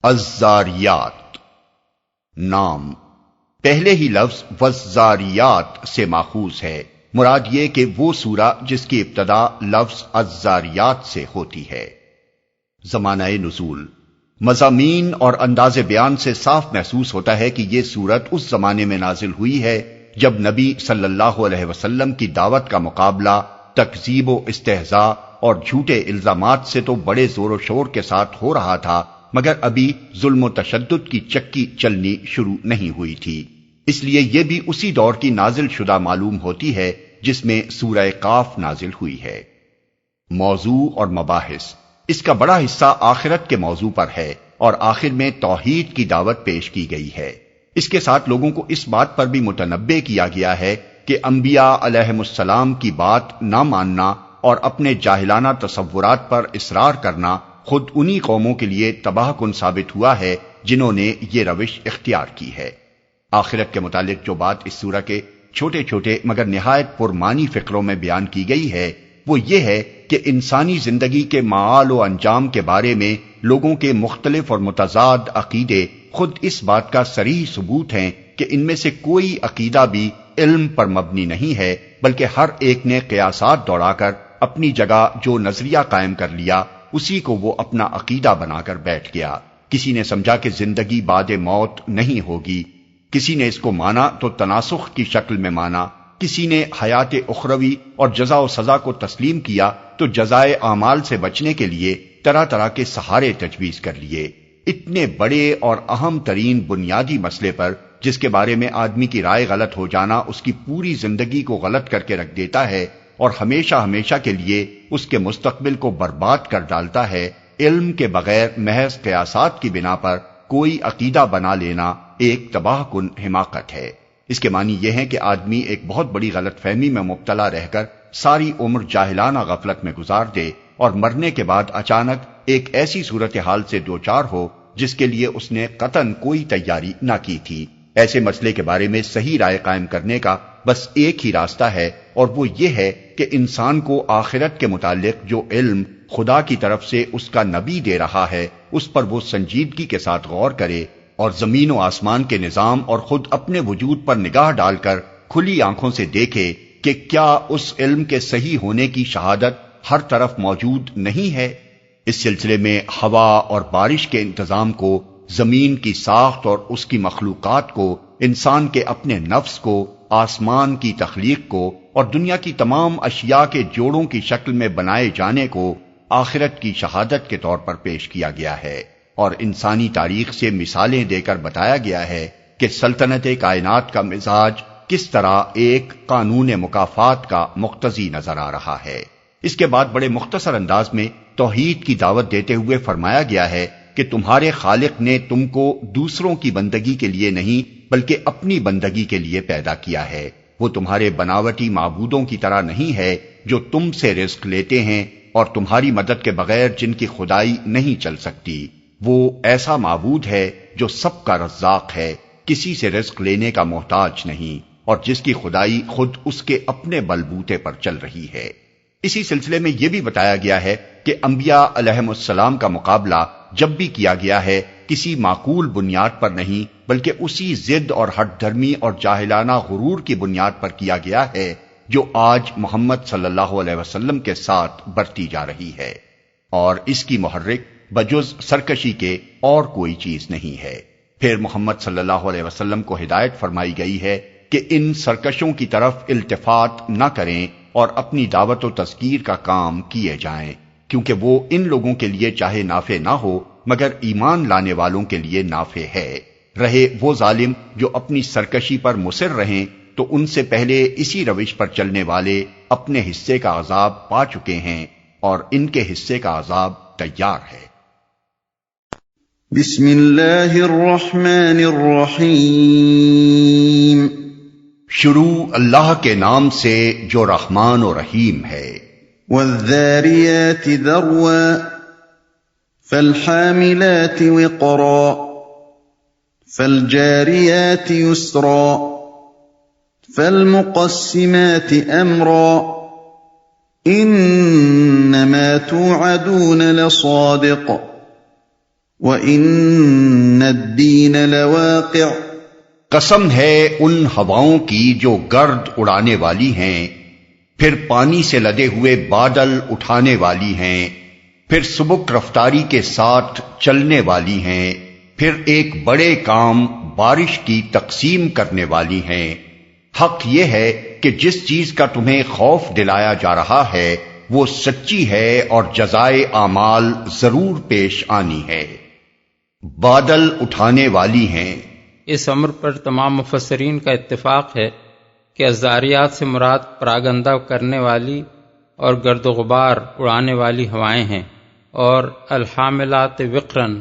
الزاریات نام پہلے ہی لفظ والزاریات سے ماخوذ ہے۔ مراد یہ کہ وہ سورہ جس کی ابتدا لفظ الزاریات سے ہوتی ہے۔ زمانہ نزول مضامین اور انداز بیان سے صاف محسوس ہوتا ہے کہ یہ سورت اس زمانے میں نازل ہوئی ہے جب نبی صلی اللہ علیہ وسلم کی دعوت کا مقابلہ تکذیب و استہزاء اور جھوٹے الزامات سے تو بڑے زور و شور کے ساتھ ہو رہا تھا، مگر ابھی ظلم و تشدد کی چکی چلنی شروع نہیں ہوئی تھی۔ اس لیے یہ بھی اسی دور کی نازل شدہ معلوم ہوتی ہے جس میں سورہ قاف نازل ہوئی ہے۔ موضوع اور مباحث اس کا بڑا حصہ آخرت کے موضوع پر ہے اور آخر میں توحید کی دعوت پیش کی گئی ہے۔ اس کے ساتھ لوگوں کو اس بات پر بھی متنبہ کیا گیا ہے کہ انبیاء علیہم السلام کی بات نہ ماننا اور اپنے جاہلانہ تصورات پر اصرار کرنا خود انہی قوموں کے لیے تباہ کن ثابت ہوا ہے جنہوں نے یہ روش اختیار کی ہے۔ آخرت کے متعلق جو بات اس سورہ کے چھوٹے چھوٹے مگر نہایت پرمانی فقروں میں بیان کی گئی ہے وہ یہ ہے کہ انسانی زندگی کے معال و انجام کے بارے میں لوگوں کے مختلف اور متضاد عقیدے خود اس بات کا صریح ثبوت ہیں کہ ان میں سے کوئی عقیدہ بھی علم پر مبنی نہیں ہے، بلکہ ہر ایک نے قیاسات دوڑا کر اپنی جگہ جو نظریہ قائم کر لیا اسی کو وہ اپنا عقیدہ بنا کر بیٹھ گیا۔ کسی نے سمجھا کہ زندگی بعد موت نہیں ہوگی، کسی نے اس کو مانا تو تناسخ کی شکل میں مانا، کسی نے حیات اخروی اور جزا و سزا کو تسلیم کیا تو جزائے اعمال سے بچنے کے لیے طرح طرح کے سہارے تجویز کر لیے۔ اتنے بڑے اور اہم ترین بنیادی مسئلے پر جس کے بارے میں آدمی کی رائے غلط ہو جانا اس کی پوری زندگی کو غلط کر کے رکھ دیتا ہے اور ہمیشہ ہمیشہ کے لیے اس کے مستقبل کو برباد کر ڈالتا ہے، علم کے بغیر محض قیاسات کی بنا پر کوئی عقیدہ بنا لینا ایک تباہ کن حماقت ہے۔ اس کے معنی یہ ہے کہ آدمی ایک بہت بڑی غلط فہمی میں مبتلا رہ کر ساری عمر جاہلانہ غفلت میں گزار دے اور مرنے کے بعد اچانک ایک ایسی صورتحال سے دوچار ہو جس کے لیے اس نے قطعاً کوئی تیاری نہ کی تھی۔ ایسے مسئلے کے بارے میں صحیح رائے قائم کرنے کا بس ایک ہی راستہ ہے اور وہ یہ ہے کہ انسان کو آخرت کے متعلق جو علم خدا کی طرف سے اس کا نبی دے رہا ہے اس پر وہ سنجیدگی کے ساتھ غور کرے اور زمین و آسمان کے نظام اور خود اپنے وجود پر نگاہ ڈال کر کھلی آنکھوں سے دیکھے کہ کیا اس علم کے صحیح ہونے کی شہادت ہر طرف موجود نہیں ہے۔ اس سلسلے میں ہوا اور بارش کے انتظام کو، زمین کی ساخت اور اس کی مخلوقات کو، انسان کے اپنے نفس کو، آسمان کی تخلیق کو اور دنیا کی تمام اشیاء کے جوڑوں کی شکل میں بنائے جانے کو آخرت کی شہادت کے طور پر پیش کیا گیا ہے، اور انسانی تاریخ سے مثالیں دے کر بتایا گیا ہے کہ سلطنت کائنات کا مزاج کس طرح ایک قانون مکافات کا مقتضی نظر آ رہا ہے۔ اس کے بعد بڑے مختصر انداز میں توحید کی دعوت دیتے ہوئے فرمایا گیا ہے کہ تمہارے خالق نے تم کو دوسروں کی بندگی کے لیے نہیں بلکہ اپنی بندگی کے لیے پیدا کیا ہے۔ وہ تمہارے بناوٹی معبودوں کی طرح نہیں ہے جو تم سے رزق لیتے ہیں اور تمہاری مدد کے بغیر جن کی خدائی نہیں چل سکتی۔ وہ ایسا معبود ہے جو سب کا رزاق ہے، کسی سے رزق لینے کا محتاج نہیں، اور جس کی خدائی خود اس کے اپنے بلبوتے پر چل رہی ہے۔ اسی سلسلے میں یہ بھی بتایا گیا ہے کہ انبیاء علیہم السلام کا مقابلہ جب بھی کیا گیا ہے کسی معقول بنیاد پر نہیں بلکہ اسی ضد اور ہٹ دھرمی اور جاہلانہ غرور کی بنیاد پر کیا گیا ہے جو آج محمد صلی اللہ علیہ وسلم کے ساتھ برتی جا رہی ہے، اور اس کی محرک بجز سرکشی کے اور کوئی چیز نہیں ہے۔ پھر محمد صلی اللہ علیہ وسلم کو ہدایت فرمائی گئی ہے کہ ان سرکشوں کی طرف التفات نہ کریں اور اپنی دعوت و تذکیر کا کام کیے جائیں، کیونکہ وہ ان لوگوں کے لیے چاہے نافع نہ ہو مگر ایمان لانے والوں کے لیے نافع ہے۔ رہے وہ ظالم جو اپنی سرکشی پر مصر رہیں تو ان سے پہلے اسی روش پر چلنے والے اپنے حصے کا عذاب پا چکے ہیں اور ان کے حصے کا عذاب تیار ہے۔ بسم اللہ الرحمن الرحیم۔ شروع اللہ کے نام سے جو رحمان و رحیم ہے۔ والذاریات ذروا فالحاملات وقرا فالجاریات یسرا فالمقسمات امرا انما توعدون لصادق وَإِنَّ الدِّينَ لَوَاقِعٌ قسم ہے ان ہواؤں کی جو گرد اڑانے والی ہیں، پھر پانی سے لدے ہوئے بادل اٹھانے والی ہیں، پھر سبک رفتاری کے ساتھ چلنے والی ہیں، پھر ایک بڑے کام بارش کی تقسیم کرنے والی ہیں۔ حق یہ ہے کہ جس چیز کا تمہیں خوف دلایا جا رہا ہے وہ سچی ہے اور جزائے اعمال ضرور پیش آنی ہے۔ بادل اٹھانے والی ہیں، اس امر پر تمام مفسرین کا اتفاق ہے کہ الزاریات سے مراد پراگندہ کرنے والی اور گرد و غبار اڑانے والی ہوائیں ہیں، اور الحاملات وقرن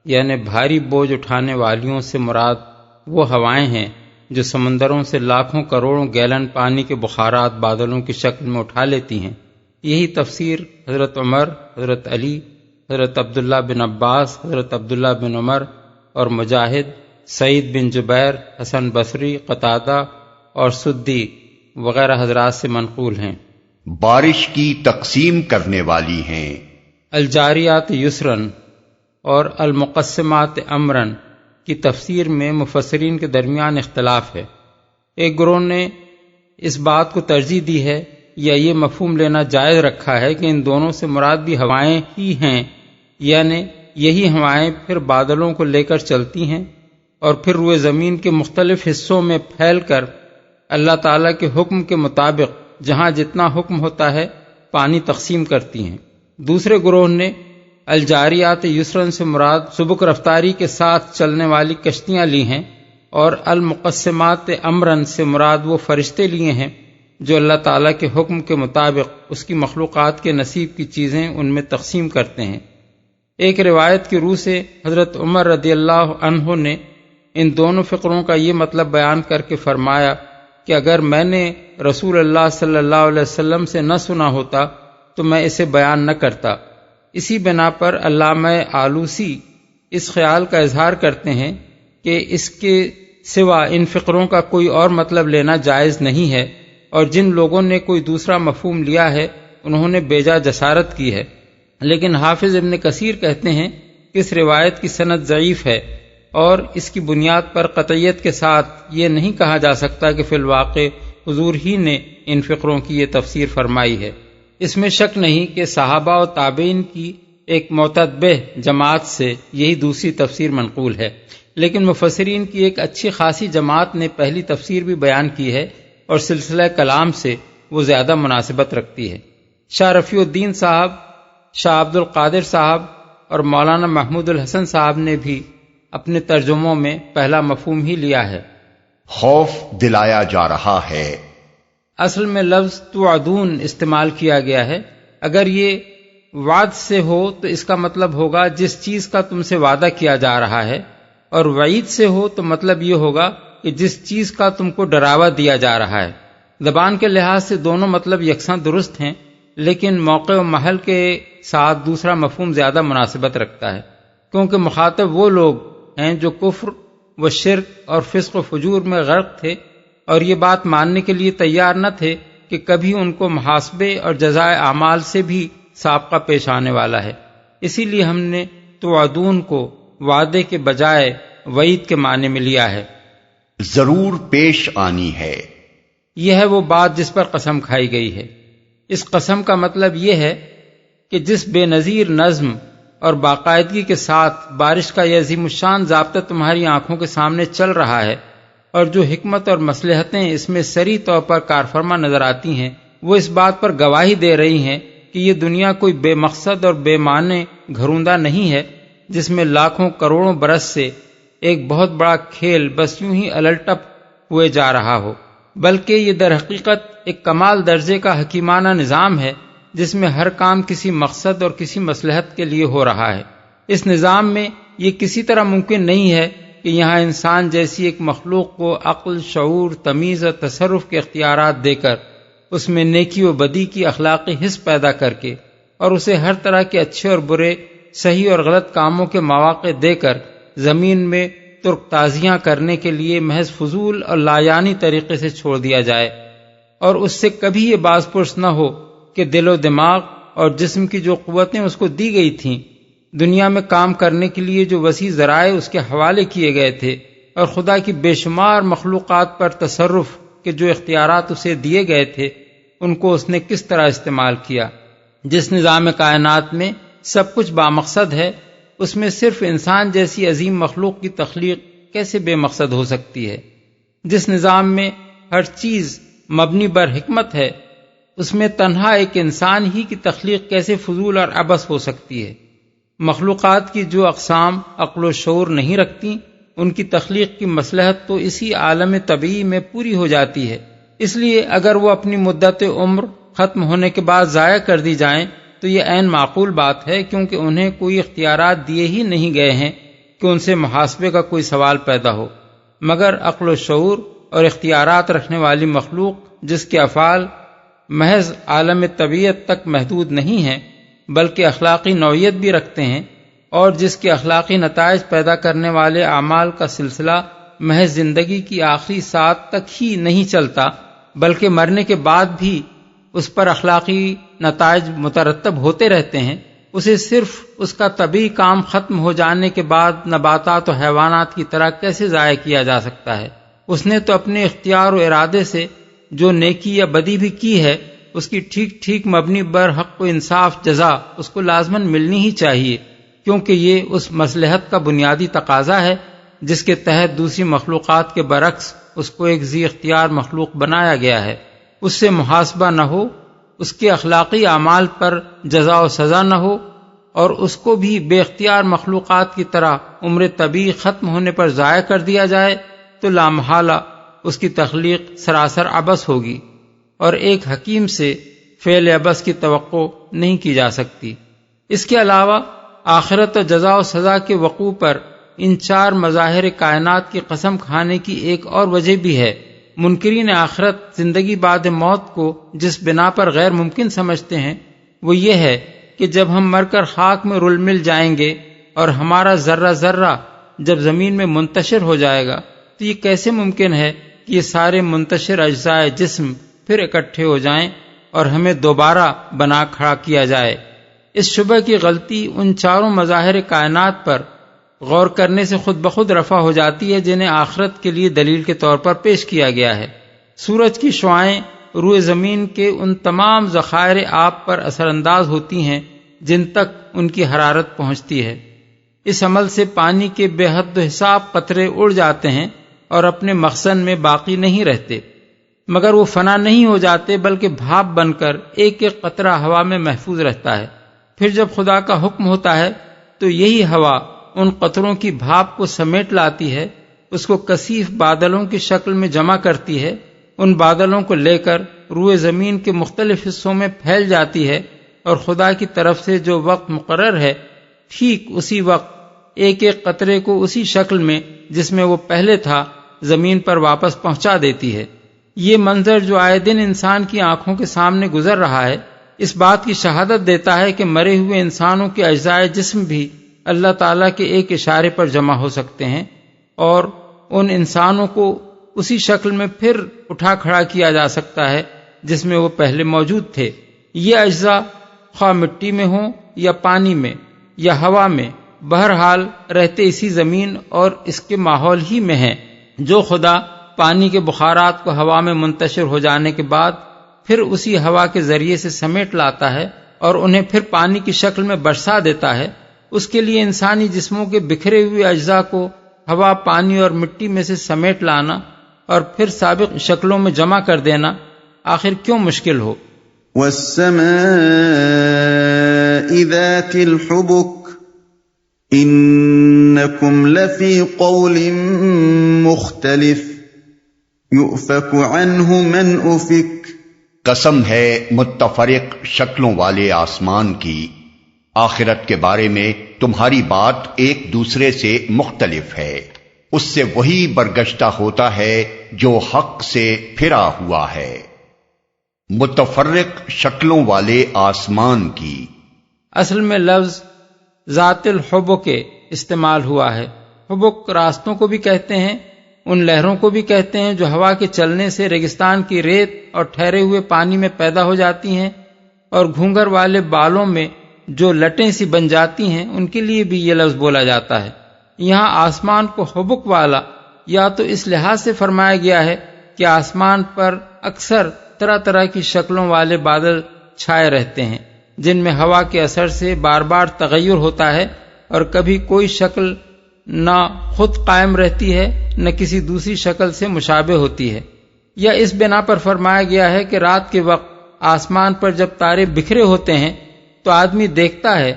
یعنی بھاری بوجھ اٹھانے والیوں سے مراد وہ ہوائیں ہیں جو سمندروں سے لاکھوں کروڑوں گیلن پانی کے بخارات بادلوں کی شکل میں اٹھا لیتی ہیں۔ یہی تفسیر حضرت عمر، حضرت علی، حضرت عبداللہ بن عباس، حضرت عبداللہ بن عمر اور مجاہد، سعید بن جبیر، حسن بصری، قتادہ اور سدی وغیرہ حضرات سے منقول ہیں۔ بارش کی تقسیم کرنے والی ہیں، الجاریات یسرن اور المقسمات امرن کی تفسیر میں مفسرین کے درمیان اختلاف ہے۔ ایک گروہ نے اس بات کو ترجیح دی ہے یا یہ مفہوم لینا جائز رکھا ہے کہ ان دونوں سے مراد بھی ہوائیں ہی ہیں، یعنی یہی ہوائیں پھر بادلوں کو لے کر چلتی ہیں اور پھر روئے زمین کے مختلف حصوں میں پھیل کر اللہ تعالیٰ کے حکم کے مطابق جہاں جتنا حکم ہوتا ہے پانی تقسیم کرتی ہیں۔ دوسرے گروہ نے الجاریات یسرن سے مراد سبک رفتاری کے ساتھ چلنے والی کشتیاں لی ہیں، اور المقسمات امرن سے مراد وہ فرشتے لیے ہیں جو اللہ تعالیٰ کے حکم کے مطابق اس کی مخلوقات کے نصیب کی چیزیں ان میں تقسیم کرتے ہیں۔ ایک روایت کی روح سے حضرت عمر رضی اللہ عنہ نے ان دونوں فقروں کا یہ مطلب بیان کر کے فرمایا کہ اگر میں نے رسول اللہ صلی اللہ علیہ وسلم سے نہ سنا ہوتا تو میں اسے بیان نہ کرتا۔ اسی بنا پر علامہ آلوسی اس خیال کا اظہار کرتے ہیں کہ اس کے سوا ان فقروں کا کوئی اور مطلب لینا جائز نہیں ہے، اور جن لوگوں نے کوئی دوسرا مفہوم لیا ہے انہوں نے بیجا جسارت کی ہے۔ لیکن حافظ ابن کثیر کہتے ہیں کہ اس روایت کی سند ضعیف ہے، اور اس کی بنیاد پر قطعیت کے ساتھ یہ نہیں کہا جا سکتا کہ فی الواقع حضور ہی نے ان فقروں کی یہ تفسیر فرمائی ہے۔ اس میں شک نہیں کہ صحابہ و تابعین کی ایک معتدبہ جماعت سے یہی دوسری تفسیر منقول ہے، لیکن مفسرین کی ایک اچھی خاصی جماعت نے پہلی تفسیر بھی بیان کی ہے اور سلسلہ کلام سے وہ زیادہ مناسبت رکھتی ہے۔ شاہ رفیع الدین صاحب، شاہ عبد القادر صاحب اور مولانا محمود الحسن صاحب نے بھی اپنے ترجموں میں پہلا مفہوم ہی لیا ہے۔ خوف دلایا جا رہا ہے، اصل میں لفظ توعدون استعمال کیا گیا ہے۔ اگر یہ وعد سے ہو تو اس کا مطلب ہوگا جس چیز کا تم سے وعدہ کیا جا رہا ہے، اور وعید سے ہو تو مطلب یہ ہوگا کہ جس چیز کا تم کو ڈراوا دیا جا رہا ہے۔ زبان کے لحاظ سے دونوں مطلب یکساں درست ہیں، لیکن موقع و محل کے ساتھ دوسرا مفہوم زیادہ مناسبت رکھتا ہے، کیونکہ مخاطب وہ لوگ ہیں جو کفر و شرک اور فسق و فجور میں غرق تھے اور یہ بات ماننے کے لیے تیار نہ تھے کہ کبھی ان کو محاسبے اور جزائے اعمال سے بھی سابقہ پیش آنے والا ہے۔ اسی لیے ہم نے توعدون کو وعدے کے بجائے وعید کے معنی میں لیا ہے۔ ضرور پیش آنی ہے، یہ ہے وہ بات جس پر قسم کھائی گئی ہے۔ اس قسم کا مطلب یہ ہے کہ جس بے نظیر نظم اور باقاعدگی کے ساتھ بارش کا یہ عظیم الشان ضابطہ تمہاری آنکھوں کے سامنے چل رہا ہے، اور جو حکمت اور مصلحتیں اس میں صریح طور پر کارفرما نظر آتی ہیں، وہ اس بات پر گواہی دے رہی ہیں کہ یہ دنیا کوئی بے مقصد اور بے معنی گھروندہ نہیں ہے جس میں لاکھوں کروڑوں برس سے ایک بہت بڑا کھیل بس یوں ہی الٹپ ہوئے جا رہا ہو، بلکہ یہ در حقیقت ایک کمال درجے کا حکیمانہ نظام ہے جس میں ہر کام کسی مقصد اور کسی مصلحت کے لیے ہو رہا ہے۔ اس نظام میں یہ کسی طرح ممکن نہیں ہے کہ یہاں انسان جیسی ایک مخلوق کو عقل، شعور، تمیز اور تصرف کے اختیارات دے کر اس میں نیکی و بدی کی اخلاقی حس پیدا کر کے اور اسے ہر طرح کے اچھے اور برے، صحیح اور غلط کاموں کے مواقع دے کر زمین میں ترک تازیاں کرنے کے لیے محض فضول اور لایانی طریقے سے چھوڑ دیا جائے، اور اس سے کبھی یہ باز پرس نہ ہو کہ دل و دماغ اور جسم کی جو قوتیں اس کو دی گئی تھیں دنیا میں کام کرنے کے لیے جو وسیع ذرائع اس کے حوالے کیے گئے تھے، اور خدا کی بے شمار مخلوقات پر تصرف کے جو اختیارات اسے دیے گئے تھے، ان کو اس نے کس طرح استعمال کیا۔ جس نظام کائنات میں سب کچھ بامقصد ہے، اس میں صرف انسان جیسی عظیم مخلوق کی تخلیق کیسے بے مقصد ہو سکتی ہے؟ جس نظام میں ہر چیز مبنی بر حکمت ہے، اس میں تنہا ایک انسان ہی کی تخلیق کیسے فضول اور عبث ہو سکتی ہے؟ مخلوقات کی جو اقسام عقل و شعور نہیں رکھتی، ان کی تخلیق کی مصلحت تو اسی عالم طبیعی میں پوری ہو جاتی ہے۔ اس لیے اگر وہ اپنی مدت عمر ختم ہونے کے بعد ضائع کر دی جائیں تو یہ عین معقول بات ہے، کیونکہ انہیں کوئی اختیارات دیے ہی نہیں گئے ہیں کہ ان سے محاسبے کا کوئی سوال پیدا ہو۔ مگر عقل و شعور اور اختیارات رکھنے والی مخلوق، جس کے افعال محض عالم طبیعت تک محدود نہیں ہیں بلکہ اخلاقی نوعیت بھی رکھتے ہیں، اور جس کے اخلاقی نتائج پیدا کرنے والے اعمال کا سلسلہ محض زندگی کی آخری ساعت تک ہی نہیں چلتا بلکہ مرنے کے بعد بھی اس پر اخلاقی نتائج مترتب ہوتے رہتے ہیں، اسے صرف اس کا طبیعی کام ختم ہو جانے کے بعد نباتات و حیوانات کی طرح کیسے ضائع کیا جا سکتا ہے؟ اس نے تو اپنے اختیار و ارادے سے جو نیکی یا بدی بھی کی ہے، اس کی ٹھیک ٹھیک مبنی بر حق و انصاف جزا اس کو لازماً ملنی ہی چاہیے، کیونکہ یہ اس مصلحت کا بنیادی تقاضا ہے جس کے تحت دوسری مخلوقات کے برعکس اس کو ایک ذی اختیار مخلوق بنایا گیا ہے۔ اس سے محاسبہ نہ ہو، اس کے اخلاقی اعمال پر جزا و سزا نہ ہو، اور اس کو بھی بے اختیار مخلوقات کی طرح عمر طبیعی ختم ہونے پر ضائع کر دیا جائے تو لامحالہ اس کی تخلیق سراسر عبث ہوگی، اور ایک حکیم سے فعل عبث کی توقع نہیں کی جا سکتی۔ اس کے علاوہ آخرت و جزا و سزا کے وقوع پر ان چار مظاہر کائنات کی قسم کھانے کی ایک اور وجہ بھی ہے۔ منکرین آخرت زندگی بعد موت کو جس بنا پر غیر ممکن سمجھتے ہیں وہ یہ ہے کہ جب ہم مر کر خاک میں رل مل جائیں گے اور ہمارا ذرہ ذرہ جب زمین میں منتشر ہو جائے گا تو یہ کیسے ممکن ہے کہ یہ سارے منتشر اجزاء جسم پھر اکٹھے ہو جائیں اور ہمیں دوبارہ بنا کھڑا کیا جائے؟ اس شبہ کی غلطی ان چاروں مظاہر کائنات پر غور کرنے سے خود بخود رفع ہو جاتی ہے جنہیں آخرت کے لیے دلیل کے طور پر پیش کیا گیا ہے۔ سورج کی شعاعیں روئے زمین کے ان تمام ذخائر آب پر اثر انداز ہوتی ہیں جن تک ان کی حرارت پہنچتی ہے۔ اس عمل سے پانی کے بے حد و حساب قطرے اڑ جاتے ہیں اور اپنے مخزن میں باقی نہیں رہتے، مگر وہ فنا نہیں ہو جاتے بلکہ بھاپ بن کر ایک ایک قطرہ ہوا میں محفوظ رہتا ہے۔ پھر جب خدا کا حکم ہوتا ہے تو یہی ہوا ان قطروں کی بھاپ کو سمیٹ لاتی ہے، اس کو کثیف بادلوں کی شکل میں جمع کرتی ہے، ان بادلوں کو لے کر روئے زمین کے مختلف حصوں میں پھیل جاتی ہے، اور خدا کی طرف سے جو وقت مقرر ہے ٹھیک اسی وقت ایک ایک قطرے کو اسی شکل میں جس میں وہ پہلے تھا زمین پر واپس پہنچا دیتی ہے۔ یہ منظر جو آئے دن انسان کی آنکھوں کے سامنے گزر رہا ہے، اس بات کی شہادت دیتا ہے کہ مرے ہوئے انسانوں کے اجزاء جسم بھی اللہ تعالیٰ کے ایک اشارے پر جمع ہو سکتے ہیں، اور ان انسانوں کو اسی شکل میں پھر اٹھا کھڑا کیا جا سکتا ہے جس میں وہ پہلے موجود تھے۔ یہ اجزاء خواہ مٹی میں ہوں یا پانی میں یا ہوا میں، بہرحال رہتے اسی زمین اور اس کے ماحول ہی میں ہیں۔ جو خدا پانی کے بخارات کو ہوا میں منتشر ہو جانے کے بعد پھر اسی ہوا کے ذریعے سے سمیٹ لاتا ہے اور انہیں پھر پانی کی شکل میں برسا دیتا ہے، اس کے لیے انسانی جسموں کے بکھرے ہوئے اجزاء کو ہوا، پانی اور مٹی میں سے سمیٹ لانا اور پھر سابق شکلوں میں جمع کر دینا آخر کیوں مشکل ہو؟ والسماء ذات الحبك انکم لفی قول مختلف یؤفک عنہ من افک۔ قسم ہے متفرق شکلوں والے آسمان کی، آخرت کے بارے میں تمہاری بات ایک دوسرے سے مختلف ہے، اس سے وہی برگشتہ ہوتا ہے جو حق سے پھرا ہوا ہے۔ متفرق شکلوں والے آسمان کی، اصل میں لفظ ذات الحبک کے استعمال ہوا ہے۔ حبک راستوں کو بھی کہتے ہیں، ان لہروں کو بھی کہتے ہیں جو ہوا کے چلنے سے ریگستان کی ریت اور ٹھہرے ہوئے پانی میں پیدا ہو جاتی ہیں، اور گھونگر والے بالوں میں جو لٹیں سی بن جاتی ہیں ان کے لیے بھی یہ لفظ بولا جاتا ہے۔ یہاں آسمان کو حبک والا یا تو اس لحاظ سے فرمایا گیا ہے کہ آسمان پر اکثر طرح طرح کی شکلوں والے بادل چھائے رہتے ہیں جن میں ہوا کے اثر سے بار بار تغیر ہوتا ہے اور کبھی کوئی شکل نہ خود قائم رہتی ہے نہ کسی دوسری شکل سے مشابہ ہوتی ہے، یا اس بنا پر فرمایا گیا ہے کہ رات کے وقت آسمان پر جب تارے بکھرے ہوتے ہیں تو آدمی دیکھتا ہے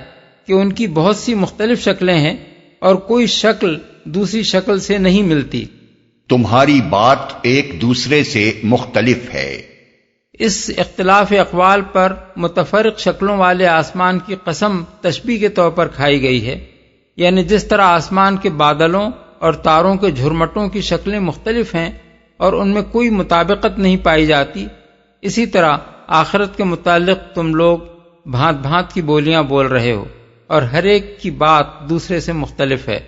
کہ ان کی بہت سی مختلف شکلیں ہیں اور کوئی شکل دوسری شکل سے نہیں ملتی۔ تمہاری بات ایک دوسرے سے مختلف ہے۔ اس اختلاف اقوال پر متفرق شکلوں والے آسمان کی قسم تشبیہ کے طور پر کھائی گئی ہے، یعنی جس طرح آسمان کے بادلوں اور تاروں کے جھرمٹوں کی شکلیں مختلف ہیں اور ان میں کوئی مطابقت نہیں پائی جاتی، اسی طرح آخرت کے متعلق تم لوگ بھانت بھانت کی بولیاں بول رہے ہو اور ہر ایک کی بات دوسرے سے مختلف ہے۔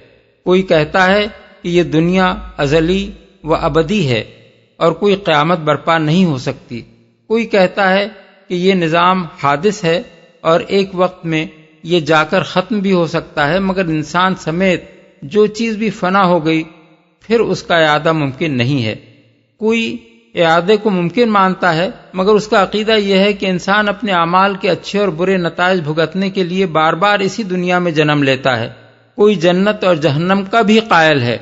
کوئی کہتا ہے کہ یہ دنیا ازلی و ابدی ہے اور کوئی قیامت برپا نہیں ہو سکتی، کوئی کہتا ہے کہ یہ نظام حادث ہے اور ایک وقت میں یہ جا کر ختم بھی ہو سکتا ہے، مگر انسان سمیت جو چیز بھی فنا ہو گئی پھر اس کا اعادہ ممکن نہیں ہے۔ کوئی اعادے کو ممکن مانتا ہے مگر اس کا عقیدہ یہ ہے کہ انسان اپنے اعمال کے اچھے اور برے نتائج بھگتنے کے لیے بار بار اسی دنیا میں جنم لیتا ہے۔ کوئی جنت اور جہنم کا بھی قائل ہے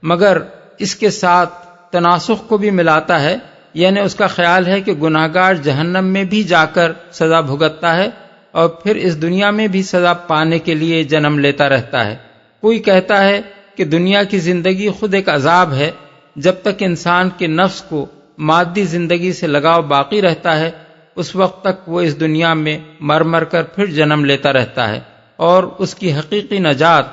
مگر اس کے ساتھ تناسخ کو بھی ملاتا ہے، یعنی اس کا خیال ہے کہ گناہگار جہنم میں بھی جا کر سزا بھگتتا ہے اور پھر اس دنیا میں بھی سزا پانے کے لیے جنم لیتا رہتا ہے۔ کوئی کہتا ہے کہ دنیا کی زندگی خود ایک عذاب ہے، جب تک انسان کے نفس کو مادی زندگی سے لگاؤ باقی رہتا ہے اس وقت تک وہ اس دنیا میں مر مر کر پھر جنم لیتا رہتا ہے، اور اس کی حقیقی نجات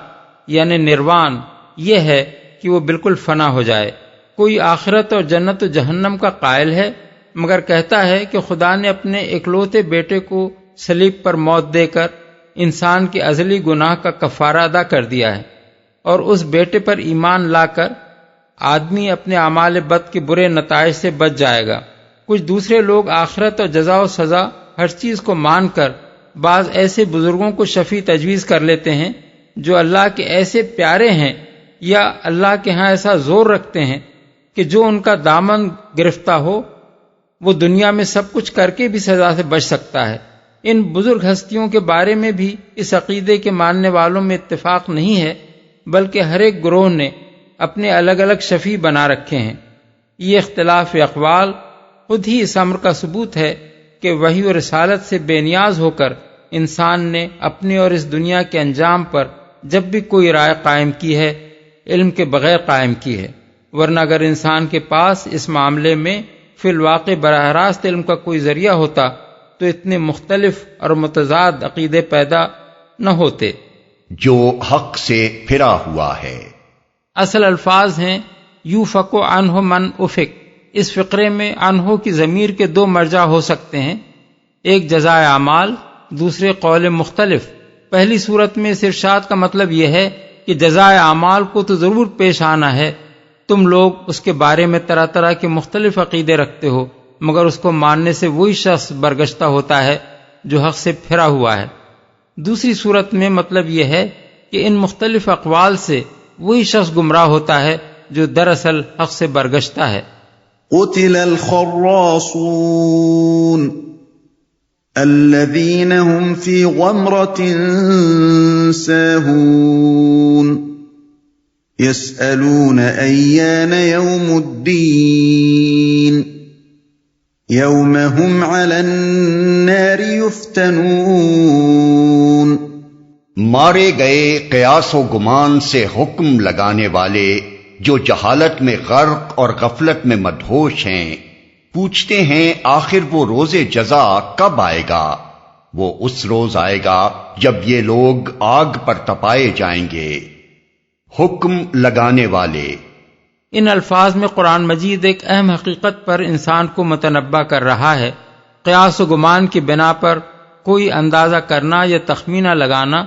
یعنی نروان یہ ہے کہ وہ بالکل فنا ہو جائے۔ کوئی آخرت اور جنت و جہنم کا قائل ہے مگر کہتا ہے کہ خدا نے اپنے اکلوتے بیٹے کو صلیب پر موت دے کر انسان کے ازلی گناہ کا کفارہ ادا کر دیا ہے، اور اس بیٹے پر ایمان لا کر آدمی اپنے اعمال بد کے برے نتائج سے بچ جائے گا۔ کچھ دوسرے لوگ آخرت اور جزا و سزا ہر چیز کو مان کر بعض ایسے بزرگوں کو شفیع تجویز کر لیتے ہیں جو اللہ کے ایسے پیارے ہیں یا اللہ کے ہاں ایسا زور رکھتے ہیں کہ جو ان کا دامن گرفتہ ہو وہ دنیا میں سب کچھ کر کے بھی سزا سے بچ سکتا ہے۔ ان بزرگ ہستیوں کے بارے میں بھی اس عقیدے کے ماننے والوں میں اتفاق نہیں ہے، بلکہ ہر ایک گروہ نے اپنے الگ الگ شفیع بنا رکھے ہیں۔ یہ اختلاف اقوال خود ہی اس امر کا ثبوت ہے کہ وحی و رسالت سے بے نیاز ہو کر انسان نے اپنے اور اس دنیا کے انجام پر جب بھی کوئی رائے قائم کی ہے علم کے بغیر قائم کی ہے، ورنہ اگر انسان کے پاس اس معاملے میں فی الواقع براہ راست علم کا کوئی ذریعہ ہوتا تو اتنے مختلف اور متضاد عقیدے پیدا نہ ہوتے۔ جو حق سے پھرا ہوا ہے۔ اصل الفاظ ہیں یوفک عنہ من افک۔ اس فقرے میں عنہ کی ضمیر کے دو مرجع ہو سکتے ہیں، ایک جزائے اعمال، دوسرے قول مختلف۔ پہلی صورت میں اس ارشاد کا مطلب یہ ہے کہ جزائے اعمال کو تو ضرور پیش آنا ہے، تم لوگ اس کے بارے میں طرح طرح کے مختلف عقیدے رکھتے ہو مگر اس کو ماننے سے وہی شخص برگشتہ ہوتا ہے جو حق سے پھرا ہوا ہے۔ دوسری صورت میں مطلب یہ ہے کہ ان مختلف اقوال سے وہی شخص گمراہ ہوتا ہے جو دراصل حق سے برگشتہ ہے۔ قتل الخراصون الذين هم في غمرة ساهون يسألون أيان يوم الدين يوم هم على النار يفتنون۔ مارے گئے قیاس و گمان سے حکم لگانے والے جو جہالت میں غرق اور غفلت میں مدہوش ہیں، پوچھتے ہیں آخر وہ روز جزا کب آئے گا؟ وہ اس روز آئے گا جب یہ لوگ آگ پر تپائے جائیں گے۔ حکم لگانے والے۔ ان الفاظ میں قرآن مجید ایک اہم حقیقت پر انسان کو متنبہ کر رہا ہے۔ قیاس و گمان کی بنا پر کوئی اندازہ کرنا یا تخمینہ لگانا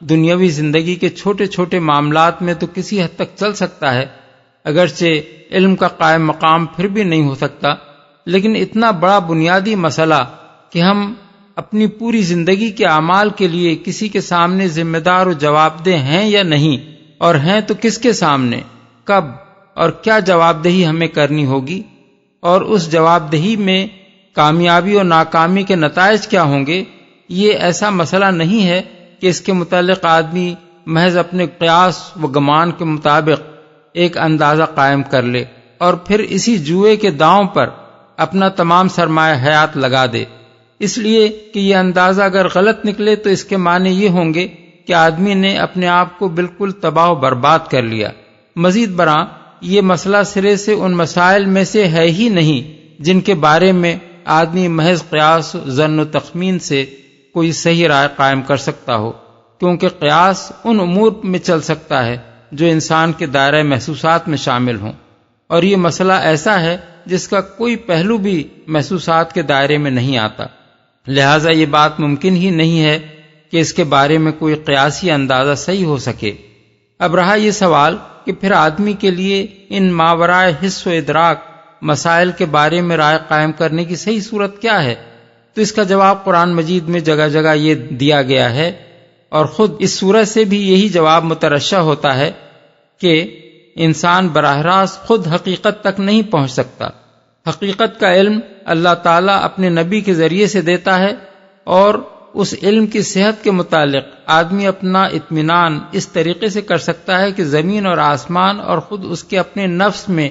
دنیاوی زندگی کے چھوٹے چھوٹے معاملات میں تو کسی حد تک چل سکتا ہے، اگرچہ علم کا قائم مقام پھر بھی نہیں ہو سکتا، لیکن اتنا بڑا بنیادی مسئلہ کہ ہم اپنی پوری زندگی کے اعمال کے لیے کسی کے سامنے ذمہ دار و جواب دہ ہیں یا نہیں، اور ہیں تو کس کے سامنے، کب اور کیا جواب دہی ہمیں کرنی ہوگی، اور اس جواب دہی میں کامیابی اور ناکامی کے نتائج کیا ہوں گے۔ یہ ایسا مسئلہ نہیں ہے کہ اس کے متعلق آدمی محض اپنے قیاس و گمان کے مطابق ایک اندازہ قائم کر لے اور پھر اسی جوئے کے داؤں پر اپنا تمام سرمایہ حیات لگا دے، اس لیے کہ یہ اندازہ اگر غلط نکلے تو اس کے معنی یہ ہوں گے کہ آدمی نے اپنے آپ کو بالکل تباہ و برباد کر لیا۔ مزید برآں یہ مسئلہ سرے سے ان مسائل میں سے ہے ہی نہیں جن کے بارے میں آدمی محض قیاس، ظن و تخمین سے کوئی صحیح رائے قائم کر سکتا ہو، کیونکہ قیاس ان امور میں چل سکتا ہے جو انسان کے دائرہ محسوسات میں شامل ہوں، اور یہ مسئلہ ایسا ہے جس کا کوئی پہلو بھی محسوسات کے دائرے میں نہیں آتا، لہذا یہ بات ممکن ہی نہیں ہے کہ اس کے بارے میں کوئی قیاسی اندازہ صحیح ہو سکے۔ اب رہا یہ سوال کہ پھر آدمی کے لیے ان ماورائے حس و ادراک مسائل کے بارے میں رائے قائم کرنے کی صحیح صورت کیا ہے، تو اس کا جواب قرآن مجید میں جگہ جگہ یہ دیا گیا ہے، اور خود اس صورت سے بھی یہی جواب مترشح ہوتا ہے کہ انسان براہ راست خود حقیقت تک نہیں پہنچ سکتا۔ حقیقت کا علم اللہ تعالیٰ اپنے نبی کے ذریعے سے دیتا ہے، اور اس علم کی صحت کے متعلق آدمی اپنا اطمینان اس طریقے سے کر سکتا ہے کہ زمین اور آسمان اور خود اس کے اپنے نفس میں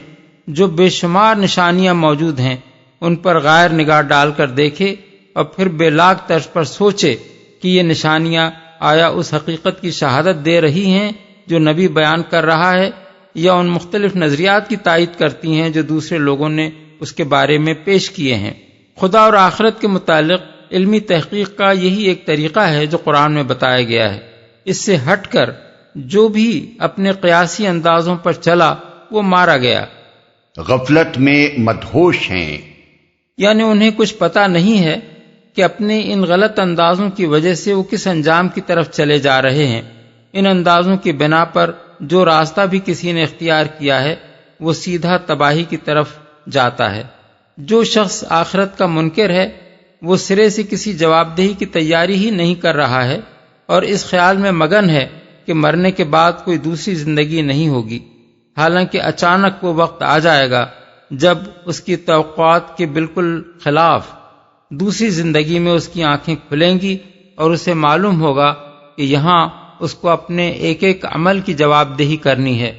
جو بے شمار نشانیاں موجود ہیں ان پر غیر نگاہ ڈال کر دیکھے اور پھر بے لاگ طرز پر سوچے کہ یہ نشانیاں آیا اس حقیقت کی شہادت دے رہی ہیں جو نبی بیان کر رہا ہے، یا ان مختلف نظریات کی تائید کرتی ہیں جو دوسرے لوگوں نے اس کے بارے میں پیش کیے ہیں۔ خدا اور آخرت کے متعلق علمی تحقیق کا یہی ایک طریقہ ہے جو قرآن میں بتایا گیا ہے۔ اس سے ہٹ کر جو بھی اپنے قیاسی اندازوں پر چلا وہ مارا گیا۔ غفلت میں مدہوش ہیں، یعنی انہیں کچھ پتہ نہیں ہے کہ اپنے ان غلط اندازوں کی وجہ سے وہ کس انجام کی طرف چلے جا رہے ہیں۔ ان اندازوں کی بنا پر جو راستہ بھی کسی نے اختیار کیا ہے وہ سیدھا تباہی کی طرف جاتا ہے۔ جو شخص آخرت کا منکر ہے وہ سرے سے کسی جواب دہی کی تیاری ہی نہیں کر رہا ہے، اور اس خیال میں مگن ہے کہ مرنے کے بعد کوئی دوسری زندگی نہیں ہوگی، حالانکہ اچانک وہ وقت آ جائے گا جب اس کی توقعات کے بالکل خلاف دوسری زندگی میں اس کی آنکھیں کھلیں گی اور اسے معلوم ہوگا کہ یہاں اس کو اپنے ایک ایک عمل کی جواب دہی کرنی ہے۔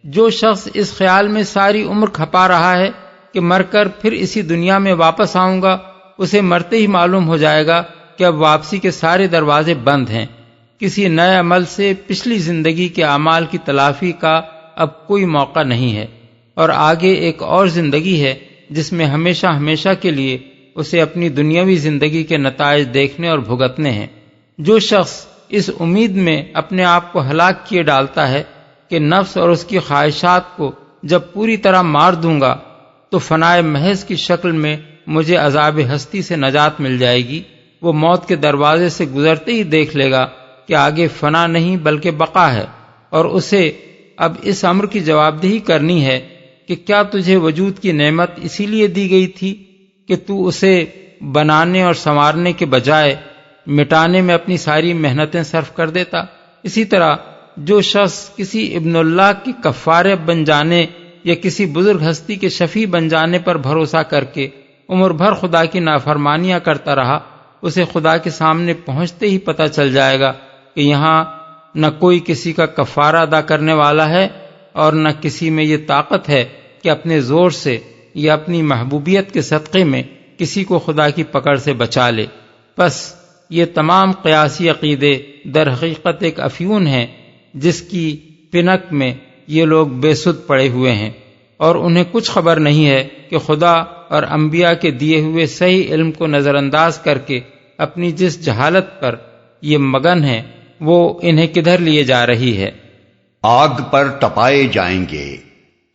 جو شخص اس خیال میں ساری عمر کھپا رہا ہے کہ مر کر پھر اسی دنیا میں واپس آؤں گا، اسے مرتے ہی معلوم ہو جائے گا کہ اب واپسی کے سارے دروازے بند ہیں۔ کسی نئے عمل سے پچھلی زندگی کے اعمال کی تلافی کا اب کوئی موقع نہیں ہے، اور آگے ایک اور زندگی ہے جس میں ہمیشہ ہمیشہ کے لیے اسے اپنی دنیاوی زندگی کے نتائج دیکھنے اور بھگتنے ہیں۔ جو شخص اس امید میں اپنے آپ کو ہلاک کیے ڈالتا ہے کہ نفس اور اس کی خواہشات کو جب پوری طرح مار دوں گا تو فنائے محض کی شکل میں مجھے عذاب ہستی سے نجات مل جائے گی، وہ موت کے دروازے سے گزرتے ہی دیکھ لے گا کہ آگے فنا نہیں بلکہ بقا ہے، اور اسے اب اس امر کی جواب دہی کرنی ہے کہ کیا تجھے وجود کی نعمت اسی لیے دی گئی تھی کہ تو اسے بنانے اور سنوارنے کے بجائے مٹانے میں اپنی ساری محنتیں صرف کر دیتا۔ اسی طرح جو شخص کسی ابن اللہ کے کفارے بن جانے یا کسی بزرگ ہستی کے شفیع بن جانے پر بھروسہ کر کے عمر بھر خدا کی نافرمانیاں کرتا رہا، اسے خدا کے سامنے پہنچتے ہی پتہ چل جائے گا کہ یہاں نہ کوئی کسی کا کفارہ ادا کرنے والا ہے اور نہ کسی میں یہ طاقت ہے کہ اپنے زور سے یا اپنی محبوبیت کے صدقے میں کسی کو خدا کی پکڑ سے بچا لے۔ بس یہ تمام قیاسی عقیدے در حقیقت ایک افیون ہیں جس کی پنک میں یہ لوگ بے سود پڑے ہوئے ہیں، اور انہیں کچھ خبر نہیں ہے کہ خدا اور انبیاء کے دیے ہوئے صحیح علم کو نظر انداز کر کے اپنی جس جہالت پر یہ مگن ہے وہ انہیں کدھر لیے جا رہی ہے۔ آگ پر تپائے جائیں گے۔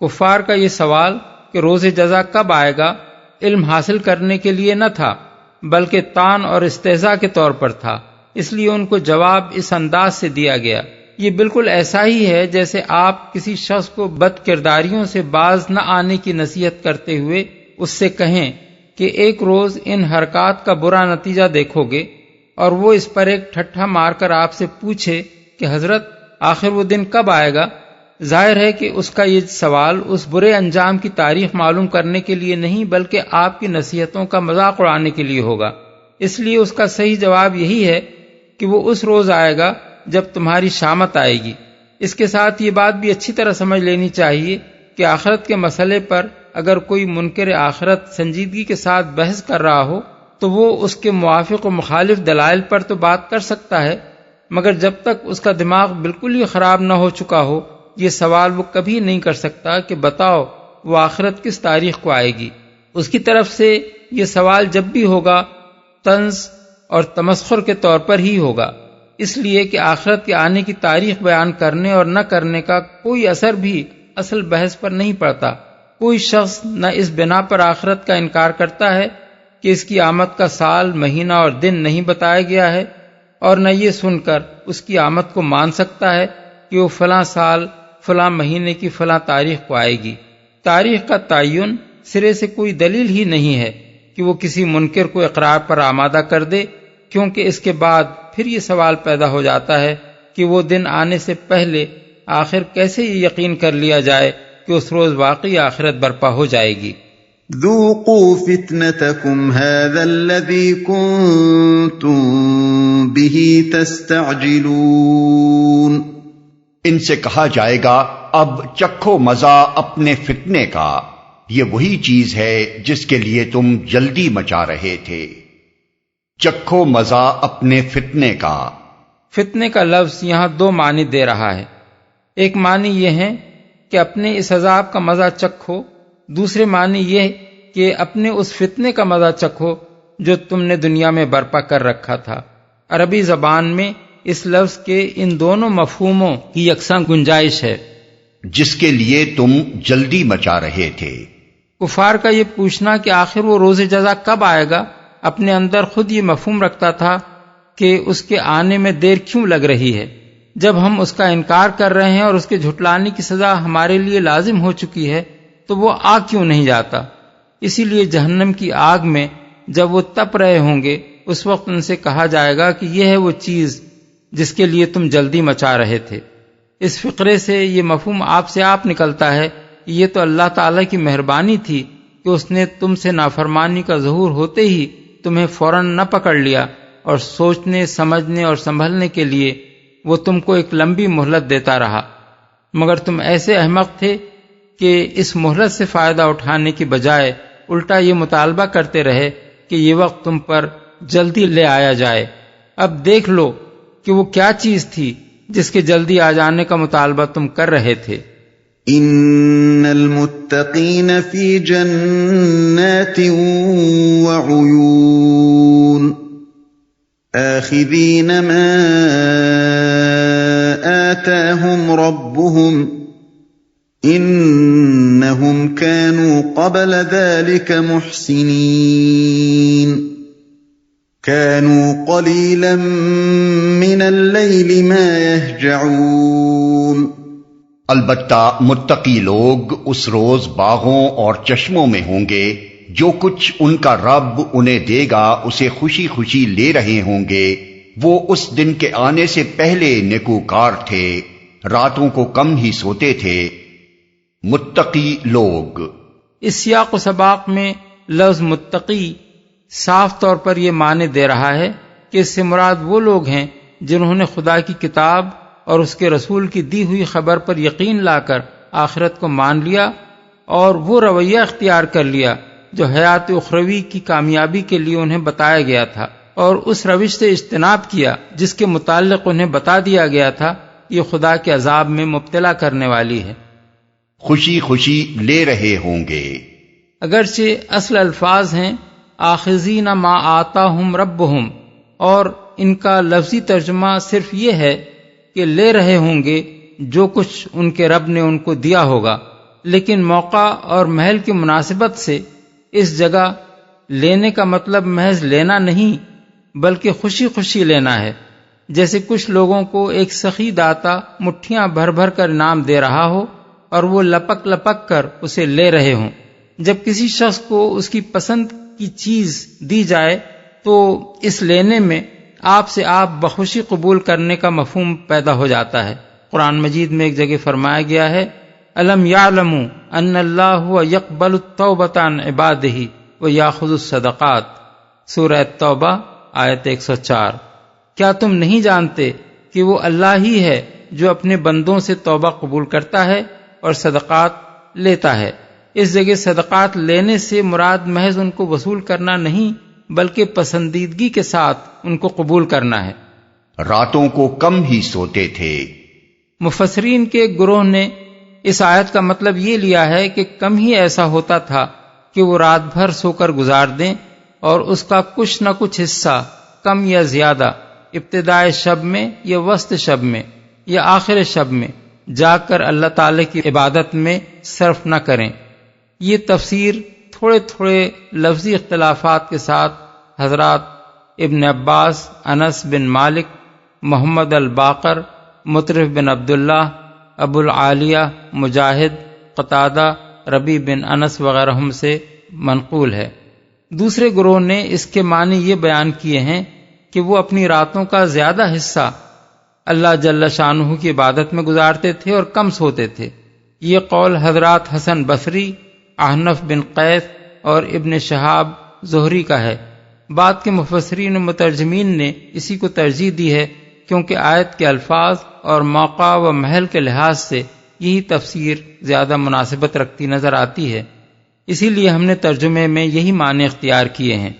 کفار کا یہ سوال کہ روز جزا کب آئے گا علم حاصل کرنے کے لیے نہ تھا بلکہ طعن اور استہزاء کے طور پر تھا، اس لیے ان کو جواب اس انداز سے دیا گیا۔ یہ بالکل ایسا ہی ہے جیسے آپ کسی شخص کو بد کرداریوں سے باز نہ آنے کی نصیحت کرتے ہوئے اس سے کہیں کہ ایک روز ان حرکات کا برا نتیجہ دیکھو گے اور وہ اس پر ایک ٹھٹھا مار کر آپ سے پوچھے کہ حضرت آخر وہ دن کب آئے گا، ظاہر ہے کہ اس کا یہ سوال اس برے انجام کی تاریخ معلوم کرنے کے لیے نہیں بلکہ آپ کی نصیحتوں کا مذاق اڑانے کے لیے ہوگا۔ اس لیے اس کا صحیح جواب یہی ہے کہ وہ اس روز آئے گا جب تمہاری شامت آئے گی۔ اس کے ساتھ یہ بات بھی اچھی طرح سمجھ لینی چاہیے کہ آخرت کے مسئلے پر اگر کوئی منکر آخرت سنجیدگی کے ساتھ بحث کر رہا ہو تو وہ اس کے موافق و مخالف دلائل پر تو بات کر سکتا ہے، مگر جب تک اس کا دماغ بالکل ہی خراب نہ ہو چکا ہو یہ سوال وہ کبھی نہیں کر سکتا کہ بتاؤ وہ آخرت کس تاریخ کو آئے گی۔ اس کی طرف سے یہ سوال جب بھی ہوگا طنز اور تمسخر کے طور پر ہی ہوگا، اس لیے کہ آخرت کے آنے کی تاریخ بیان کرنے اور نہ کرنے کا کوئی اثر بھی اصل بحث پر نہیں پڑتا۔ کوئی شخص نہ اس بنا پر آخرت کا انکار کرتا ہے کہ اس کی آمد کا سال، مہینہ اور دن نہیں بتایا گیا ہے، اور نہ یہ سن کر اس کی آمد کو مان سکتا ہے کہ وہ فلاں سال، فلاں مہینے کی فلاں تاریخ کو آئے گی۔ تاریخ کا تعین سرے سے کوئی دلیل ہی نہیں ہے کہ وہ کسی منکر کو اقرار پر آمادہ کر دے، کیونکہ اس کے بعد پھر یہ سوال پیدا ہو جاتا ہے کہ وہ دن آنے سے پہلے آخر کیسے یہ یقین کر لیا جائے کہ اس روز واقعی آخرت برپا ہو جائے گی۔ ذوقوا فتنتكم هذا الذي كنتم به تستعجلون۔ ان سے کہا جائے گا اب چکھو مزہ اپنے فتنے کا، یہ وہی چیز ہے جس کے لیے تم جلدی مچا رہے تھے۔ چکھو مزہ اپنے فتنے کا۔ فتنے کا لفظ یہاں دو معنی دے رہا ہے۔ ایک معنی یہ ہے کہ اپنے اس عذاب کا مزہ چکھو، دوسرے معنی یہ کہ اپنے اس فتنے کا مزہ چکھو جو تم نے دنیا میں برپا کر رکھا تھا۔ عربی زبان میں اس لفظ کے ان دونوں مفہوموں کی یکساں گنجائش ہے۔ جس کے لیے تم جلدی مچا رہے تھے۔ کفار کا یہ پوچھنا کہ آخر وہ روز جزا کب آئے گا اپنے اندر خود یہ مفہوم رکھتا تھا کہ اس کے آنے میں دیر کیوں لگ رہی ہے۔ جب ہم اس کا انکار کر رہے ہیں اور اس کے جھٹلانے کی سزا ہمارے لیے لازم ہو چکی ہے تو وہ آ کیوں نہیں جاتا؟ اسی لیے جہنم کی آگ میں جب وہ تپ رہے ہوں گے اس وقت ان سے کہا جائے گا کہ یہ ہے وہ چیز جس کے لیے تم جلدی مچا رہے تھے۔ اس فقرے سے یہ مفہوم آپ سے آپ نکلتا ہے کہ یہ تو اللہ تعالیٰ کی مہربانی تھی کہ اس نے تم سے نافرمانی کا ظہور ہوتے ہی تمہیں فوراً نہ پکڑ لیا اور سوچنے، سمجھنے اور سنبھلنے کے لیے وہ تم کو ایک لمبی مہلت دیتا رہا، مگر تم ایسے احمق تھے کہ اس مہلت سے فائدہ اٹھانے کی بجائے الٹا یہ مطالبہ کرتے رہے کہ یہ وقت تم پر جلدی لے آیا جائے۔ اب دیکھ لو کہ وہ کیا چیز تھی جس کے جلدی آ جانے کا مطالبہ تم کر رہے تھے۔ ان المتقین فی جنات وعیون آخذین ما آتاہم ربهم انہم كانوا قبل ذلك محسنین كانوا قلیلا من اللیل ما یہجعون۔ البتہ متقی لوگ اس روز باغوں اور چشموں میں ہوں گے، جو کچھ ان کا رب انہیں دے گا اسے خوشی خوشی لے رہے ہوں گے۔ وہ اس دن کے آنے سے پہلے نیکوکار تھے، راتوں کو کم ہی سوتے تھے۔ متقی لوگ، اس سیاق و سباق میں لفظ متقی صاف طور پر یہ معنی دے رہا ہے کہ اس سے مراد وہ لوگ ہیں جنہوں نے خدا کی کتاب اور اس کے رسول کی دی ہوئی خبر پر یقین لا کر آخرت کو مان لیا اور وہ رویہ اختیار کر لیا جو حیات اخروی کی کامیابی کے لیے انہیں بتایا گیا تھا، اور اس روش سے اجتناب کیا جس کے متعلق انہیں بتا دیا گیا تھا یہ خدا کے عذاب میں مبتلا کرنے والی ہے۔ خوشی خوشی لے رہے ہوں گے۔ اگرچہ اصل الفاظ ہیں آخذین ما آتاہم ربہم، اور ان کا لفظی ترجمہ صرف یہ ہے کہ لے رہے ہوں گے جو کچھ ان کے رب نے ان کو دیا ہوگا، لیکن موقع اور محل کی مناسبت سے اس جگہ لینے کا مطلب محض لینا نہیں بلکہ خوشی خوشی لینا ہے، جیسے کچھ لوگوں کو ایک سخی داتا مٹھیاں بھر بھر کر انعام دے رہا ہو اور وہ لپک لپک کر اسے لے رہے ہوں۔ جب کسی شخص کو اس کی پسند کی چیز دی جائے تو اس لینے میں آپ سے آپ بخوشی قبول کرنے کا مفہوم پیدا ہو جاتا ہے۔ قرآن مجید میں ایک جگہ فرمایا گیا ہے الم یعلموا ان اللہ یقبل التوبۃ عن عبادہ ویاخذ الصدقات، سورہ توبہ آیت 104۔ کیا تم نہیں جانتے کہ وہ اللہ ہی ہے جو اپنے بندوں سے توبہ قبول کرتا ہے اور صدقات لیتا ہے۔ اس جگہ صدقات لینے سے مراد محض ان کو وصول کرنا نہیں بلکہ پسندیدگی کے ساتھ ان کو قبول کرنا ہے۔ راتوں کو کم ہی سوتے تھے۔ مفسرین کے گروہ نے اس آیت کا مطلب یہ لیا ہے کہ کم ہی ایسا ہوتا تھا کہ وہ رات بھر سو کر گزار دیں اور اس کا کچھ نہ کچھ حصہ کم یا زیادہ ابتدائے شب میں یا وسط شب میں یا آخر شب میں جا کر اللہ تعالی کی عبادت میں صرف نہ کریں۔ یہ تفسیر تھوڑے تھوڑے لفظی اختلافات کے ساتھ حضرات ابن عباس، انس بن مالک، محمد الباقر، مطرف بن عبداللہ، ابو العالیہ، مجاہد، قتادہ، ربیع بن انس وغیرہ سے منقول ہے۔ دوسرے گروہ نے اس کے معنی یہ بیان کیے ہیں کہ وہ اپنی راتوں کا زیادہ حصہ اللہ جل شانہ کی عبادت میں گزارتے تھے اور کم سوتے تھے۔ یہ قول حضرات حسن بصری، احنف بن قیس اور ابن شہاب زہری کا ہے۔ بعد کے مفسرین و مترجمین نے اسی کو ترجیح دی ہے کیونکہ آیت کے الفاظ اور موقع و محل کے لحاظ سے یہی تفسیر زیادہ مناسبت رکھتی نظر آتی ہے، اسی لیے ہم نے ترجمے میں یہی معنی اختیار کیے ہیں۔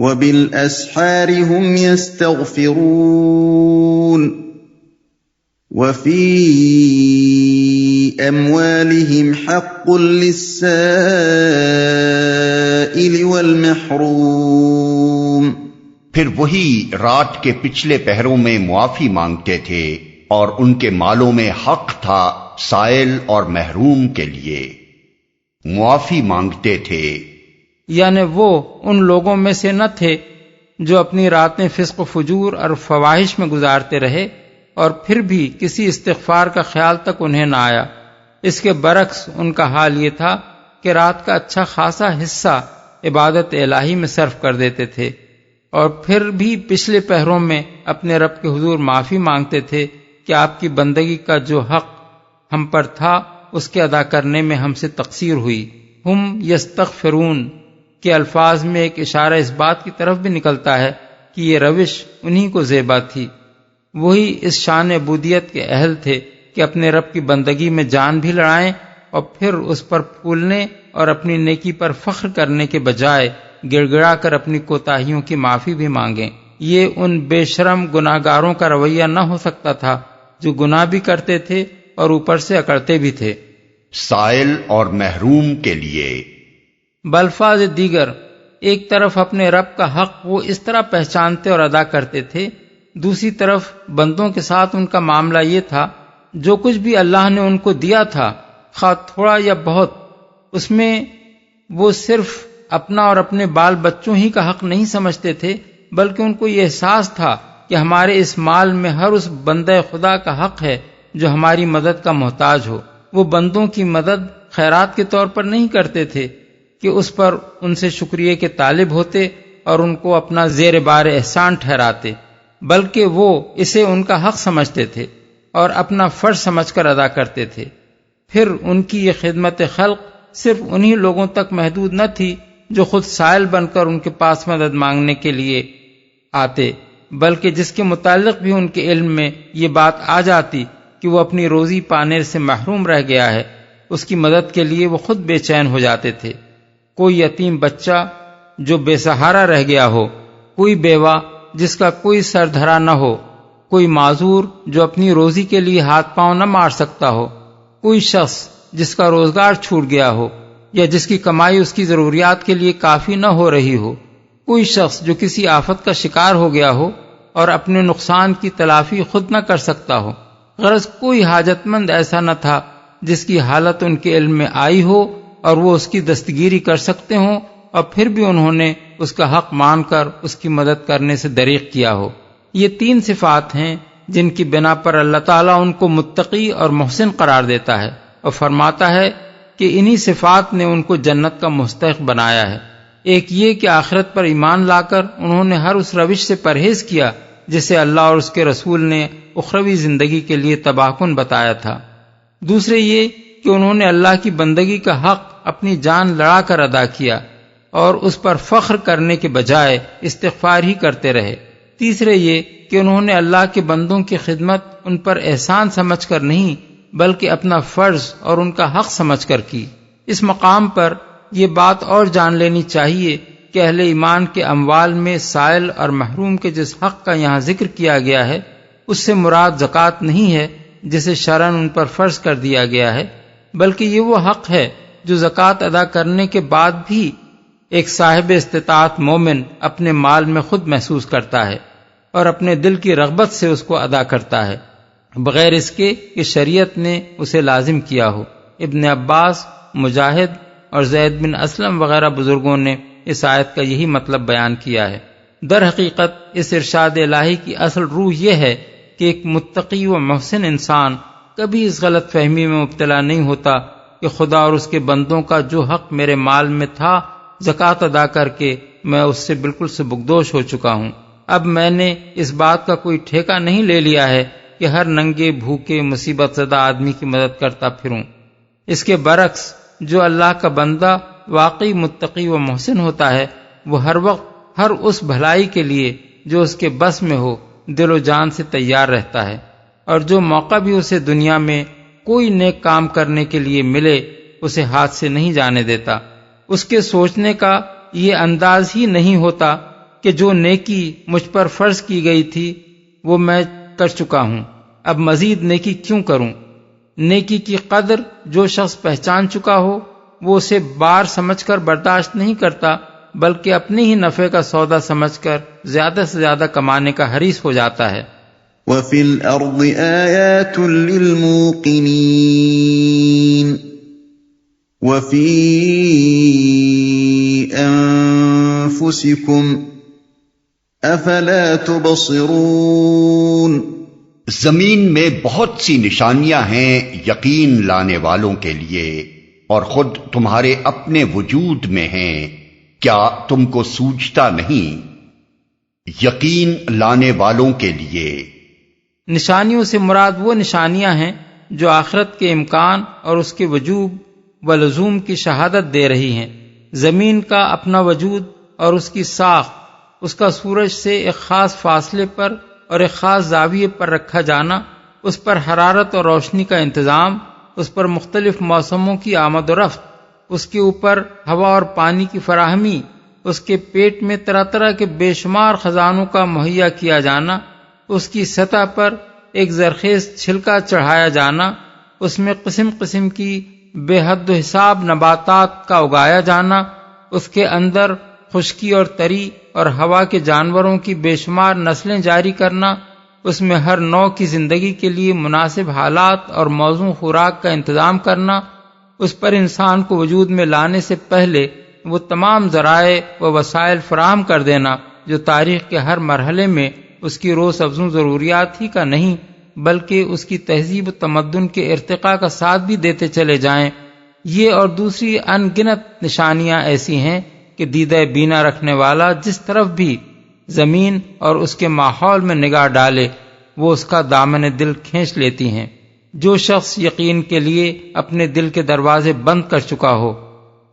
وَبِالْأَسْحَارِ هُمْ يَسْتَغْفِرُونَ وَفِي أَمْوَالِهِمْ حَقٌّ لِلسَّائِلِ وَالْمَحْرُومِ۔ پھر وہی رات کے پچھلے پہروں میں معافی مانگتے تھے اور ان کے مالوں میں حق تھا سائل اور محروم کے لیے، معافی مانگتے تھے۔ یعنی وہ ان لوگوں میں سے نہ تھے جو اپنی راتیں فسق و فجور اور فواحش میں گزارتے رہے اور پھر بھی کسی استغفار کا خیال تک انہیں نہ آیا۔ اس کے برعکس ان کا حال یہ تھا کہ رات کا اچھا خاصا حصہ عبادت الہی میں صرف کر دیتے تھے اور پھر بھی پچھلے پہروں میں اپنے رب کے حضور معافی مانگتے تھے کہ آپ کی بندگی کا جو حق ہم پر تھا اس کے ادا کرنے میں ہم سے تقصیر ہوئی۔ ہم یستغفرون کے الفاظ میں ایک اشارہ اس بات کی طرف بھی نکلتا ہے کہ یہ روش انہی کو زیبا تھی، وہی اس شان عبودیت کے اہل تھے کہ اپنے رب کی بندگی میں جان بھی لڑائیں اور پھر اس پر پھولنے اور اپنی نیکی پر فخر کرنے کے بجائے گڑ گڑا کر اپنی کوتاہیوں کی معافی بھی مانگیں۔ یہ ان بے شرم گناہ گاروں کا رویہ نہ ہو سکتا تھا جو گناہ بھی کرتے تھے اور اوپر سے اکڑتے بھی تھے۔ سائل اور محروم کے لیے۔ بالفاظ دیگر ایک طرف اپنے رب کا حق وہ اس طرح پہچانتے اور ادا کرتے تھے، دوسری طرف بندوں کے ساتھ ان کا معاملہ یہ تھا جو کچھ بھی اللہ نے ان کو دیا تھا، خواہ تھوڑا یا بہت، اس میں وہ صرف اپنا اور اپنے بال بچوں ہی کا حق نہیں سمجھتے تھے بلکہ ان کو یہ احساس تھا کہ ہمارے اس مال میں ہر اس بندہ خدا کا حق ہے جو ہماری مدد کا محتاج ہو۔ وہ بندوں کی مدد خیرات کے طور پر نہیں کرتے تھے کہ اس پر ان سے شکریہ کے طالب ہوتے اور ان کو اپنا زیر بار احسان ٹھہراتے، بلکہ وہ اسے ان کا حق سمجھتے تھے اور اپنا فرض سمجھ کر ادا کرتے تھے۔ پھر ان کی یہ خدمت خلق صرف انہی لوگوں تک محدود نہ تھی جو خود سائل بن کر ان کے پاس مدد مانگنے کے لیے آتے، بلکہ جس کے متعلق بھی ان کے علم میں یہ بات آ جاتی کہ وہ اپنی روزی پانے سے محروم رہ گیا ہے، اس کی مدد کے لیے وہ خود بے چین ہو جاتے تھے۔ کوئی یتیم بچہ جو بے سہارا رہ گیا ہو، کوئی بیوہ جس کا کوئی سر دھرا نہ ہو، کوئی معذور جو اپنی روزی کے لیے ہاتھ پاؤں نہ مار سکتا ہو، کوئی شخص جس کا روزگار چھوٹ گیا ہو یا جس کی کمائی اس کی ضروریات کے لیے کافی نہ ہو رہی ہو، کوئی شخص جو کسی آفت کا شکار ہو گیا ہو اور اپنے نقصان کی تلافی خود نہ کر سکتا ہو۔ غرض کوئی حاجت مند ایسا نہ تھا جس کی حالت ان کے علم میں آئی ہو اور وہ اس کی دستگیری کر سکتے ہوں اور پھر بھی انہوں نے اس کا حق مان کر اس کی مدد کرنے سے دریغ کیا ہو۔ یہ 3 صفات ہیں جن کی بنا پر اللہ تعالیٰ ان کو متقی اور محسن قرار دیتا ہے اور فرماتا ہے کہ انہی صفات نے ان کو جنت کا مستحق بنایا ہے۔ ایک یہ کہ آخرت پر ایمان لا کر انہوں نے ہر اس روش سے پرہیز کیا جسے اللہ اور اس کے رسول نے اخروی زندگی کے لیے تباہ کن بتایا تھا۔ دوسرے یہ کہ انہوں نے اللہ کی بندگی کا حق اپنی جان لڑا کر ادا کیا اور اس پر فخر کرنے کے بجائے استغفار ہی کرتے رہے۔ تیسرے یہ کہ انہوں نے اللہ کے بندوں کی خدمت ان پر احسان سمجھ کر نہیں بلکہ اپنا فرض اور ان کا حق سمجھ کر کی۔ اس مقام پر یہ بات اور جان لینی چاہیے کہ اہل ایمان کے اموال میں سائل اور محروم کے جس حق کا یہاں ذکر کیا گیا ہے اس سے مراد زکوٰۃ نہیں ہے جسے شرعاً ان پر فرض کر دیا گیا ہے، بلکہ یہ وہ حق ہے جو زکوٰۃ ادا کرنے کے بعد بھی ایک صاحب استطاعت مومن اپنے مال میں خود محسوس کرتا ہے اور اپنے دل کی رغبت سے اس کو ادا کرتا ہے، بغیر اس کے کہ شریعت نے اسے لازم کیا ہو۔ ابن عباس، مجاہد اور زید بن اسلم وغیرہ بزرگوں نے اس آیت کا یہی مطلب بیان کیا ہے۔ در حقیقت اس ارشاد الہی کی اصل روح یہ ہے کہ ایک متقی و محسن انسان کبھی اس غلط فہمی میں مبتلا نہیں ہوتا کہ خدا اور اس کے بندوں کا جو حق میرے مال میں تھا زکوٰۃ ادا کر کے میں اس سے بالکل سبکدوش ہو چکا ہوں، اب میں نے اس بات کا کوئی ٹھیکہ نہیں لے لیا ہے کہ ہر ننگے بھوکے مصیبت زدہ آدمی کی مدد کرتا پھروں۔ اس کے برعکس جو اللہ کا بندہ واقعی متقی و محسن ہوتا ہے وہ ہر وقت ہر اس بھلائی کے لیے جو اس کے بس میں ہو دل و جان سے تیار رہتا ہے، اور جو موقع بھی اسے دنیا میں کوئی نیک کام کرنے کے لیے ملے اسے ہاتھ سے نہیں جانے دیتا۔ اس کے سوچنے کا یہ انداز ہی نہیں ہوتا کہ جو نیکی مجھ پر فرض کی گئی تھی وہ میں کر چکا ہوں، اب مزید نیکی کیوں کروں؟ نیکی کی قدر جو شخص پہچان چکا ہو وہ اسے بار سمجھ کر برداشت نہیں کرتا بلکہ اپنے ہی نفع کا سودا سمجھ کر زیادہ سے زیادہ کمانے کا حریص ہو جاتا ہے۔ وَفِي الْأَرْضِ آيَاتٌ لِّلْمُوقِنِينَ وَفِي أَنفُسِكُمْ أَفَلَا تُبْصِرُونَ۔ زمین میں بہت سی نشانیاں ہیں یقین لانے والوں کے لیے، اور خود تمہارے اپنے وجود میں ہیں، کیا تم کو سوچتا نہیں؟ یقین لانے والوں کے لیے نشانیوں سے مراد وہ نشانیاں ہیں جو آخرت کے امکان اور اس کے وجوب و لزوم کی شہادت دے رہی ہیں۔ زمین کا اپنا وجود اور اس کی ساخت، اس کا سورج سے ایک خاص فاصلے پر اور ایک خاص زاویے پر رکھا جانا، اس پر حرارت اور روشنی کا انتظام، اس پر مختلف موسموں کی آمد و رفت، اس کے اوپر ہوا اور پانی کی فراہمی، اس کے پیٹ میں طرح طرح کے بے شمار خزانوں کا مہیا کیا جانا، اس کی سطح پر ایک زرخیز چھلکا چڑھایا جانا، اس میں قسم قسم کی بے حد و حساب نباتات کا اگایا جانا، اس کے اندر خشکی اور تری اور ہوا کے جانوروں کی بے شمار نسلیں جاری کرنا، اس میں ہر نوع کی زندگی کے لیے مناسب حالات اور موزوں خوراک کا انتظام کرنا، اس پر انسان کو وجود میں لانے سے پہلے وہ تمام ذرائع و وسائل فراہم کر دینا جو تاریخ کے ہر مرحلے میں اس کی روز افزوں ضروریات ہی کا نہیں بلکہ اس کی تہذیب و تمدن کے ارتقاء کا ساتھ بھی دیتے چلے جائیں، یہ اور دوسری ان گنت نشانیاں ایسی ہیں کہ دیدہ بینا رکھنے والا جس طرف بھی زمین اور اس کے ماحول میں نگاہ ڈالے وہ اس کا دامن دل کھینچ لیتی ہیں۔ جو شخص یقین کے لیے اپنے دل کے دروازے بند کر چکا ہو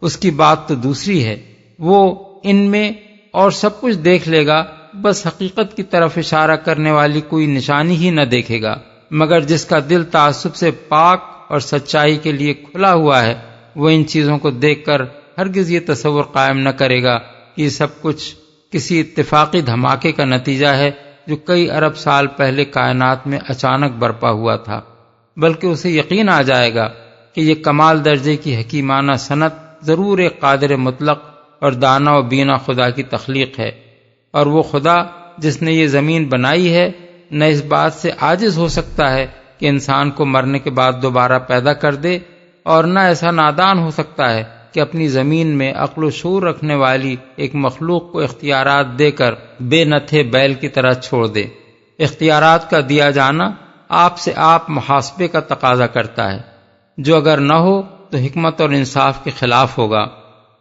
اس کی بات تو دوسری ہے، وہ ان میں اور سب کچھ دیکھ لے گا، بس حقیقت کی طرف اشارہ کرنے والی کوئی نشانی ہی نہ دیکھے گا، مگر جس کا دل تعصب سے پاک اور سچائی کے لیے کھلا ہوا ہے وہ ان چیزوں کو دیکھ کر ہرگز یہ تصور قائم نہ کرے گا کہ یہ سب کچھ کسی اتفاقی دھماکے کا نتیجہ ہے جو کئی ارب سال پہلے کائنات میں اچانک برپا ہوا تھا، بلکہ اسے یقین آ جائے گا کہ یہ کمال درجے کی حکیمانہ صنعت ضرور ایک قادر مطلق اور دانا و بینا خدا کی تخلیق ہے، اور وہ خدا جس نے یہ زمین بنائی ہے نہ اس بات سے عاجز ہو سکتا ہے کہ انسان کو مرنے کے بعد دوبارہ پیدا کر دے، اور نہ ایسا نادان ہو سکتا ہے کہ اپنی زمین میں عقل و شعور رکھنے والی ایک مخلوق کو اختیارات دے کر بے نتھے بیل کی طرح چھوڑ دے۔ اختیارات کا دیا جانا آپ سے آپ محاسبے کا تقاضا کرتا ہے، جو اگر نہ ہو تو حکمت اور انصاف کے خلاف ہوگا۔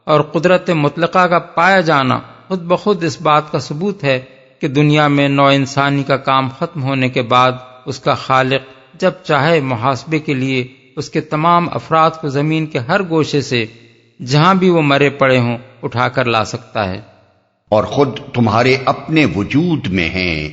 اور قدرت مطلقہ کا پایا جانا خود بخود اس بات کا ثبوت ہے کہ دنیا میں نوع انسانی کا کام ختم ہونے کے بعد اس کا خالق جب چاہے محاسبے کے لیے اس کے تمام افراد کو زمین کے ہر گوشے سے جہاں بھی وہ مرے پڑے ہوں اٹھا کر لا سکتا ہے، اور خود تمہارے اپنے وجود میں ہیں،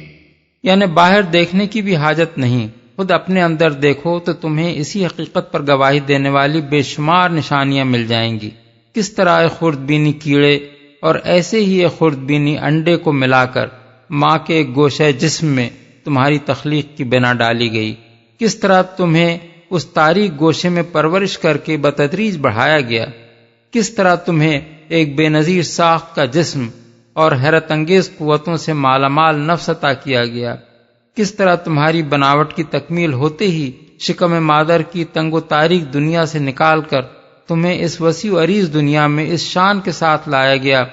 یعنی باہر دیکھنے کی بھی حاجت نہیں، خود اپنے اندر دیکھو تو تمہیں اسی حقیقت پر گواہی دینے والی بے شمار نشانیاں مل جائیں گی۔ کس طرح ایک خردبینی کیڑے اور ایسے ہی ایک خردبینی انڈے کو ملا کر ماں کے ایک گوشہ جسم میں تمہاری تخلیق کی بنا ڈالی گئی، کس طرح تمہیں اس تاریک گوشے میں پرورش کر کے بتدریج بڑھایا گیا، کس طرح تمہیں ایک بے نظیر ساخت کا جسم اور حیرت انگیز قوتوں سے مالا مال نفس عطا کیا گیا، کس طرح تمہاری بناوٹ کی تکمیل ہوتے ہی شکم مادر کی تنگ و تاریک دنیا سے نکال کر تمہیں اس وسیع و عریض دنیا میں اس شان کے ساتھ لایا گیا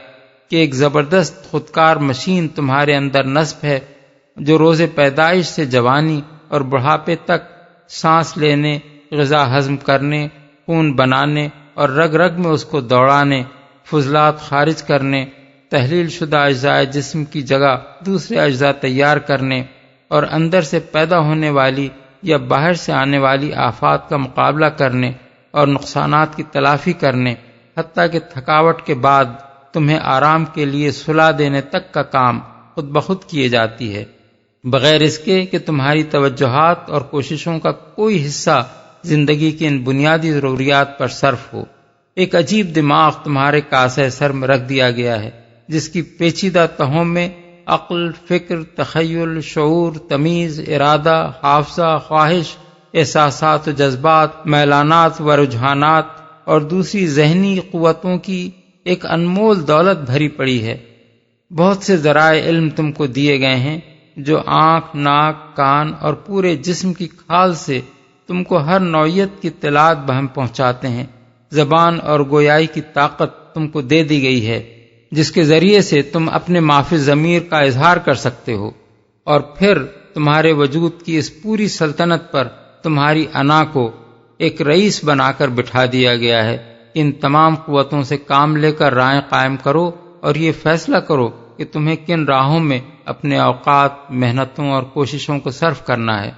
کہ ایک زبردست خودکار مشین تمہارے اندر نصب ہے جو روز پیدائش سے جوانی اور بڑھاپے تک سانس لینے، غذا ہضم کرنے، خون بنانے اور رگ رگ میں اس کو دوڑانے، فضلات خارج کرنے، تحلیل شدہ اجزاء جسم کی جگہ دوسرے اجزاء تیار کرنے اور اندر سے پیدا ہونے والی یا باہر سے آنے والی آفات کا مقابلہ کرنے اور نقصانات کی تلافی کرنے، حتیٰ کہ تھکاوٹ کے بعد تمہیں آرام کے لیے صلح دینے تک کا کام خود بخود کیے جاتی ہے، بغیر اس کے کہ تمہاری توجہات اور کوششوں کا کوئی حصہ زندگی کی ان بنیادی ضروریات پر صرف ہو۔ ایک عجیب دماغ تمہارے کاسہ سر میں رکھ دیا گیا ہے جس کی پیچیدہ تہوں میں عقل، فکر، تخیل، شعور، تمیز، ارادہ، حافظہ، خواہش، احساسات و جذبات، میلانات و رجحانات اور دوسری ذہنی قوتوں کی ایک انمول دولت بھری پڑی ہے۔ بہت سے ذرائع علم تم کو دیے گئے ہیں جو آنکھ، ناک، کان اور پورے جسم کی کھال سے تم کو ہر نوعیت کی اطلاعات بہم پہنچاتے ہیں۔ زبان اور گویائی کی طاقت تم کو دے دی گئی ہے جس کے ذریعے سے تم اپنے معافی ضمیر کا اظہار کر سکتے ہو، اور پھر تمہارے وجود کی اس پوری سلطنت پر تمہاری انا کو ایک رئیس بنا کر بٹھا دیا گیا ہے۔ ان تمام قوتوں سے کام لے کر رائیں قائم کرو اور یہ فیصلہ کرو کہ تمہیں کن راہوں میں اپنے اوقات، محنتوں اور کوششوں کو صرف کرنا ہے،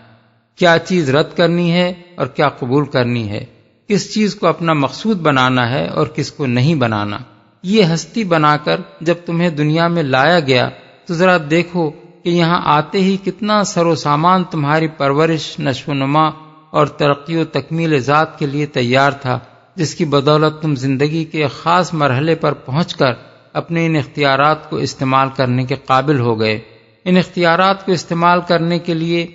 کیا چیز رد کرنی ہے اور کیا قبول کرنی ہے، کس چیز کو اپنا مقصود بنانا ہے اور کس کو نہیں بنانا۔ یہ ہستی بنا کر جب تمہیں دنیا میں لایا گیا تو ذرا دیکھو کہ یہاں آتے ہی کتنا سر و سامان تمہاری پرورش، نشو و نما اور ترقی و تکمیل ذات کے لیے تیار تھا، جس کی بدولت تم زندگی کے ایک خاص مرحلے پر پہنچ کر اپنے ان اختیارات کو استعمال کرنے کے قابل ہو گئے۔ ان اختیارات کو استعمال کرنے کے لیے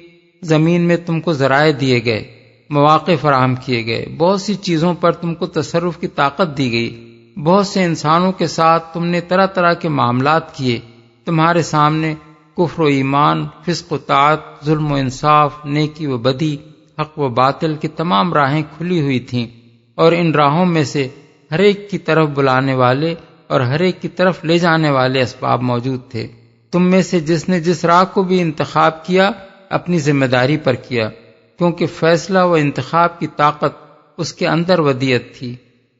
زمین میں تم کو ذرائع دیے گئے، مواقع فراہم کیے گئے، بہت سی چیزوں پر تم کو تصرف کی طاقت دی گئی، بہت سے انسانوں کے ساتھ تم نے طرح طرح کے معاملات کیے، تمہارے سامنے کفر و ایمان، فسق و طاعت، ظلم و انصاف، نیکی و بدی، حق و باطل کی تمام راہیں کھلی ہوئی تھیں، اور ان راہوں میں سے ہر ایک کی طرف بلانے والے اور ہر ایک کی طرف لے جانے والے اسباب موجود تھے۔ تم میں سے جس نے جس راہ کو بھی انتخاب کیا اپنی ذمہ داری پر کیا، کیونکہ فیصلہ و انتخاب کی طاقت اس کے اندر ودیعت تھی۔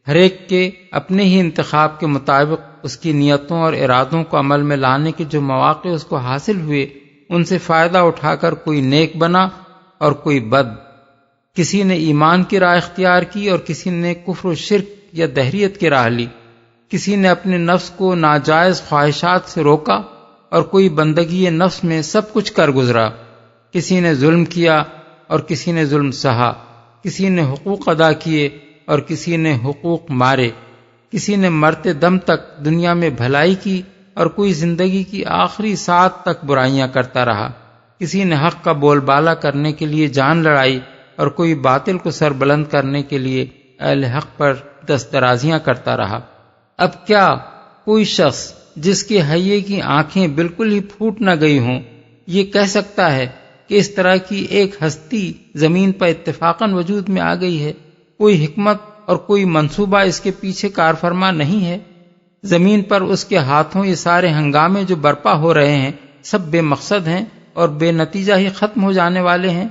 ہر ایک کے اپنے ہی انتخاب کے مطابق اس کی نیتوں اور ارادوں کو عمل میں لانے کے جو مواقع اس کو حاصل ہوئے ان سے فائدہ اٹھا کر کوئی نیک بنا اور کوئی بد، کسی نے ایمان کی راہ اختیار کی اور کسی نے کفر و شرک یا دہریت کی راہ لی، کسی نے اپنے نفس کو ناجائز خواہشات سے روکا اور کوئی بندگی نفس میں سب کچھ کر گزرا، کسی نے ظلم کیا اور کسی نے ظلم سہا، کسی نے حقوق ادا کیے اور کسی نے حقوق مارے، کسی نے مرتے دم تک دنیا میں بھلائی کی اور کوئی زندگی کی آخری ساعت تک برائیاں کرتا رہا، کسی نے حق کا بول بالا کرنے کے لیے جان لڑائی اور کوئی باطل کو سر بلند کرنے کے لیے اہل حق پر دست درازیاں کرتا رہا۔ اب کیا کوئی شخص جس کے حیے کی آنکھیں بالکل ہی پھوٹ نہ گئی ہوں یہ کہہ سکتا ہے کہ اس طرح کی ایک ہستی زمین پر اتفاقاً وجود میں آ گئی ہے؟ کوئی حکمت اور کوئی منصوبہ اس کے پیچھے کار فرما نہیں ہے؟ زمین پر اس کے ہاتھوں یہ سارے ہنگامے جو برپا ہو رہے ہیں سب بے مقصد ہیں اور بے نتیجہ ہی ختم ہو جانے والے ہیں۔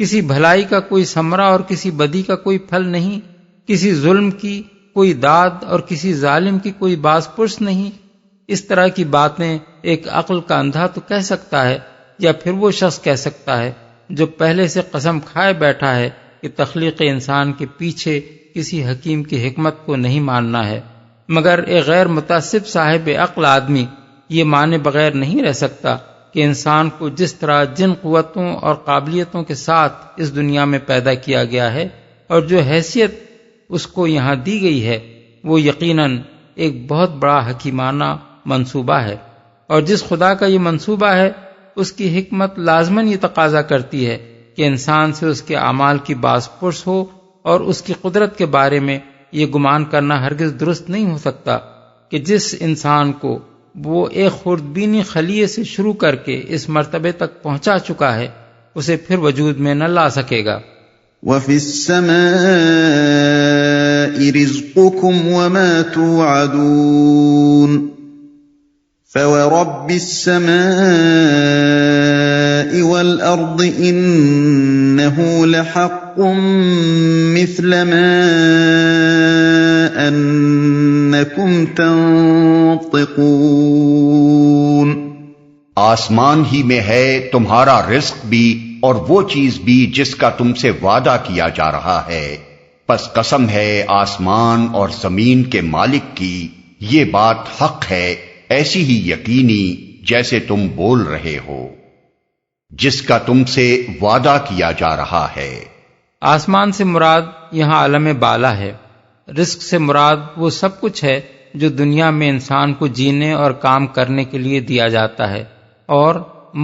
کسی بھلائی کا کوئی ثمرہ اور کسی بدی کا کوئی پھل نہیں، کسی ظلم کی کوئی داد اور کسی ظالم کی کوئی باز پرس نہیں؟ اس طرح کی باتیں ایک عقل کا اندھا تو کہہ سکتا ہے، یا پھر وہ شخص کہہ سکتا ہے جو پہلے سے قسم کھائے بیٹھا ہے کہ تخلیق انسان کے پیچھے کسی حکیم کی حکمت کو نہیں ماننا ہے۔ مگر ایک غیر متعصب صاحب عقل آدمی یہ مانے بغیر نہیں رہ سکتا کہ انسان کو جس طرح جن قوتوں اور قابلیتوں کے ساتھ اس دنیا میں پیدا کیا گیا ہے اور جو حیثیت اس کو یہاں دی گئی ہے، وہ یقیناً ایک بہت بڑا حکیمانہ منصوبہ ہے، اور جس خدا کا یہ منصوبہ ہے اس کی حکمت لازماً یہ تقاضا کرتی ہے کہ انسان سے اس کے اعمال کی باز پرس ہو، اور اس کی قدرت کے بارے میں یہ گمان کرنا ہرگز درست نہیں ہو سکتا کہ جس انسان کو وہ ایک خوردبینی خلیے سے شروع کر کے اس مرتبے تک پہنچا چکا ہے اسے پھر وجود میں نہ لا سکے گا۔ وَفِي السَّمَاءِ رِزْقُكُمْ وَمَا تُوعَدُونَ فَوَرَبِّ السَّمَاءِ وَالْأَرْضِ إِنَّهُ لَحَقٌّ مِثْلَ مَا أَنَّكُمْ تَنطِقُونَ۔ آسمان ہی میں ہے تمہارا رزق بھی اور وہ چیز بھی جس کا تم سے وعدہ کیا جا رہا ہے، پس قسم ہے آسمان اور زمین کے مالک کی، یہ بات حق ہے ایسی ہی یقینی جیسے تم بول رہے ہو، جس کا تم سے وعدہ کیا جا رہا ہے۔ آسمان سے مراد یہاں عالم بالا ہے، رزق سے مراد وہ سب کچھ ہے جو دنیا میں انسان کو جینے اور کام کرنے کے لیے دیا جاتا ہے، اور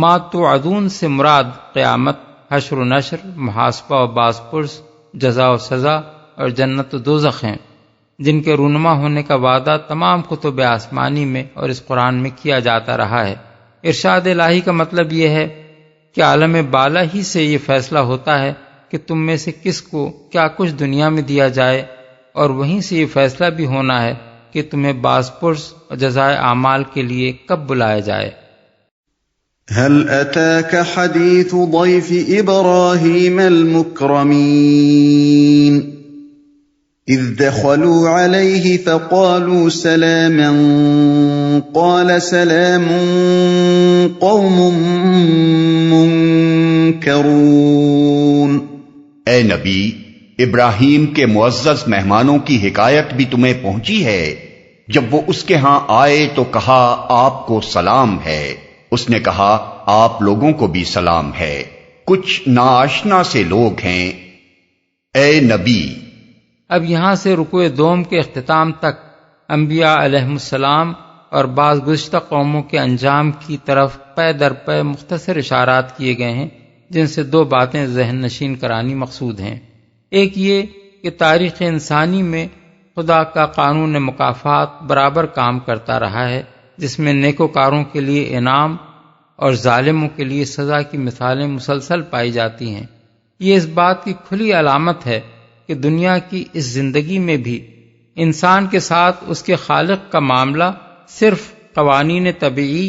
ما توعدون سے مراد قیامت، حشر و نشر، محاسبہ و باز پرس، جزا و سزا اور جنت و دوزخ ہیں، جن کے رونما ہونے کا وعدہ تمام کتب آسمانی میں اور اس قرآن میں کیا جاتا رہا ہے۔ ارشاد الہی کا مطلب یہ ہے کہ عالم بالا ہی سے یہ فیصلہ ہوتا ہے کہ تم میں سے کس کو کیا کچھ دنیا میں دیا جائے، اور وہیں سے یہ فیصلہ بھی ہونا ہے کہ تمہیں باز پرس اور جزائے اعمال کے لیے کب بلایا جائے۔ هل أتاك حديث ضيف إبراهيم المكرمين إذ دخلوا عليه فقالوا سلاما قال سلام قوم منكرون۔ اے نبی، ابراہیم کے معزز مہمانوں کی حکایت بھی تمہیں پہنچی ہے؟ جب وہ اس کے ہاں آئے تو کہا آپ کو سلام ہے، اس نے کہا آپ لوگوں کو بھی سلام ہے، کچھ ناآشنا سے لوگ ہیں۔ اے نبی، اب یہاں سے رکوع دوم کے اختتام تک انبیاء علیہم السلام اور بعض گزشتہ قوموں کے انجام کی طرف پے در پے مختصر اشارات کیے گئے ہیں، جن سے دو باتیں ذہن نشین کرانی مقصود ہیں۔ ایک یہ کہ تاریخ انسانی میں خدا کا قانون مکافات برابر کام کرتا رہا ہے، جس میں نیکوکاروں کے لیے انعام اور ظالموں کے لیے سزا کی مثالیں مسلسل پائی جاتی ہیں۔ یہ اس بات کی کھلی علامت ہے کہ دنیا کی اس زندگی میں بھی انسان کے ساتھ اس کے خالق کا معاملہ صرف قوانین طبیعی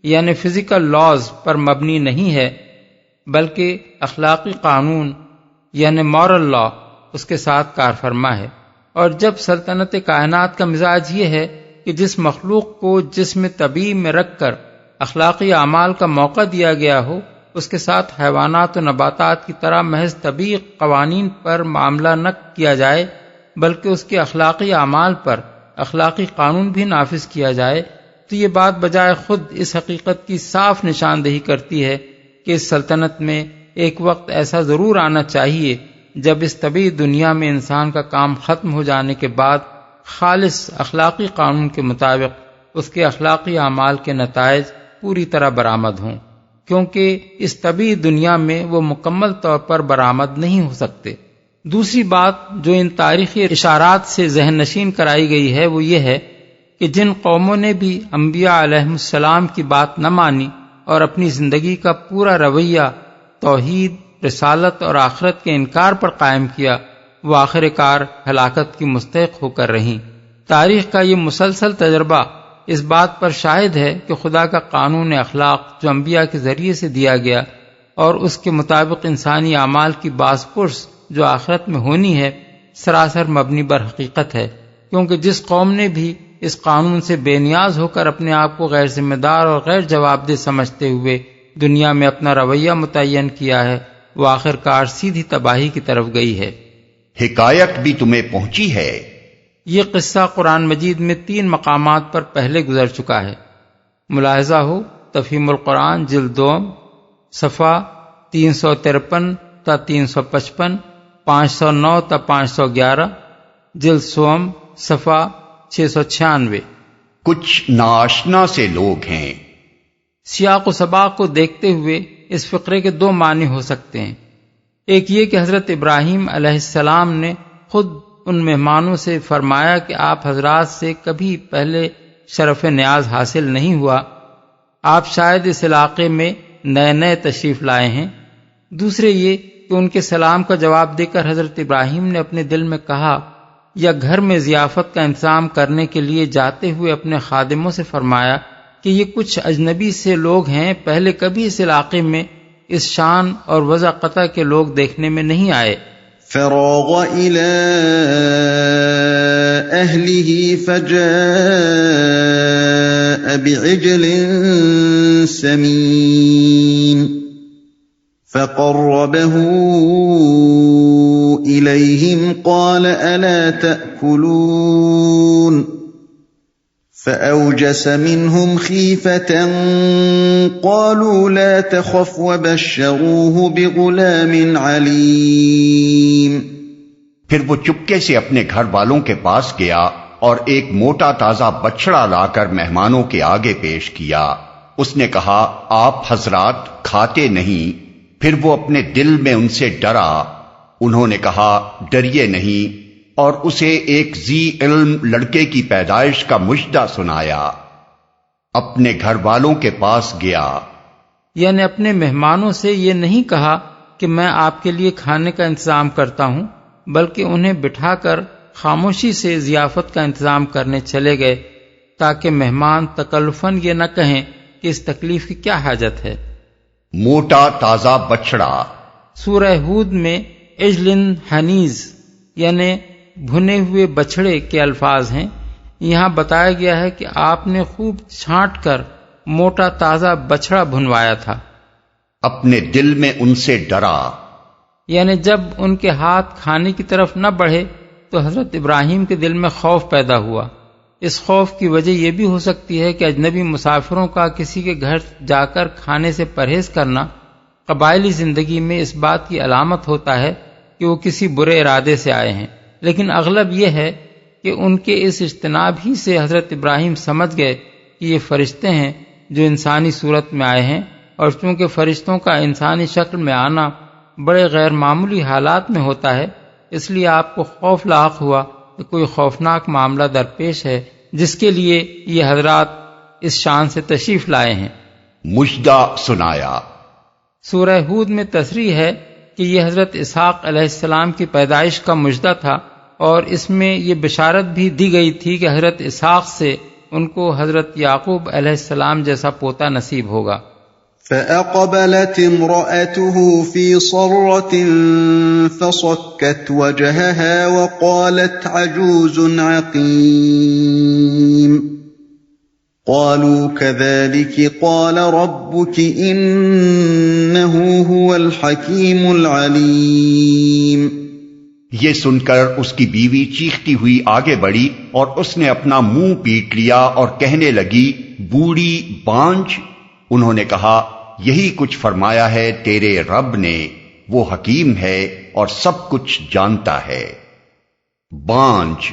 یعنی فزیکل لاز پر مبنی نہیں ہے، بلکہ اخلاقی قانون یعنی مورل لا اس کے ساتھ کار فرما ہے۔ اور جب سلطنت کائنات کا مزاج یہ ہے کہ جس مخلوق کو جسم طبیعی میں رکھ کر اخلاقی اعمال کا موقع دیا گیا ہو، اس کے ساتھ حیوانات و نباتات کی طرح محض طبیعی قوانین پر معاملہ نہ کیا جائے، بلکہ اس کے اخلاقی اعمال پر اخلاقی قانون بھی نافذ کیا جائے، تو یہ بات بجائے خود اس حقیقت کی صاف نشاندہی کرتی ہے کہ اس سلطنت میں ایک وقت ایسا ضرور آنا چاہیے جب اس طبیعی دنیا میں انسان کا کام ختم ہو جانے کے بعد خالص اخلاقی قانون کے مطابق اس کے اخلاقی اعمال کے نتائج پوری طرح برآمد ہوں، کیونکہ اس طبیعی دنیا میں وہ مکمل طور پر برآمد نہیں ہو سکتے۔ دوسری بات جو ان تاریخی اشارات سے ذہن نشین کرائی گئی ہے وہ یہ ہے کہ جن قوموں نے بھی انبیاء علیہم السلام کی بات نہ مانی اور اپنی زندگی کا پورا رویہ توحید، رسالت اور آخرت کے انکار پر قائم کیا، وہ آخر کار ہلاکت کی مستحق ہو کر رہیں۔ تاریخ کا یہ مسلسل تجربہ اس بات پر شاہد ہے کہ خدا کا قانون اخلاق جو انبیاء کے ذریعے سے دیا گیا اور اس کے مطابق انسانی اعمال کی باز پرس جو آخرت میں ہونی ہے، سراسر مبنی بر حقیقت ہے، کیونکہ جس قوم نے بھی اس قانون سے بے نیاز ہو کر اپنے آپ کو غیر ذمہ دار اور غیر جواب دہ سمجھتے ہوئے دنیا میں اپنا رویہ متعین کیا ہے، وہ آخر کار سیدھی تباہی کی طرف گئی ہے۔ حکایت بھی تمہیں پہنچی ہے۔ یہ قصہ قرآن مجید میں 3 مقامات پر پہلے گزر چکا ہے۔ ملاحظہ ہو تفہیم القرآن جلد 2 صفحہ 353 تا 355، 509 تا 511، جلد 1 صفحہ 696۔ کچھ ناآشنا سے لوگ ہیں۔ سیاق و سباق کو دیکھتے ہوئے اس فقرے کے 2 معنی ہو سکتے ہیں۔ ایک یہ کہ حضرت ابراہیم علیہ السلام نے خود ان مہمانوں سے فرمایا کہ آپ حضرات سے کبھی پہلے شرف نیاز حاصل نہیں ہوا، آپ شاید اس علاقے میں نئے تشریف لائے ہیں۔ دوسرے یہ کہ ان کے سلام کا جواب دے کر حضرت ابراہیم نے اپنے دل میں کہا یا گھر میں ضیافت کا انتظام کرنے کے لیے جاتے ہوئے اپنے خادموں سے فرمایا کہ یہ کچھ اجنبی سے لوگ ہیں، پہلے کبھی اس علاقے میں اس شان اور وضع قطع کے لوگ دیکھنے میں نہیں آئے۔ فراغ إلى أهله فجاء بعجل سمين فقربه إليهم قال ألا تأكلون فأوجس منهم خيفة قالوا لا تخف وبشروه بغلام عليم۔ پھر وہ چپکے سے اپنے گھر والوں کے پاس گیا اور ایک موٹا تازہ بچڑا لا کر مہمانوں کے آگے پیش کیا۔ اس نے کہا آپ حضرات کھاتے نہیں؟ پھر وہ اپنے دل میں ان سے ڈرا۔ انہوں نے کہا ڈریے نہیں، اور اسے ایک ذی علم لڑکے کی پیدائش کا مژدہ سنایا۔ اپنے گھر والوں کے پاس گیا، یعنی اپنے مہمانوں سے یہ نہیں کہا کہ میں آپ کے لیے کھانے کا انتظام کرتا ہوں، بلکہ انہیں بٹھا کر خاموشی سے ضیافت کا انتظام کرنے چلے گئے تاکہ مہمان تکلفاً یہ نہ کہیں کہ اس تکلیف کی کیا حاجت ہے۔ موٹا تازہ بچڑا۔ سورہ ہود میں عجل حنیز یعنی بھنے ہوئے بچھڑے کے الفاظ ہیں۔ یہاں بتایا گیا ہے کہ آپ نے خوب چھانٹ کر موٹا تازہ بچھڑا بھنوایا تھا۔ اپنے دل میں ان سے ڈرا، یعنی جب ان کے ہاتھ کھانے کی طرف نہ بڑھے تو حضرت ابراہیم کے دل میں خوف پیدا ہوا۔ اس خوف کی وجہ یہ بھی ہو سکتی ہے کہ اجنبی مسافروں کا کسی کے گھر جا کر کھانے سے پرہیز کرنا قبائلی زندگی میں اس بات کی علامت ہوتا ہے کہ وہ کسی برے ارادے سے آئے ہیں، لیکن اغلب یہ ہے کہ ان کے اس اجتناب ہی سے حضرت ابراہیم سمجھ گئے کہ یہ فرشتے ہیں جو انسانی صورت میں آئے ہیں، اور چونکہ فرشتوں کا انسانی شکل میں آنا بڑے غیر معمولی حالات میں ہوتا ہے، اس لیے آپ کو خوف لاحق ہوا کہ کوئی خوفناک معاملہ درپیش ہے جس کے لیے یہ حضرات اس شان سے تشریف لائے ہیں۔ مژدہ سنایا۔ سورہ ہود میں تصریح ہے کہ یہ حضرت اسحاق علیہ السلام کی پیدائش کا مژدہ تھا، اور اس میں یہ بشارت بھی دی گئی تھی کہ حضرت اسحاق سے ان کو حضرت یعقوب علیہ السلام جیسا پوتا نصیب ہوگا۔ فأقبلت امرأته في صرة فصكت وجهها وقالت عجوز عقيم قالوا كذلك قال ربك إنه هو الحكيم العليم۔ یہ سن کر اس کی بیوی چیختی ہوئی آگے بڑھی اور اس نے اپنا منہ پیٹ لیا اور کہنے لگی بوڑھی بانجھ۔ انہوں نے کہا یہی کچھ فرمایا ہے تیرے رب نے، وہ حکیم ہے اور سب کچھ جانتا ہے۔ بانجھ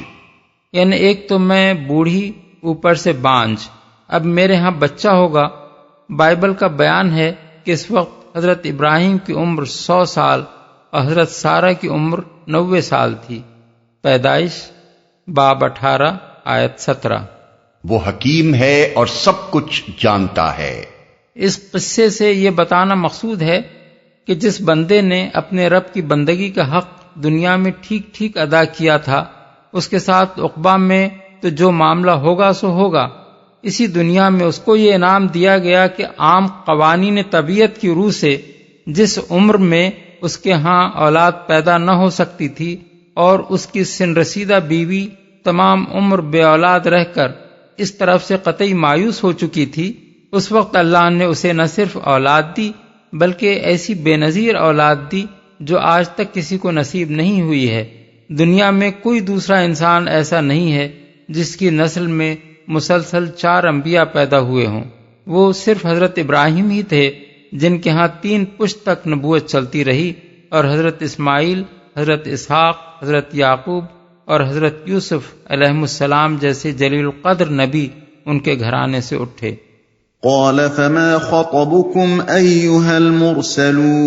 یعنی ایک تو میں بوڑھی، اوپر سے بانجھ، اب میرے ہاں بچہ ہوگا۔ بائبل کا بیان ہے کہ اس وقت حضرت ابراہیم کی عمر 100 سال اور حضرت سارہ کی عمر 90 سال تھی۔ پیدائش باب 18 آیت 17۔ وہ حکیم ہے اور سب کچھ جانتا ہے۔ اس قصے سے یہ بتانا مقصود ہے کہ جس بندے نے اپنے رب کی بندگی کا حق دنیا میں ٹھیک ٹھیک ادا کیا تھا، اس کے ساتھ عقبہ میں تو جو معاملہ ہوگا سو ہوگا۔ اسی دنیا میں اس کو یہ انعام دیا گیا کہ عام قوانین طبیعت کی روح سے جس عمر میں اس کے ہاں اولاد پیدا نہ ہو سکتی تھی، اور اس کی سن رسیدہ بیوی تمام عمر بے اولاد رہ کر اس طرف سے قطعی مایوس ہو چکی تھی، اس وقت اللہ نے اسے نہ صرف اولاد دی بلکہ ایسی بے نظیر اولاد دی جو آج تک کسی کو نصیب نہیں ہوئی ہے۔ دنیا میں کوئی دوسرا انسان ایسا نہیں ہے جس کی نسل میں مسلسل 4 انبیاء پیدا ہوئے ہوں۔ وہ صرف حضرت ابراہیم ہی تھے جن کے ہاں 3 پشت تک نبوت چلتی رہی، اور حضرت اسماعیل، حضرت اسحاق، حضرت یعقوب اور حضرت یوسف علیہ السلام جیسے جلیل القدر نبی ان کے گھرانے سے اٹھے۔ قال فما خطبكم أيها المرسلون؟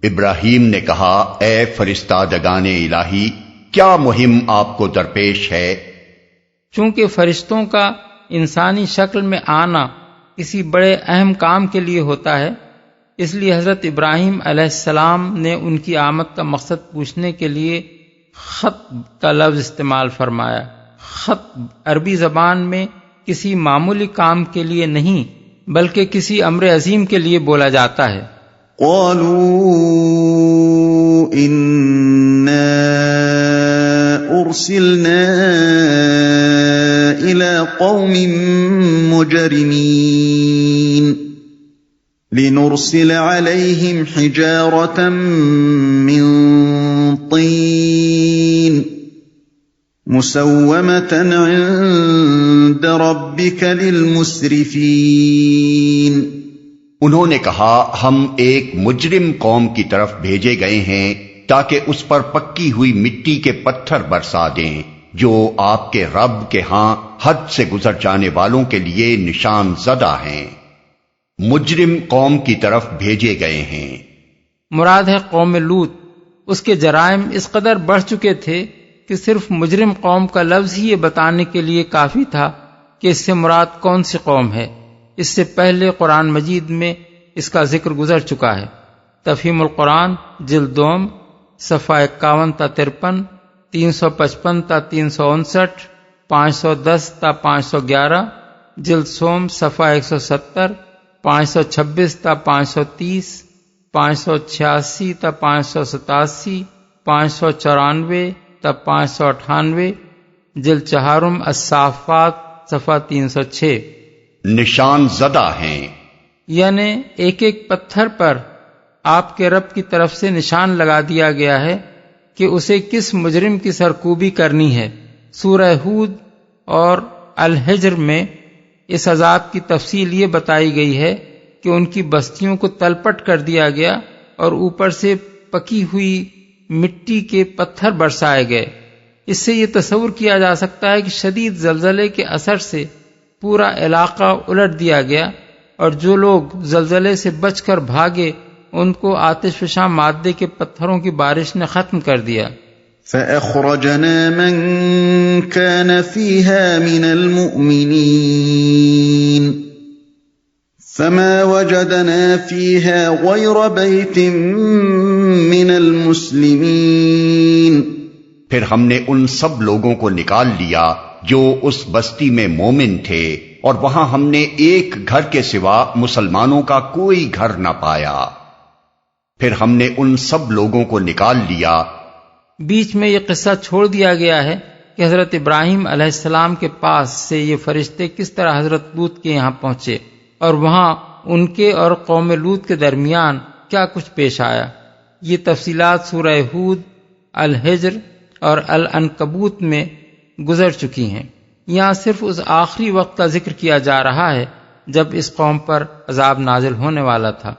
ابراہیم نے کہا، اے فرستادگان الہی، کیا مہم آپ کو درپیش ہے؟ چونکہ فرشتوں کا انسانی شکل میں آنا کسی بڑے اہم کام کے لیے ہوتا ہے، اس لیے حضرت ابراہیم علیہ السلام نے ان کی آمد کا مقصد پوچھنے کے لیے خطب کا لفظ استعمال فرمایا۔ خطب عربی زبان میں کسی معمولی کام کے لیے نہیں بلکہ کسی امر عظیم کے لیے بولا جاتا ہے۔ قالوا إنا أرسلنا إلى قوم مجرمين لنرسل عليهم حجارة من طين مسومة عند ربك للمسرفين۔ انہوں نے کہا، ہم ایک مجرم قوم کی طرف بھیجے گئے ہیں تاکہ اس پر پکی ہوئی مٹی کے پتھر برسا دیں جو آپ کے رب کے ہاں حد سے گزر جانے والوں کے لیے نشان زدہ ہیں۔ مجرم قوم کی طرف بھیجے گئے ہیں، مراد ہے قوم لوط۔ اس کے جرائم اس قدر بڑھ چکے تھے کہ صرف مجرم قوم کا لفظ ہی یہ بتانے کے لیے کافی تھا کہ اس سے مراد کون سی قوم ہے۔ اس سے پہلے قرآن مجید میں اس کا ذکر گزر چکا ہے۔ تفہیم القرآن جلد 2 صفحہ 51 تا 53، 355 تا 359، 510 تا 511، جلد سوم صفحہ 170، 526 تا 530، 586 تا 587، 594 تا 598، جلد چہارم الصافات صفحہ 306۔ نشان زدہ ہیں، یعنی ایک ایک پتھر پر آپ کے رب کی طرف سے نشان لگا دیا گیا ہے کہ اسے کس مجرم کی سرکوبی کرنی ہے۔ سورہ ہود اور الحجر میں اس عذاب کی تفصیل یہ بتائی گئی ہے کہ ان کی بستیوں کو تلپٹ کر دیا گیا اور اوپر سے پکی ہوئی مٹی کے پتھر برسائے گئے۔ اس سے یہ تصور کیا جا سکتا ہے کہ شدید زلزلے کے اثر سے پورا علاقہ الٹ دیا گیا اور جو لوگ زلزلے سے بچ کر بھاگے ان کو آتش فشاں مادے کے پتھروں کی بارش نے ختم کر دیا۔ فأخرجنا من كان فيها من المؤمنين فما وجدنا فيها غير بيت من المسلمين۔ پھر ہم نے ان سب لوگوں کو نکال لیا جو اس بستی میں مومن تھے، اور وہاں ہم نے ایک گھر کے سوا مسلمانوں کا کوئی گھر نہ پایا۔ پھر ہم نے ان سب لوگوں کو نکال لیا۔ بیچ میں یہ قصہ چھوڑ دیا گیا ہے کہ حضرت ابراہیم علیہ السلام کے پاس سے یہ فرشتے کس طرح حضرت لوط کے یہاں پہنچے اور وہاں ان کے اور قوم لوط کے درمیان کیا کچھ پیش آیا۔ یہ تفصیلات سورہ ہود، الحجر اور العنکبوت میں گزر چکی ہیں۔ یہاں صرف اس آخری وقت کا ذکر کیا جا رہا ہے جب اس قوم پر عذاب نازل ہونے والا تھا۔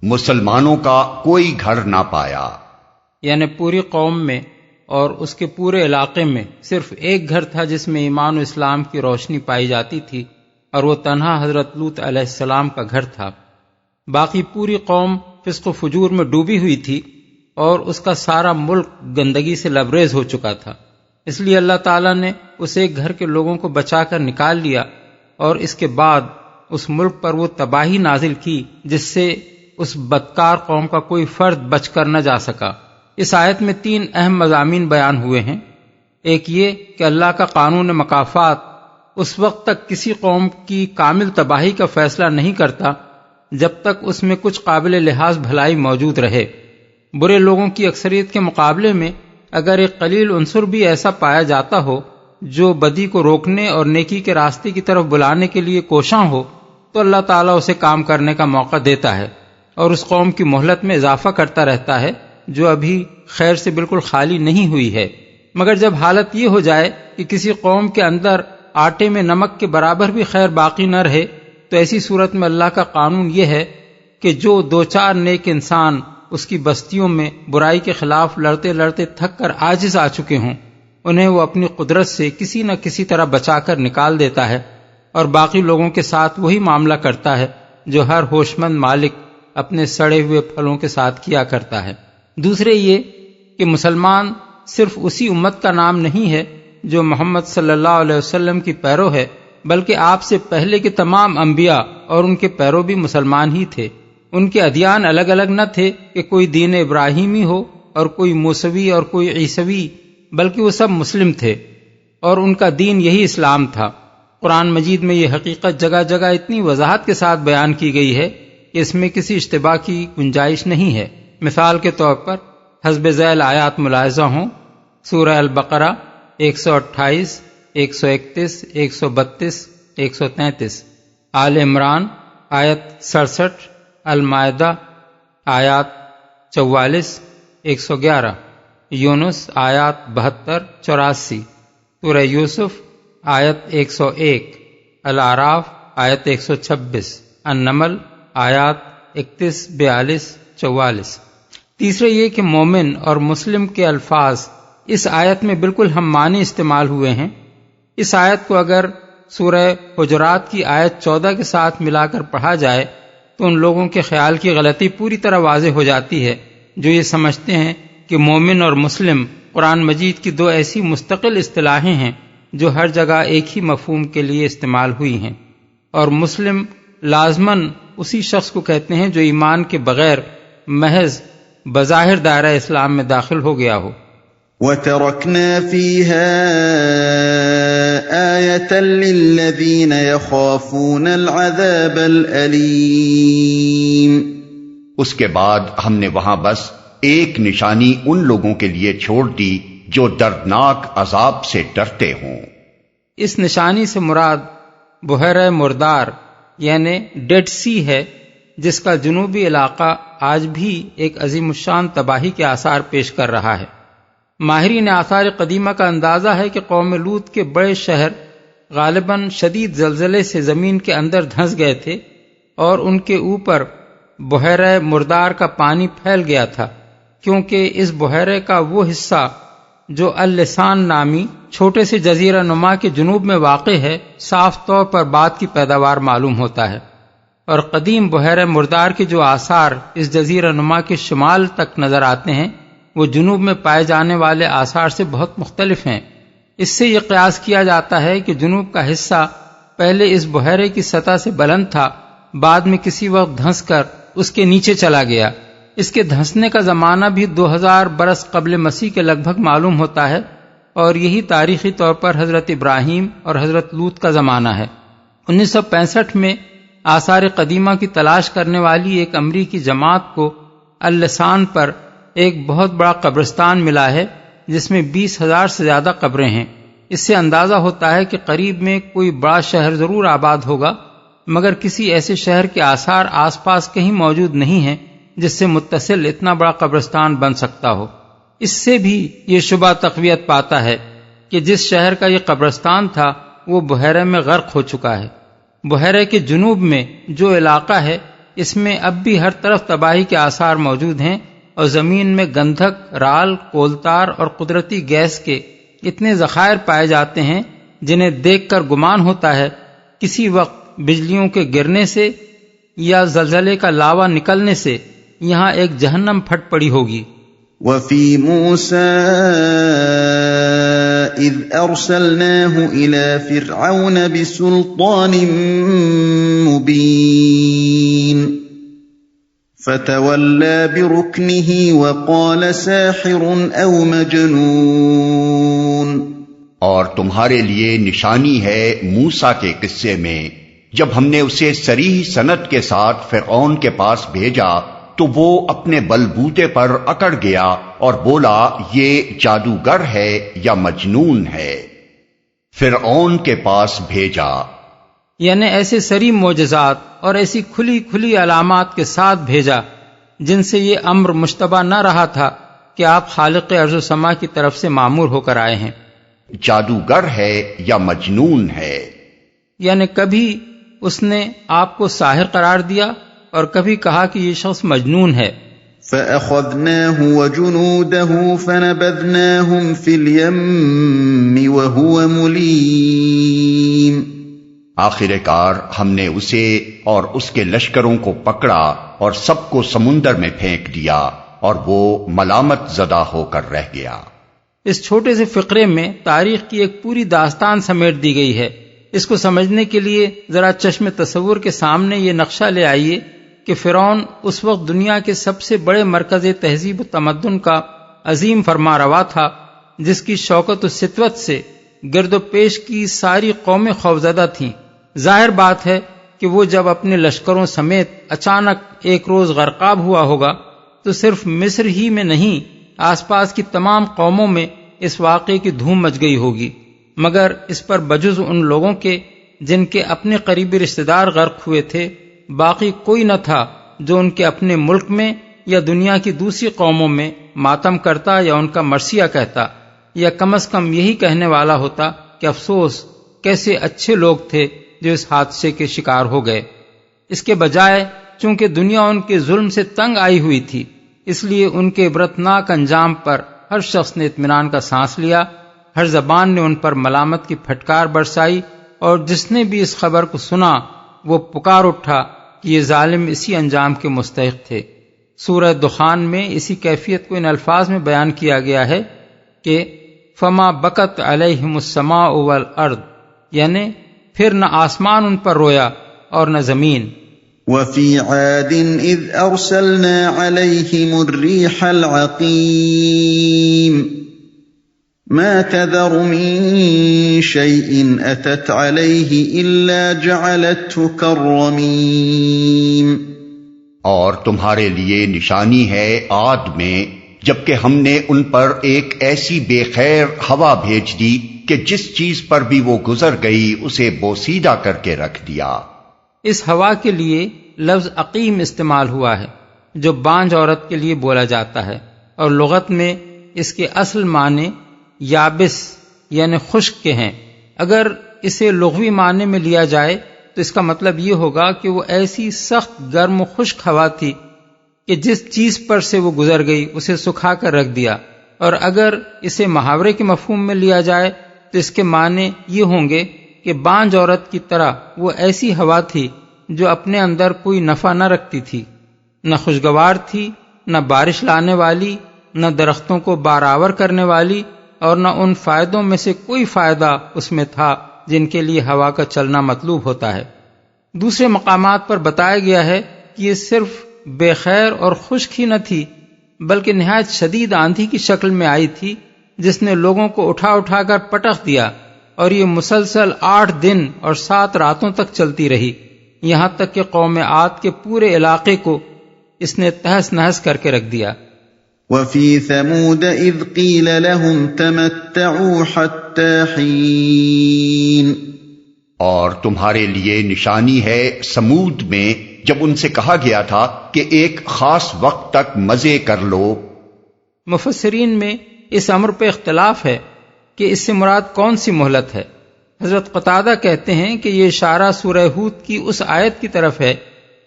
مسلمانوں کا کوئی گھر نہ پایا، یعنی پوری قوم میں اور اس کے پورے علاقے میں صرف ایک گھر تھا جس میں ایمان و اسلام کی روشنی پائی جاتی تھی، اور وہ تنہا حضرت لوط علیہ السلام کا گھر تھا۔ باقی پوری قوم فسق و فجور میں ڈوبی ہوئی تھی اور اس کا سارا ملک گندگی سے لبریز ہو چکا تھا۔ اس لیے اللہ تعالیٰ نے اس ایک گھر کے لوگوں کو بچا کر نکال لیا، اور اس کے بعد اس ملک پر وہ تباہی نازل کی جس سے اس بدکار قوم کا کوئی فرد بچ کر نہ جا سکا۔ اس آیت میں 3 اہم مضامین بیان ہوئے ہیں۔ ایک یہ کہ اللہ کا قانون مکافات اس وقت تک کسی قوم کی کامل تباہی کا فیصلہ نہیں کرتا جب تک اس میں کچھ قابل لحاظ بھلائی موجود رہے۔ برے لوگوں کی اکثریت کے مقابلے میں اگر ایک قلیل عنصر بھی ایسا پایا جاتا ہو جو بدی کو روکنے اور نیکی کے راستے کی طرف بلانے کے لیے کوشاں ہو تو اللہ تعالیٰ اسے کام کرنے کا موقع دیتا ہے اور اس قوم کی مہلت میں اضافہ کرتا رہتا ہے جو ابھی خیر سے بالکل خالی نہیں ہوئی ہے۔ مگر جب حالت یہ ہو جائے کہ کسی قوم کے اندر آٹے میں نمک کے برابر بھی خیر باقی نہ رہے تو ایسی صورت میں اللہ کا قانون یہ ہے کہ جو دو چار نیک انسان اس کی بستیوں میں برائی کے خلاف لڑتے لڑتے تھک کر عاجز آ چکے ہوں انہیں وہ اپنی قدرت سے کسی نہ کسی طرح بچا کر نکال دیتا ہے اور باقی لوگوں کے ساتھ وہی معاملہ کرتا ہے جو ہر ہوش مند مالک اپنے سڑے ہوئے پھلوں کے ساتھ کیا کرتا ہے۔ دوسرے یہ کہ مسلمان صرف اسی امت کا نام نہیں ہے جو محمد صلی اللہ علیہ وسلم کی پیرو ہے، بلکہ آپ سے پہلے کے تمام انبیاء اور ان کے پیرو بھی مسلمان ہی تھے۔ ان کے ادیان الگ الگ نہ تھے کہ کوئی دین ابراہیمی ہو اور کوئی موسوی اور کوئی عیسوی، بلکہ وہ سب مسلم تھے اور ان کا دین یہی اسلام تھا۔ قرآن مجید میں یہ حقیقت جگہ جگہ اتنی وضاحت کے ساتھ بیان کی گئی ہے کہ اس میں کسی اشتباہ کی گنجائش نہیں ہے۔ مثال کے طور پر حسب ذیل آیات ملاحظہ ہوں: سورہ البقرہ 128، 131، 132، 133، آل عمران آیت 67، المائدہ آیات 44، 111، یونس آیات 72، 84، سورہ یوسف آیت 101، الاعراف آیت 126، النمل آیات 31، 42، 44۔ تیسرے یہ کہ مومن اور مسلم کے الفاظ اس آیت میں بالکل ہم معنی استعمال ہوئے ہیں۔ اس آیت کو اگر سورہ حجرات کی آیت 14 کے ساتھ ملا کر پڑھا جائے تو ان لوگوں کے خیال کی غلطی پوری طرح واضح ہو جاتی ہے جو یہ سمجھتے ہیں کہ مومن اور مسلم قرآن مجید کی دو ایسی مستقل اصطلاحیں ہیں جو ہر جگہ ایک ہی مفہوم کے لیے استعمال ہوئی ہیں، اور مسلم لازماً اسی شخص کو کہتے ہیں جو ایمان کے بغیر محض بظاہر دائرہ اسلام میں داخل ہو گیا ہو۔ وَتَرَكْنَا فِيهَا آيَةً لِّلَّذِينَ يَخَافُونَ الْعَذَابَ الْأَلِيمَ۔ اس کے بعد ہم نے وہاں بس ایک نشانی ان لوگوں کے لیے چھوڑ دی جو دردناک عذاب سے ڈرتے ہوں۔ اس نشانی سے مراد بحیرہ مردار یعنی ڈیڈ سی ہے، جس کا جنوبی علاقہ آج بھی ایک عظیم الشان تباہی کے آثار پیش کر رہا ہے۔ ماہرین آثار قدیمہ کا اندازہ ہے کہ قوم لوط کے بڑے شہر غالباً شدید زلزلے سے زمین کے اندر دھنس گئے تھے اور ان کے اوپر بحیرہ مردار کا پانی پھیل گیا تھا، کیونکہ اس بحیرے کا وہ حصہ جو اللسان نامی چھوٹے سے جزیرہ نما کے جنوب میں واقع ہے صاف طور پر بعد کی پیداوار معلوم ہوتا ہے، اور قدیم بحیرہ مردار کے جو آثار اس جزیرہ نما کے شمال تک نظر آتے ہیں وہ جنوب میں پائے جانے والے آثار سے بہت مختلف ہیں۔ اس سے یہ قیاس کیا جاتا ہے کہ جنوب کا حصہ پہلے اس بحیرے کی سطح سے بلند تھا، بعد میں کسی وقت دھنس کر اس کے نیچے چلا گیا۔ اس کے دھنسنے کا زمانہ بھی 2000 برس قبل مسیح کے لگ بھگ معلوم ہوتا ہے، اور یہی تاریخی طور پر حضرت ابراہیم اور حضرت لوط کا زمانہ ہے۔ 1965 میں آثار قدیمہ کی تلاش کرنے والی ایک امریکی جماعت کو اللسان پر ایک بہت بڑا قبرستان ملا ہے جس میں 20,000 سے زیادہ قبریں ہیں۔ اس سے اندازہ ہوتا ہے کہ قریب میں کوئی بڑا شہر ضرور آباد ہوگا، مگر کسی ایسے شہر کے آثار آس پاس کہیں موجود نہیں ہیں جس سے متصل اتنا بڑا قبرستان بن سکتا ہو۔ اس سے بھی یہ شبہ تقویت پاتا ہے کہ جس شہر کا یہ قبرستان تھا وہ بحیرے میں غرق ہو چکا ہے۔ بحیرے کے جنوب میں جو علاقہ ہے اس میں اب بھی ہر طرف تباہی کے آثار موجود ہیں، اور زمین میں گندھک، رال، کولتار اور قدرتی گیس کے اتنے ذخائر پائے جاتے ہیں جنہیں دیکھ کر گمان ہوتا ہے کسی وقت بجلیوں کے گرنے سے یا زلزلے کا لاوا نکلنے سے یہاں ایک جہنم پھٹ پڑی ہوگی۔ وَفِي مُوسَىٰ إِذْ أَرْسَلْنَاهُ إِلَىٰ فِرْعَوْنَ بِسُلْطَانٍ مُّبِينٍ فَتَوَلَّىٰ بِرُكْنِهِ وَقَالَ سَاحِرٌ أَوْ مَجْنُونٌ۔ اور تمہارے لیے نشانی ہے موسیٰ کے قصے میں جب ہم نے اسے صریح سند کے ساتھ فرعون کے پاس بھیجا تو وہ اپنے بلبوتے پر اکڑ گیا اور بولا یہ جادوگر ہے یا مجنون ہے۔ فرعون کے پاس بھیجا، یعنی ایسے سری معجزات اور ایسی کھلی کھلی علامات کے ساتھ بھیجا جن سے یہ امر مشتبہ نہ رہا تھا کہ آپ خالق ارض و سما کی طرف سے مامور ہو کر آئے ہیں۔ جادوگر ہے یا مجنون ہے، یعنی کبھی اس نے آپ کو ساحر قرار دیا اور کبھی کہا کہ یہ شخص مجنون ہے۔ فَأَخَذْنَاهُ وَجُنُودَهُ فَنَبَذْنَاهُمْ فِي الْيَمِّ وَهُوَ مُلِيمٌ۔ آخر کار ہم نے اسے اور اس کے لشکروں کو پکڑا اور سب کو سمندر میں پھینک دیا اور وہ ملامت زدہ ہو کر رہ گیا۔ اس چھوٹے سے فقرے میں تاریخ کی ایک پوری داستان سمیٹ دی گئی ہے۔ اس کو سمجھنے کے لیے ذرا چشم تصور کے سامنے یہ نقشہ لے آئیے کہ فرعون اس وقت دنیا کے سب سے بڑے مرکز تہذیب و تمدن کا عظیم فرمانروا تھا، جس کی شوکت و سطوت سے گرد و پیش کی ساری قومیں خوفزدہ تھیں۔ ظاہر بات ہے کہ وہ جب اپنے لشکروں سمیت اچانک ایک روز غرقاب ہوا ہوگا تو صرف مصر ہی میں نہیں، آس پاس کی تمام قوموں میں اس واقعے کی دھوم مچ گئی ہوگی، مگر اس پر بجز ان لوگوں کے جن کے اپنے قریبی رشتہ دار غرق ہوئے تھے باقی کوئی نہ تھا جو ان کے اپنے ملک میں یا دنیا کی دوسری قوموں میں ماتم کرتا یا ان کا مرثیہ کہتا، یا کم از کم یہی کہنے والا ہوتا کہ افسوس کیسے اچھے لوگ تھے جو اس حادثے کے شکار ہو گئے۔ اس کے بجائے چونکہ دنیا ان کے ظلم سے تنگ آئی ہوئی تھی، اس لیے ان کے عبرتناک انجام پر ہر شخص نے اطمینان کا سانس لیا، ہر زبان نے ان پر ملامت کی پھٹکار برسائی، اور جس نے بھی اس خبر کو سنا وہ پکار اٹھا کہ یہ ظالم اسی انجام کے مستحق تھے۔ سورہ دخان میں اسی کیفیت کو ان الفاظ میں بیان کیا گیا ہے کہ فما بکت علیہم السماء والارض، یعنی پھر نہ آسمان ان پر رویا اور نہ زمین۔ وَفِي عَادٍ إِذْ أَرْسَلْنَا عَلَيْهِمُ الرِّيحَ الْعَقِيمَ مَا تَذَرُ مِن شَيْءٍ أَتَتْ عَلَيْهِ إِلَّا جَعَلَتْهُ كَالرَّمِيمِ۔ اور تمہارے لیے نشانی ہے عاد میں جبکہ ہم نے ان پر ایک ایسی بے خیر ہوا بھیج دی کہ جس چیز پر بھی وہ گزر گئی اسے بوسیدہ کر کے رکھ دیا۔ اس ہوا کے لیے لفظ عقیم استعمال ہوا ہے جو بانجھ عورت کے لیے بولا جاتا ہے، اور لغت میں اس کے اصل معنی یابس یعنی خشک کے ہیں۔ اگر اسے لغوی معنی میں لیا جائے تو اس کا مطلب یہ ہوگا کہ وہ ایسی سخت گرم و خشک ہوا تھی کہ جس چیز پر سے وہ گزر گئی اسے سکھا کر رکھ دیا، اور اگر اسے محاورے کے مفہوم میں لیا جائے تو اس کے معنی یہ ہوں گے کہ بانجھ عورت کی طرح وہ ایسی ہوا تھی جو اپنے اندر کوئی نفع نہ رکھتی تھی، نہ خوشگوار تھی، نہ بارش لانے والی، نہ درختوں کو بارآور کرنے والی، اور نہ ان فائدوں میں سے کوئی فائدہ اس میں تھا جن کے لیے ہوا کا چلنا مطلوب ہوتا ہے۔ دوسرے مقامات پر بتایا گیا ہے کہ یہ صرف بے خیر اور خشک ہی نہ تھی بلکہ نہایت شدید آندھی کی شکل میں آئی تھی جس نے لوگوں کو اٹھا اٹھا کر پٹخ دیا، اور یہ مسلسل 8 دن اور 7 راتوں تک چلتی رہی، یہاں تک کہ قوم عاد کے پورے علاقے کو اس نے تہس نہس کر کے رکھ دیا۔ وَفِي ثَمُودَ إِذْ قِيلَ لَهُمْ تَمَتَّعُوا حَتَّى حِينٍ۔ اور تمہارے لیے نشانی ہے سمود میں جب ان سے کہا گیا تھا کہ ایک خاص وقت تک مزے کر لو۔ مفسرین میں اس امر پہ اختلاف ہے کہ اس سے مراد کون سی مہلت ہے۔ حضرت قتادہ کہتے ہیں کہ یہ اشارہ سورہ ہود کی اس آیت کی طرف ہے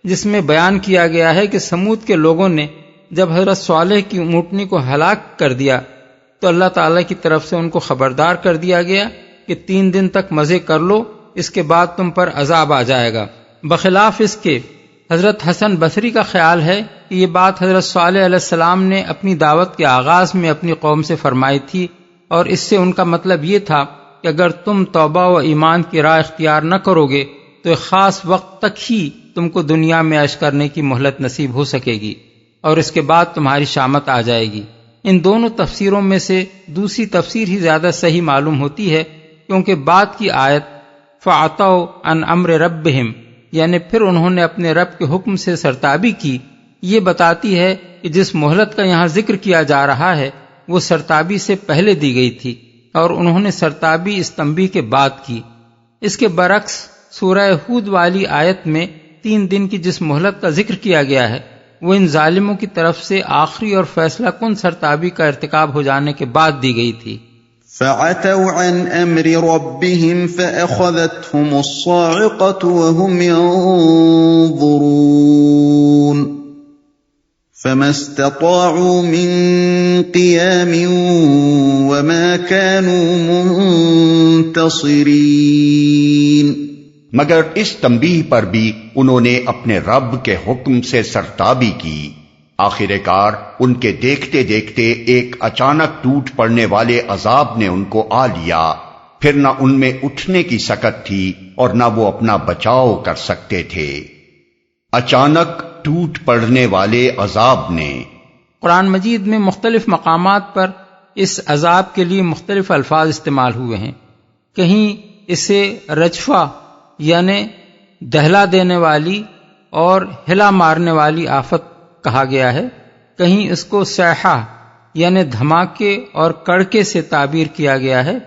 جس میں بیان کیا گیا ہے کہ سمود کے لوگوں نے جب حضرت صالح کی اونٹنی کو ہلاک کر دیا تو اللہ تعالیٰ کی طرف سے ان کو خبردار کر دیا گیا کہ 3 دن تک مزے کر لو، اس کے بعد تم پر عذاب آ جائے گا۔ بخلاف اس کے حضرت حسن بصری کا خیال ہے کہ یہ بات حضرت صالح علیہ السلام نے اپنی دعوت کے آغاز میں اپنی قوم سے فرمائی تھی، اور اس سے ان کا مطلب یہ تھا کہ اگر تم توبہ و ایمان کی راہ اختیار نہ کرو گے تو ایک خاص وقت تک ہی تم کو دنیا میں عیش کرنے کی مہلت نصیب ہو سکے گی، اور اس کے بعد تمہاری شامت آ جائے گی۔ ان دونوں تفسیروں میں سے دوسری تفسیر ہی زیادہ صحیح معلوم ہوتی ہے، کیونکہ بعد کی آیت فَعَتَوْا عَنْ أَمْرِ رَبِّهِمْ، یعنی پھر انہوں نے اپنے رب کے حکم سے سرتابی کی، یہ بتاتی ہے کہ جس مہلت کا یہاں ذکر کیا جا رہا ہے وہ سرتابی سے پہلے دی گئی تھی اور انہوں نے سرتابی اس تنبیہ کے بعد کی۔ اس کے برعکس سورہ ہود والی آیت میں 3 دن کی جس مہلت کا ذکر کیا گیا ہے وہ ان ظالموں کی طرف سے آخری اور فیصلہ کن سرتابی کا ارتکاب ہو جانے کے بعد دی گئی تھی۔ فَعَتَوْا عَنْ أَمْرِ رَبِّهِمْ فَأَخَذَتْهُمُ الصَّاعِقَةُ وَهُمْ يَنظُرُونَ فَمَا اسْتَطَاعُوا مِنْ قِيَامٍ وَمَا كَانُوا مُنْتَصِرِينَ۔ مگر اس تنبیہ پر بھی انہوں نے اپنے رب کے حکم سے سرتابی کی، آخر کار ان کے دیکھتے دیکھتے ایک اچانک ٹوٹ پڑنے والے عذاب نے ان کو آ لیا، پھر نہ ان میں اٹھنے کی سکت تھی اور نہ وہ اپنا بچاؤ کر سکتے تھے۔ اچانک ٹوٹ پڑنے والے عذاب نے۔ قرآن مجید میں مختلف مقامات پر اس عذاب کے لیے مختلف الفاظ استعمال ہوئے ہیں۔ کہیں اسے رجفہ یعنی دہلا دینے والی اور ہلا مارنے والی آفت کہا گیا ہے، کہیں اس کو صیحہ یعنی دھماکے اور کڑکے سے تعبیر کیا گیا ہے،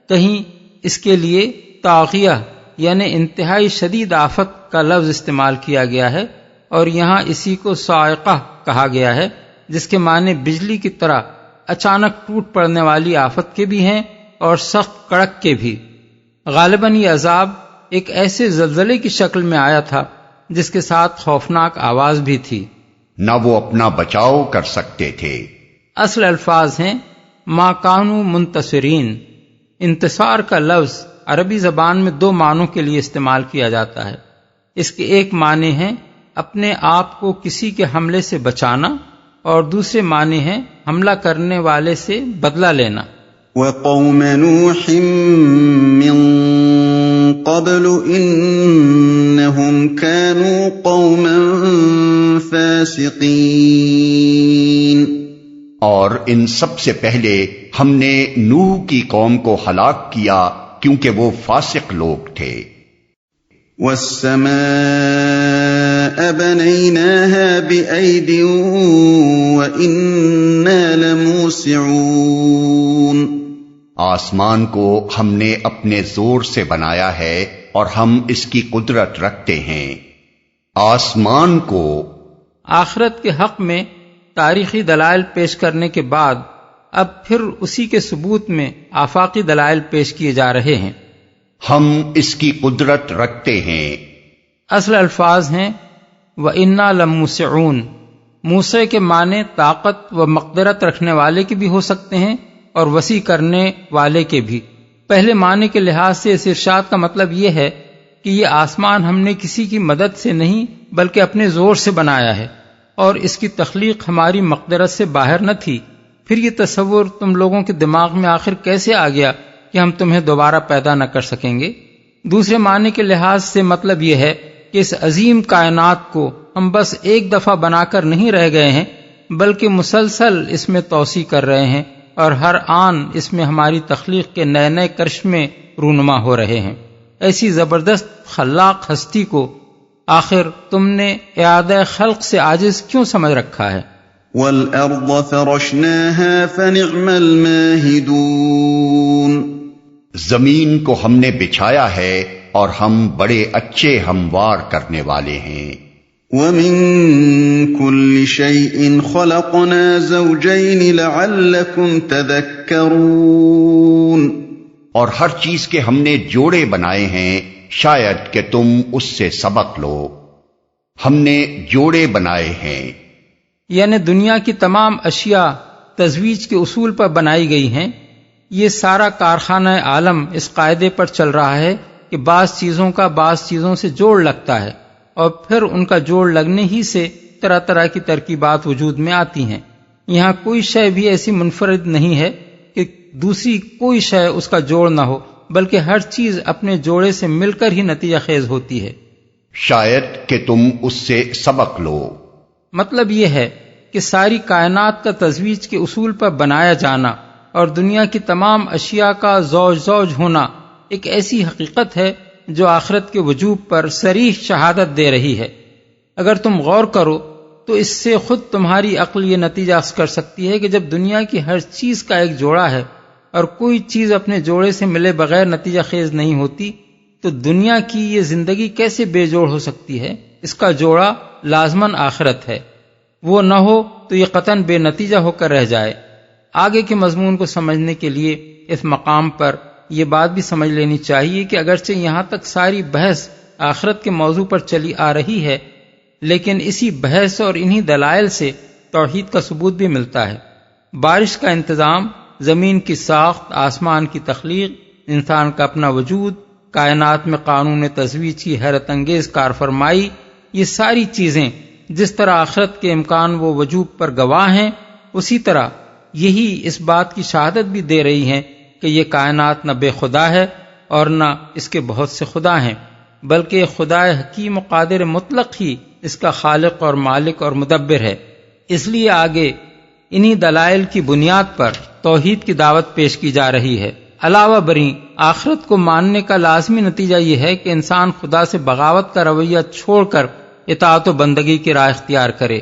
کہیں اس کے لیے طاغیہ یعنی انتہائی شدید آفت کا لفظ استعمال کیا گیا ہے، اور یہاں اسی کو صاعقہ کہا گیا ہے جس کے معنی بجلی کی طرح اچانک ٹوٹ پڑنے والی آفت کے بھی ہیں اور سخت کڑک کے بھی۔ غالباً یہ عذاب ایک ایسے زلزلے کی شکل میں آیا تھا جس کے ساتھ خوفناک آواز بھی تھی، نہ وہ اپنا بچاؤ کر سکتے تھے۔ اصل الفاظ ہیں ما کانوا منتصرین۔ انتصار کا لفظ عربی زبان میں 2 معنوں کے لیے استعمال کیا جاتا ہے۔ اس کے ایک معنی ہے اپنے آپ کو کسی کے حملے سے بچانا، اور دوسرے معنی ہے حملہ کرنے والے سے بدلہ لینا۔ وَقَوْمَ نُوحٍ مِّن قَبْلُ إِنَّهُمْ كَانُوا قَوْمًا فَاسِقِينَ۔ اور ان سب سے پہلے ہم نے نوح کی قوم کو ہلاک کیا کیونکہ وہ فاسق لوگ تھے۔ وَالسَّمَاءَ بَنَيْنَاهَا بِأَيْدٍ وَإِنَّا لَمُوسِعُونَ۔ آسمان کو ہم نے اپنے زور سے بنایا ہے اور ہم اس کی قدرت رکھتے ہیں۔ آسمان کو۔ آخرت کے حق میں تاریخی دلائل پیش کرنے کے بعد اب پھر اسی کے ثبوت میں آفاقی دلائل پیش کیے جا رہے ہیں۔ ہم اس کی قدرت رکھتے ہیں۔ اصل الفاظ ہیں وَإِنَّا لَمُوسِعُونَ۔ موسع کے معنی طاقت و مقدرت رکھنے والے کے بھی ہو سکتے ہیں اور وسیع کرنے والے کے بھی۔ پہلے معنی کے لحاظ سے اس ارشاد کا مطلب یہ ہے کہ یہ آسمان ہم نے کسی کی مدد سے نہیں بلکہ اپنے زور سے بنایا ہے، اور اس کی تخلیق ہماری مقدرت سے باہر نہ تھی۔ پھر یہ تصور تم لوگوں کے دماغ میں آخر کیسے آ گیا کہ ہم تمہیں دوبارہ پیدا نہ کر سکیں گے؟ دوسرے معنی کے لحاظ سے مطلب یہ ہے کہ اس عظیم کائنات کو ہم بس ایک دفعہ بنا کر نہیں رہ گئے ہیں بلکہ مسلسل اس میں توسیع کر رہے ہیں، اور ہر آن اس میں ہماری تخلیق کے نئے نئے کرشمے رونما ہو رہے ہیں۔ ایسی زبردست خلاق ہستی کو آخر تم نے اعادہ خلق سے عاجز کیوں سمجھ رکھا ہے؟ وَالْأَرْضَ فَرَشْنَاهَا فَنِعْمَ الْمَاهِدُونَ۔ زمین کو ہم نے بچھایا ہے اور ہم بڑے اچھے ہموار کرنے والے ہیں۔ وَمِن كُلِّ شَيْءٍ خَلَقْنَا زَوْجَيْنِ لَعَلَّكُمْ تَذَكَّرُونَ۔ اور ہر چیز کے ہم نے جوڑے بنائے ہیں شاید کہ تم اس سے سبق لو۔ ہم نے جوڑے بنائے ہیں، یعنی دنیا کی تمام اشیاء تزویج کے اصول پر بنائی گئی ہیں۔ یہ سارا کارخانہ عالم اس قاعدے پر چل رہا ہے کہ بعض چیزوں کا بعض چیزوں سے جوڑ لگتا ہے، اور پھر ان کا جوڑ لگنے ہی سے طرح طرح کی ترکیبات وجود میں آتی ہیں۔ یہاں کوئی شے بھی ایسی منفرد نہیں ہے کہ دوسری کوئی شے اس کا جوڑ نہ ہو، بلکہ ہر چیز اپنے جوڑے سے مل کر ہی نتیجہ خیز ہوتی ہے۔ شاید کہ تم اس سے سبق لو۔ مطلب یہ ہے کہ ساری کائنات کا تزویج کے اصول پر بنایا جانا اور دنیا کی تمام اشیاء کا زوج زوج ہونا ایک ایسی حقیقت ہے جو آخرت کے وجوب پر صریح شہادت دے رہی ہے۔ اگر تم غور کرو تو تو اس سے خود تمہاری عقل یہ نتیجہ اخذ کر سکتی ہے کہ جب دنیا کی ہر چیز کا ایک جوڑا ہے اور کوئی چیز اپنے جوڑے سے ملے بغیر نتیجہ خیز نہیں ہوتی، تو دنیا کی یہ زندگی کیسے بے جوڑ ہو سکتی ہے؟ اس کا جوڑا لازماً آخرت ہے، وہ نہ ہو تو یہ قطعاً بے نتیجہ ہو کر رہ جائے۔ آگے کے مضمون کو سمجھنے کے لیے اس مقام پر یہ بات بھی سمجھ لینی چاہیے کہ اگرچہ یہاں تک ساری بحث آخرت کے موضوع پر چلی آ رہی ہے، لیکن اسی بحث اور انہی دلائل سے توحید کا ثبوت بھی ملتا ہے۔ بارش کا انتظام، زمین کی ساخت، آسمان کی تخلیق، انسان کا اپنا وجود، کائنات میں قانون تزویج کی حیرت انگیز کارفرمائی، یہ ساری چیزیں جس طرح آخرت کے امکان و وجوب پر گواہ ہیں، اسی طرح یہی اس بات کی شہادت بھی دے رہی ہیں کہ یہ کائنات نہ بے خدا ہے اور نہ اس کے بہت سے خدا ہیں، بلکہ خدا حکیم و قادر مطلق ہی اس کا خالق اور مالک اور مدبر ہے۔ اس لیے آگے انہی دلائل کی بنیاد پر توحید کی دعوت پیش کی جا رہی ہے۔ علاوہ بریں آخرت کو ماننے کا لازمی نتیجہ یہ ہے کہ انسان خدا سے بغاوت کا رویہ چھوڑ کر اطاعت و بندگی کی راہ اختیار کرے۔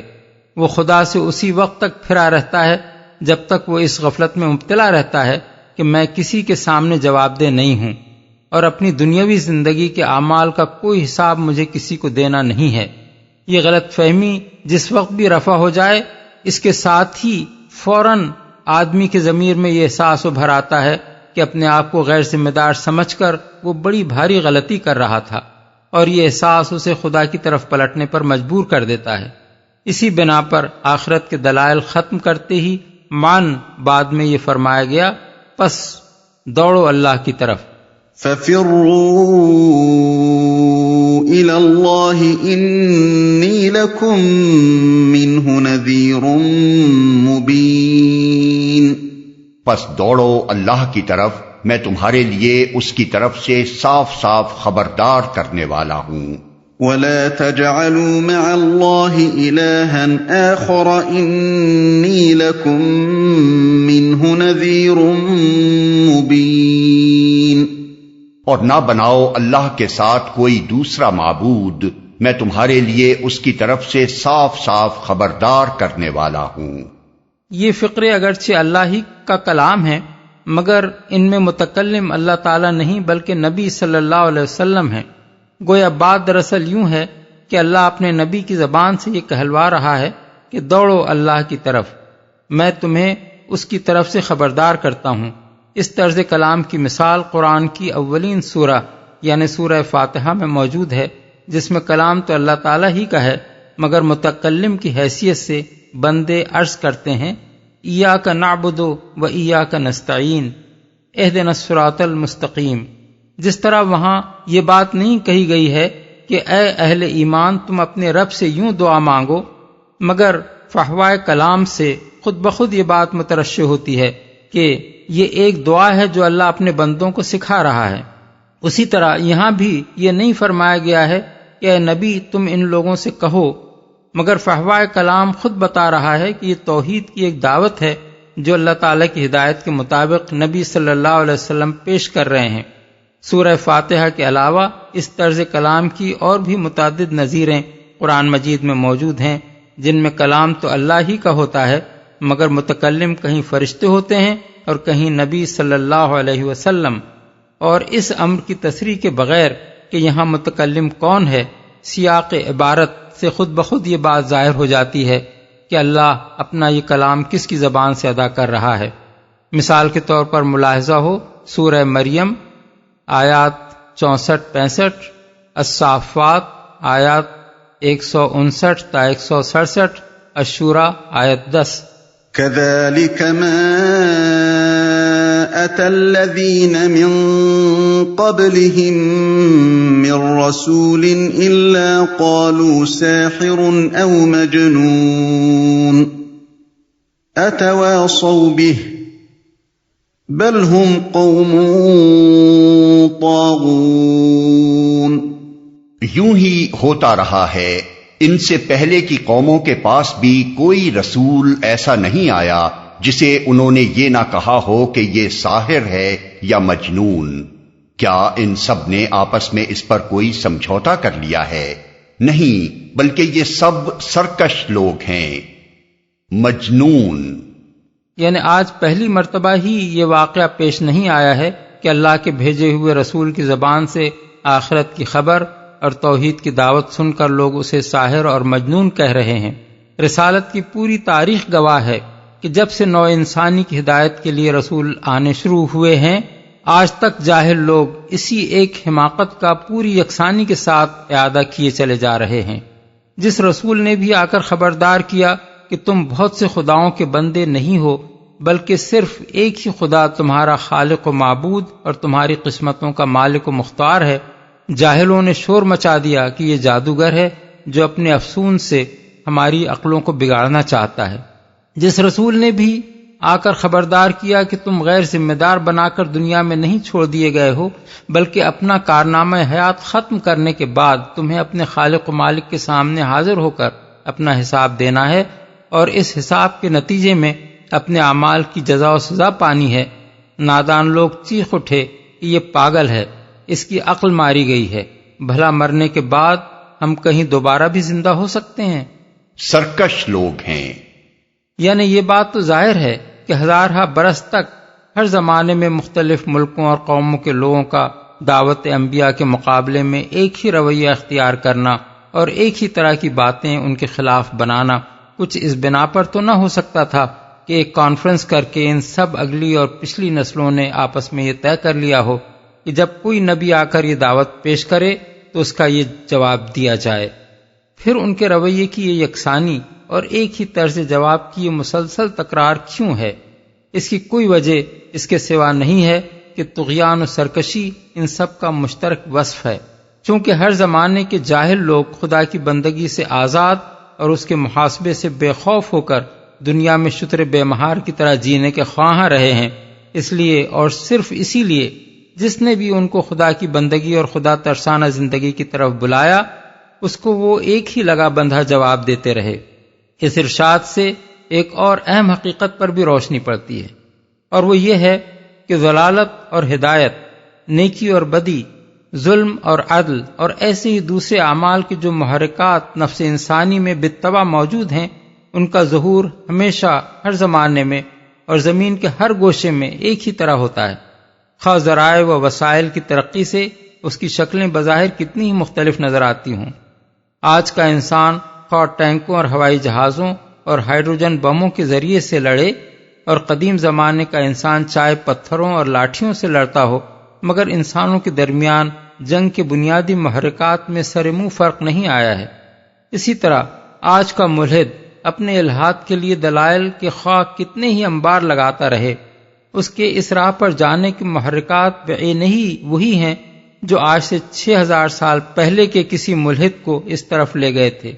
وہ خدا سے اسی وقت تک پھرا رہتا ہے جب تک وہ اس غفلت میں مبتلا رہتا ہے کہ میں کسی کے سامنے جواب دہ نہیں ہوں اور اپنی دنیاوی زندگی کے اعمال کا کوئی حساب مجھے کسی کو دینا نہیں ہے۔ یہ غلط فہمی جس وقت بھی رفع ہو جائے، اس کے ساتھ ہی فوراً آدمی کے ضمیر میں یہ احساس ابھر آتا ہے کہ اپنے آپ کو غیر ذمہ دار سمجھ کر وہ بڑی بھاری غلطی کر رہا تھا، اور یہ احساس اسے خدا کی طرف پلٹنے پر مجبور کر دیتا ہے۔ اسی بنا پر آخرت کے دلائل ختم کرتے ہی مان بعد میں یہ فرمایا گیا، پس دوڑو اللہ کی طرف۔ فَفِرُّوا إِلَى اللَّهِ إِنِّي لَكُمْ مِنْهُ نَذِيرٌ مُبِينٌ۔ پس دوڑو اللہ کی طرف، میں تمہارے لیے اس کی طرف سے صاف صاف خبردار کرنے والا ہوں۔ وَلَا تَجْعَلُوا مَعَ اللَّهِ إِلَٰهًا آخَرَ إِنِّي لَكُمْ مِنْهُ نَذِيرٌ مُبِينٌ۔ اور نہ بناؤ اللہ کے ساتھ کوئی دوسرا معبود، میں تمہارے لیے اس کی طرف سے صاف صاف خبردار کرنے والا ہوں۔ یہ فقرے اگرچہ اللہ ہی کا کلام ہے، مگر ان میں متکلم اللہ تعالیٰ نہیں بلکہ نبی صلی اللہ علیہ وسلم ہیں۔ گویا بات دراصل یوں ہے کہ اللہ اپنے نبی کی زبان سے یہ کہلوا رہا ہے کہ دوڑو اللہ کی طرف، میں تمہیں اس کی طرف سے خبردار کرتا ہوں۔ اس طرز کلام کی مثال قرآن کی اولین سورہ یعنی سورہ فاتحہ میں موجود ہے، جس میں کلام تو اللہ تعالیٰ ہی کا ہے، مگر متکلم کی حیثیت سے بندے عرض کرتے ہیں، ایاک نعبد و ایاک نستعین اہدنا الصراط المستقیم۔ جس طرح وہاں یہ بات نہیں کہی گئی ہے کہ اے اہل ایمان تم اپنے رب سے یوں دعا مانگو، مگر فحوائے کلام سے خود بخود یہ بات مترشح ہوتی ہے کہ یہ ایک دعا ہے جو اللہ اپنے بندوں کو سکھا رہا ہے۔ اسی طرح یہاں بھی یہ نہیں فرمایا گیا ہے کہ اے نبی تم ان لوگوں سے کہو، مگر فحوائے کلام خود بتا رہا ہے کہ یہ توحید کی ایک دعوت ہے جو اللہ تعالیٰ کی ہدایت کے مطابق نبی صلی اللہ علیہ وسلم پیش کر رہے ہیں۔ سورہ فاتحہ کے علاوہ اس طرز کلام کی اور بھی متعدد نظیریں قرآن مجید میں موجود ہیں، جن میں کلام تو اللہ ہی کا ہوتا ہے، مگر متکلم کہیں فرشتے ہوتے ہیں اور کہیں نبی صلی اللہ علیہ وسلم۔ اور اس امر کی تصریح کے بغیر کہ یہاں متکلم کون ہے، سیاق عبارت سے خود بخود یہ بات ظاہر ہو جاتی ہے کہ اللہ اپنا یہ کلام کس کی زبان سے ادا کر رہا ہے۔ مثال کے طور پر ملاحظہ ہو سورہ مریم آیات 64-65، الصافات آیات 159 تا 167، الشورى آیت 10۔ كذلك ما أتى الذين من قبلهم من رسول إلا قالوا ساحر أو مجنون أتواصوا به بل هم قوم طاغون۔ یوں ہی ہوتا رہا ہے، ان سے پہلے کی قوموں کے پاس بھی کوئی رسول ایسا نہیں آیا جسے انہوں نے یہ نہ کہا ہو کہ یہ ساحر ہے یا مجنون۔ کیا ان سب نے آپس میں اس پر کوئی سمجھوتا کر لیا ہے؟ نہیں بلکہ یہ سب سرکش لوگ ہیں، مجنون۔ یعنی آج پہلی مرتبہ ہی یہ واقعہ پیش نہیں آیا ہے کہ اللہ کے بھیجے ہوئے رسول کی زبان سے آخرت کی خبر اور توحید کی دعوت سن کر لوگ اسے ساحر اور مجنون کہہ رہے ہیں۔ رسالت کی پوری تاریخ گواہ ہے کہ جب سے نوع انسانی کی ہدایت کے لیے رسول آنے شروع ہوئے ہیں، آج تک جاہل لوگ اسی ایک حماقت کا پوری یکسانی کے ساتھ اعادہ کیے چلے جا رہے ہیں۔ جس رسول نے بھی آ کر خبردار کیا کہ تم بہت سے خداؤں کے بندے نہیں ہو، بلکہ صرف ایک ہی خدا تمہارا خالق و معبود اور تمہاری قسمتوں کا مالک و مختار ہے، جاہلوں نے شور مچا دیا کہ یہ جادوگر ہے جو اپنے افسون سے ہماری عقلوں کو بگاڑنا چاہتا ہے۔ جس رسول نے بھی آ کر خبردار کیا کہ تم غیر ذمہ دار بنا کر دنیا میں نہیں چھوڑ دیے گئے ہو، بلکہ اپنا کارنامہ حیات ختم کرنے کے بعد تمہیں اپنے خالق و مالک کے سامنے حاضر ہو کر اپنا حساب دینا ہے اور اس حساب کے نتیجے میں اپنے اعمال کی جزا و سزا پانی ہے، نادان لوگ چیخ اٹھے کہ یہ پاگل ہے، اس کی عقل ماری گئی ہے، بھلا مرنے کے بعد ہم کہیں دوبارہ بھی زندہ ہو سکتے ہیں؟ سرکش لوگ ہیں۔ یعنی یہ بات تو ظاہر ہے کہ ہزارہ برس تک ہر زمانے میں مختلف ملکوں اور قوموں کے لوگوں کا دعوت انبیاء کے مقابلے میں ایک ہی رویہ اختیار کرنا اور ایک ہی طرح کی باتیں ان کے خلاف بنانا کچھ اس بنا پر تو نہ ہو سکتا تھا کہ ایک کانفرنس کر کے ان سب اگلی اور پچھلی نسلوں نے آپس میں یہ طے کر لیا ہو کہ جب کوئی نبی آ کر یہ دعوت پیش کرے تو اس کا یہ جواب دیا جائے۔ پھر ان کے رویے کی یہ یکسانی اور ایک ہی طرز جواب کی یہ مسلسل تکرار کیوں ہے؟ اس کی کوئی وجہ اس کے سوا نہیں ہے کہ طغیان و سرکشی ان سب کا مشترک وصف ہے، چونکہ ہر زمانے کے جاہل لوگ خدا کی بندگی سے آزاد اور اس کے محاسبے سے بے خوف ہو کر دنیا میں شتر بے مہار کی طرح جینے کے خواہاں رہے ہیں۔ اس لیے اور صرف اسی لیے جس نے بھی ان کو خدا کی بندگی اور خدا ترسانہ زندگی کی طرف بلایا، اس کو وہ ایک ہی لگا بندھا جواب دیتے رہے۔ اس ارشاد سے ایک اور اہم حقیقت پر بھی روشنی پڑتی ہے، اور وہ یہ ہے کہ ضلالت اور ہدایت، نیکی اور بدی، ظلم اور عدل اور ایسے ہی دوسرے اعمال کے جو محرکات نفس انسانی میں بالطبع موجود ہیں، ان کا ظہور ہمیشہ ہر زمانے میں اور زمین کے ہر گوشے میں ایک ہی طرح ہوتا ہے، خواہ ذرائع و وسائل کی ترقی سے اس کی شکلیں بظاہر کتنی ہی مختلف نظر آتی ہوں۔ آج کا انسان خواہ ٹینکوں اور ہوائی جہازوں اور ہائیڈروجن بموں کے ذریعے سے لڑے اور قدیم زمانے کا انسان چائے پتھروں اور لاٹھیوں سے لڑتا ہو، مگر انسانوں کے درمیان جنگ کے بنیادی محرکات میں سر منہ فرق نہیں آیا ہے۔ اسی طرح آج کا ملحد اپنے الحاد کے لیے دلائل کے خواہ کتنے ہی انبار لگاتا رہے، اس کے اس راہ پر جانے کے محرکات بعینہی وہی ہیں جو آج سے 6000 سال پہلے کے کسی ملحد کو اس طرف لے گئے تھے،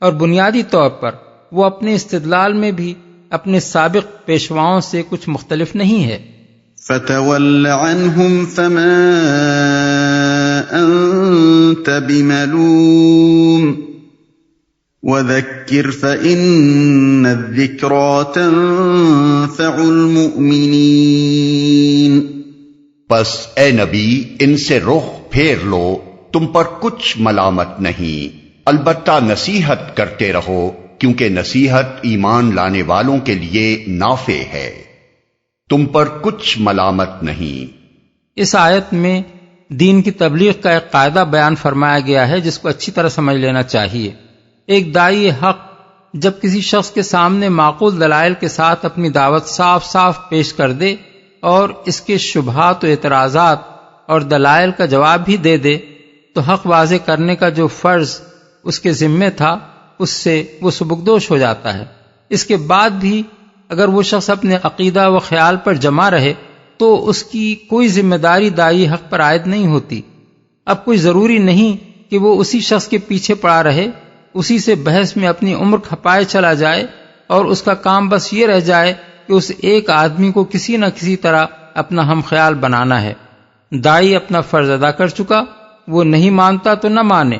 اور بنیادی طور پر وہ اپنے استدلال میں بھی اپنے سابق پیشواؤں سے کچھ مختلف نہیں ہے۔ فَتَوَلَّ عَنْهُمْ فَمَا أَنْتَ بِمَلُومٍ وَذَكِّرْ فَإِنَّ الذِّكْرَى تَنفَعُ الْمُؤْمِنِينَ۔ پس اے نبی ان سے رخ پھیر لو، تم پر کچھ ملامت نہیں، البتہ نصیحت کرتے رہو، کیونکہ نصیحت ایمان لانے والوں کے لیے نافع ہے، تم پر کچھ ملامت نہیں۔ اس آیت میں دین کی تبلیغ کا ایک قاعدہ بیان فرمایا گیا ہے جس کو اچھی طرح سمجھ لینا چاہیے۔ ایک داعی حق جب کسی شخص کے سامنے معقول دلائل کے ساتھ اپنی دعوت صاف صاف پیش کر دے اور اس کے شبہات و اعتراضات اور دلائل کا جواب بھی دے دے تو حق واضح کرنے کا جو فرض اس کے ذمے تھا اس سے وہ سبکدوش ہو جاتا ہے۔ اس کے بعد بھی اگر وہ شخص اپنے عقیدہ و خیال پر جمع رہے تو اس کی کوئی ذمہ داری داعی حق پر عائد نہیں ہوتی۔ اب کوئی ضروری نہیں کہ وہ اسی شخص کے پیچھے پڑا رہے، اسی سے بحث میں اپنی عمر کھپائے چلا جائے اور اس کا کام بس یہ رہ جائے کہ اس ایک آدمی کو کسی نہ کسی طرح اپنا ہم خیال بنانا ہے۔ داعی اپنا فرض ادا کر چکا، وہ نہیں مانتا تو نہ مانے۔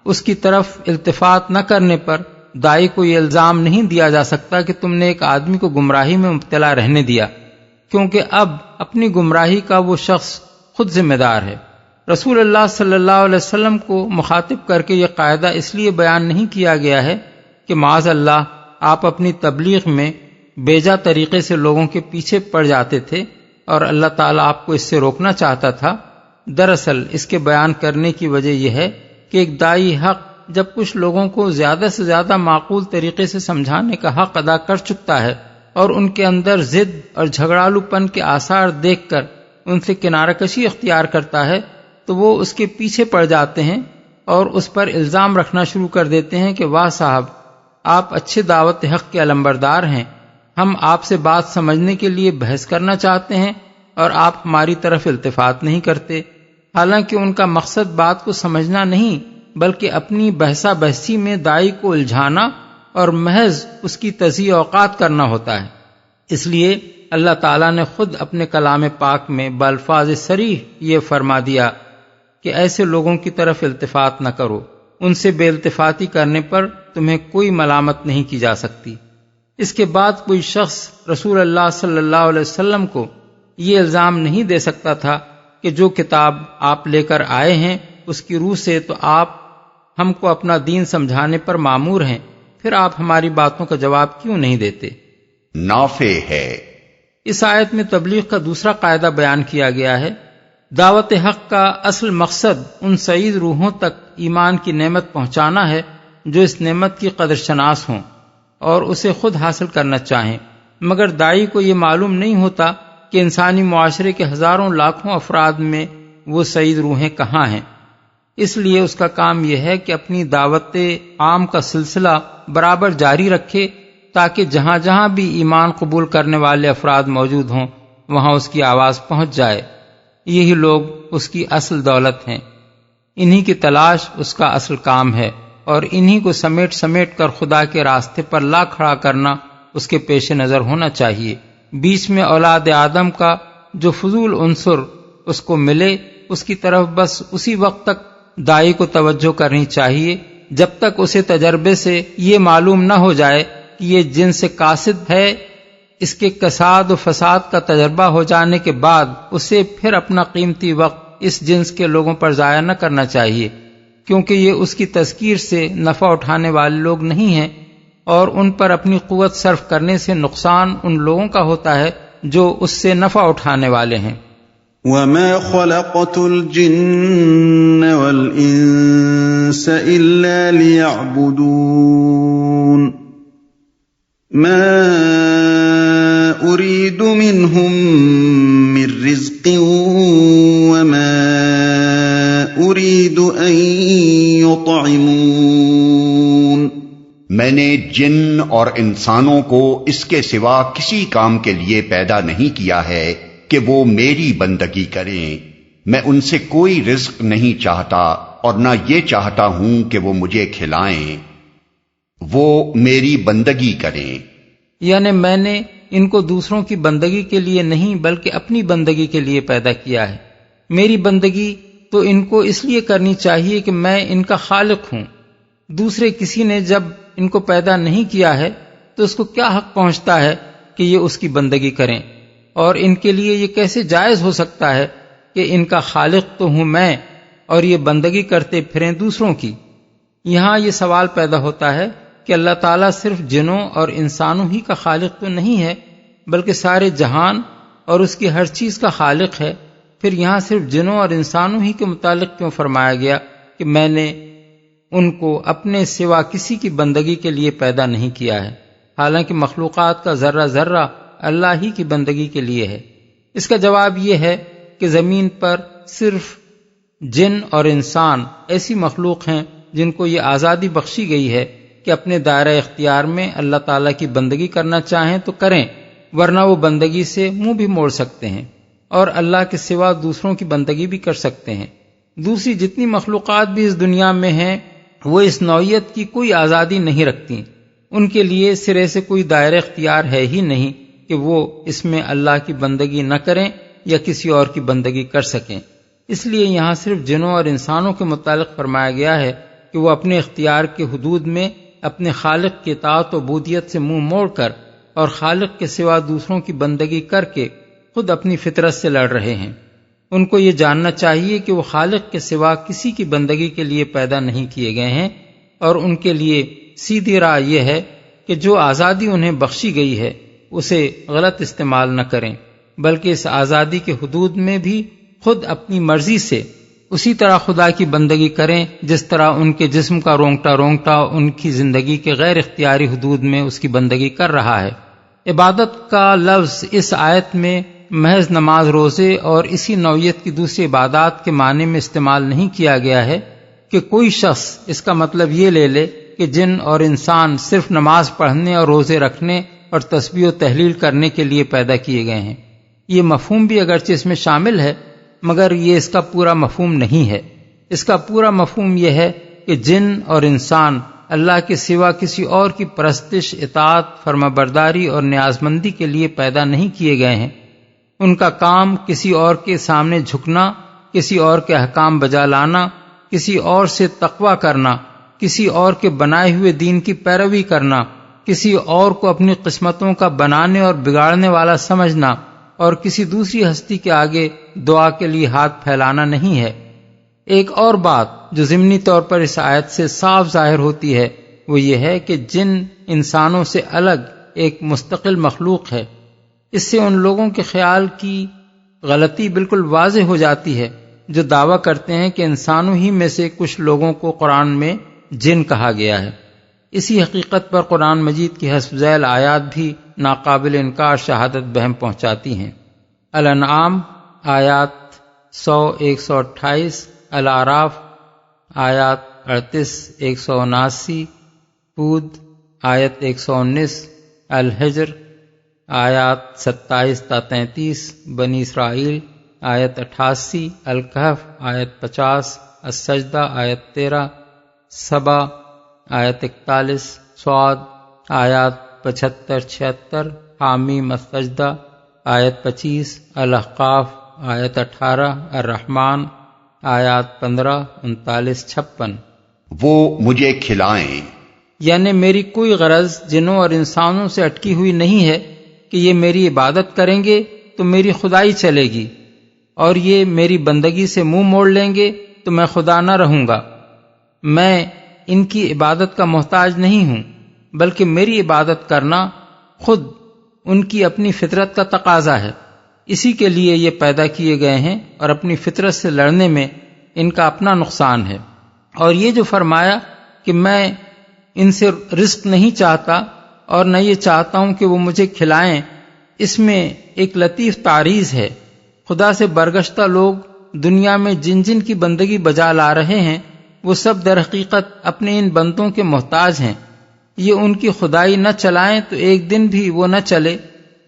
اس کی طرف التفات نہ کرنے پر داعی کو یہ الزام نہیں دیا جا سکتا کہ تم نے ایک آدمی کو گمراہی میں مبتلا رہنے دیا، کیونکہ اب اپنی گمراہی کا وہ شخص خود ذمہ دار ہے۔ رسول اللہ صلی اللہ علیہ وسلم کو مخاطب کر کے یہ قاعدہ اس لیے بیان نہیں کیا گیا ہے کہ معاذ اللہ آپ اپنی تبلیغ میں بیجا طریقے سے لوگوں کے پیچھے پڑ جاتے تھے اور اللہ تعالیٰ آپ کو اس سے روکنا چاہتا تھا۔ دراصل اس کے بیان کرنے کی وجہ یہ ہے کہ ایک داعی حق جب کچھ لوگوں کو زیادہ سے زیادہ معقول طریقے سے سمجھانے کا حق ادا کر چکتا ہے اور ان کے اندر ضد اور جھگڑالو پن کے آثار دیکھ کر ان سے کنارہ کشی اختیار کرتا ہے تو وہ اس کے پیچھے پڑ جاتے ہیں اور اس پر الزام رکھنا شروع کر دیتے ہیں کہ واہ صاحب، آپ اچھے دعوت حق کے علمبردار ہیں، ہم آپ سے بات سمجھنے کے لیے بحث کرنا چاہتے ہیں اور آپ ہماری طرف التفات نہیں کرتے۔ حالانکہ ان کا مقصد بات کو سمجھنا نہیں بلکہ اپنی بحثا بحثی میں داعی کو الجھانا اور محض اس کی تضییع اوقات کرنا ہوتا ہے۔ اس لیے اللہ تعالیٰ نے خود اپنے کلام پاک میں بالفاظ صریح یہ فرما دیا کہ ایسے لوگوں کی طرف التفات نہ کرو، ان سے بے التفاتی کرنے پر تمہیں کوئی ملامت نہیں کی جا سکتی۔ اس کے بعد کوئی شخص رسول اللہ صلی اللہ علیہ وسلم کو یہ الزام نہیں دے سکتا تھا کہ جو کتاب آپ لے کر آئے ہیں اس کی روح سے تو آپ ہم کو اپنا دین سمجھانے پر مامور ہیں، پھر آپ ہماری باتوں کا جواب کیوں نہیں دیتے؟ نافع ہے۔ اس آیت میں تبلیغ کا دوسرا قاعدہ بیان کیا گیا ہے۔ دعوت حق کا اصل مقصد ان سعید روحوں تک ایمان کی نعمت پہنچانا ہے جو اس نعمت کی قدر شناس ہوں اور اسے خود حاصل کرنا چاہیں، مگر داعی کو یہ معلوم نہیں ہوتا کہ انسانی معاشرے کے ہزاروں لاکھوں افراد میں وہ سعید روحیں کہاں ہیں۔ اس لیے اس کا کام یہ ہے کہ اپنی دعوت عام کا سلسلہ برابر جاری رکھے تاکہ جہاں جہاں بھی ایمان قبول کرنے والے افراد موجود ہوں وہاں اس کی آواز پہنچ جائے۔ یہی لوگ اس کی اصل دولت ہیں، انہی کی تلاش اس کا اصل کام ہے اور انہی کو سمیٹ سمیٹ کر خدا کے راستے پر لا کھڑا کرنا اس کے پیش نظر ہونا چاہیے۔ بیچ میں اولاد آدم کا جو فضول عنصر اس کو ملے اس کی طرف بس اسی وقت تک داعی کو توجہ کرنی چاہیے جب تک اسے تجربے سے یہ معلوم نہ ہو جائے کہ یہ جنس قاصد ہے۔ اس کے کساد و فساد کا تجربہ ہو جانے کے بعد اسے پھر اپنا قیمتی وقت اس جنس کے لوگوں پر ضائع نہ کرنا چاہیے، کیونکہ یہ اس کی تذکیر سے نفع اٹھانے والے لوگ نہیں ہیں اور ان پر اپنی قوت صرف کرنے سے نقصان ان لوگوں کا ہوتا ہے جو اس سے نفع اٹھانے والے ہیں۔ وَمَا خَلَقْتُ الْجِنَّ وَالْإِنسَ إِلَّا لِيَعْبُدُونَ مَا أُرِيدُ مِنْهُمْ مِنْ رِزْقٍ وَمَا أُرِيدُ أَنْ يُطْعِمُونَ میں نے جن اور انسانوں کو اس کے سوا کسی کام کے لیے پیدا نہیں کیا ہے کہ وہ میری بندگی کریں۔ میں ان سے کوئی رزق نہیں چاہتا اور نہ یہ چاہتا ہوں کہ وہ مجھے کھلائیں، وہ میری بندگی کریں۔ یعنی میں نے ان کو دوسروں کی بندگی کے لیے نہیں بلکہ اپنی بندگی کے لیے پیدا کیا ہے۔ میری بندگی تو ان کو اس لیے کرنی چاہیے کہ میں ان کا خالق ہوں۔ دوسرے کسی نے جب ان کو پیدا نہیں کیا ہے تو اس کو کیا حق پہنچتا ہے کہ یہ اس کی بندگی کریں، اور ان کے لیے یہ کیسے جائز ہو سکتا ہے کہ ان کا خالق تو ہوں میں اور یہ بندگی کرتے پھریں دوسروں کی۔ یہاں یہ سوال پیدا ہوتا ہے کہ اللہ تعالیٰ صرف جنوں اور انسانوں ہی کا خالق تو نہیں ہے بلکہ سارے جہان اور اس کی ہر چیز کا خالق ہے، پھر یہاں صرف جنوں اور انسانوں ہی کے متعلق کیوں فرمایا گیا کہ میں نے ان کو اپنے سوا کسی کی بندگی کے لیے پیدا نہیں کیا ہے، حالانکہ مخلوقات کا ذرہ ذرہ اللہ ہی کی بندگی کے لیے ہے؟ اس کا جواب یہ ہے کہ زمین پر صرف جن اور انسان ایسی مخلوق ہیں جن کو یہ آزادی بخشی گئی ہے کہ اپنے دائرہ اختیار میں اللہ تعالیٰ کی بندگی کرنا چاہیں تو کریں، ورنہ وہ بندگی سے منہ بھی موڑ سکتے ہیں اور اللہ کے سوا دوسروں کی بندگی بھی کر سکتے ہیں۔ دوسری جتنی مخلوقات بھی اس دنیا میں ہیں وہ اس نوعیت کی کوئی آزادی نہیں رکھتی، ان کے لیے سرے سے کوئی دائرہ اختیار ہے ہی نہیں کہ وہ اس میں اللہ کی بندگی نہ کریں یا کسی اور کی بندگی کر سکیں۔ اس لیے یہاں صرف جنوں اور انسانوں کے متعلق فرمایا گیا ہے کہ وہ اپنے اختیار کے حدود میں اپنے خالق کی اطاعت و عبودیت سے منہ موڑ کر اور خالق کے سوا دوسروں کی بندگی کر کے خود اپنی فطرت سے لڑ رہے ہیں۔ ان کو یہ جاننا چاہیے کہ وہ خالق کے سوا کسی کی بندگی کے لیے پیدا نہیں کیے گئے ہیں، اور ان کے لیے سیدھی راہ یہ ہے کہ جو آزادی انہیں بخشی گئی ہے اسے غلط استعمال نہ کریں، بلکہ اس آزادی کے حدود میں بھی خود اپنی مرضی سے اسی طرح خدا کی بندگی کریں جس طرح ان کے جسم کا رونگٹا ان کی زندگی کے غیر اختیاری حدود میں اس کی بندگی کر رہا ہے۔ عبادت کا لفظ اس آیت میں محض نماز، روزے اور اسی نوعیت کی دوسری عبادات کے معنی میں استعمال نہیں کیا گیا ہے کہ کوئی شخص اس کا مطلب یہ لے لے کہ جن اور انسان صرف نماز پڑھنے اور روزے رکھنے اور تسبیح و تحلیل کرنے کے لیے پیدا کیے گئے ہیں۔ یہ مفہوم بھی اگرچہ اس میں شامل ہے، مگر یہ اس کا پورا مفہوم نہیں ہے۔ اس کا پورا مفہوم یہ ہے کہ جن اور انسان اللہ کے سوا کسی اور کی پرستش، اطاعت، فرمانبرداری اور نیازمندی کے لیے پیدا نہیں کیے گئے ہیں۔ ان کا کام کسی اور کے سامنے جھکنا، کسی اور کے احکام بجا لانا، کسی اور سے تقویٰ کرنا، کسی اور کے بنائے ہوئے دین کی پیروی کرنا، کسی اور کو اپنی قسمتوں کا بنانے اور بگاڑنے والا سمجھنا، اور کسی دوسری ہستی کے آگے دعا کے لیے ہاتھ پھیلانا نہیں ہے۔ ایک اور بات جو ضمنی طور پر اس آیت سے صاف ظاہر ہوتی ہے وہ یہ ہے کہ جن انسانوں سے الگ ایک مستقل مخلوق ہے۔ اس سے ان لوگوں کے خیال کی غلطی بالکل واضح ہو جاتی ہے جو دعویٰ کرتے ہیں کہ انسانوں ہی میں سے کچھ لوگوں کو قرآن میں جن کہا گیا ہے۔ اسی حقیقت پر قرآن مجید کی حسب ذیل آیات بھی ناقابل انکار شہادت بہم پہنچاتی ہیں۔ الانعام آیات 100-128، الاعراف آیات 38-179، ہود آیت 119، الحجر آیات 27-33، بنی اسرائیل آیت 88، الکہف آیت 50، السجدہ آیت 13، سبا آیت 41، صاد آیات 75-76، حامیم السجدہ آیت 25، الاحقاف آیت 18، الرحمن آیات 15، 39، 56۔ وہ مجھے کھلائیں، یعنی میری کوئی غرض جنوں اور انسانوں سے اٹکی ہوئی نہیں ہے کہ یہ میری عبادت کریں گے تو میری خدائی چلے گی، اور یہ میری بندگی سے منہ موڑ لیں گے تو میں خدا نہ رہوں گا۔ میں ان کی عبادت کا محتاج نہیں ہوں، بلکہ میری عبادت کرنا خود ان کی اپنی فطرت کا تقاضا ہے۔ اسی کے لیے یہ پیدا کیے گئے ہیں، اور اپنی فطرت سے لڑنے میں ان کا اپنا نقصان ہے۔ اور یہ جو فرمایا کہ میں ان سے رزق نہیں چاہتا اور نہ یہ چاہتا ہوں کہ وہ مجھے کھلائیں، اس میں ایک لطیف تعریض ہے۔ خدا سے برگشتہ لوگ دنیا میں جن جن کی بندگی بجا لا رہے ہیں وہ سب در حقیقت اپنے ان بندوں کے محتاج ہیں۔ یہ ان کی خدائی نہ چلائیں تو ایک دن بھی وہ نہ چلے۔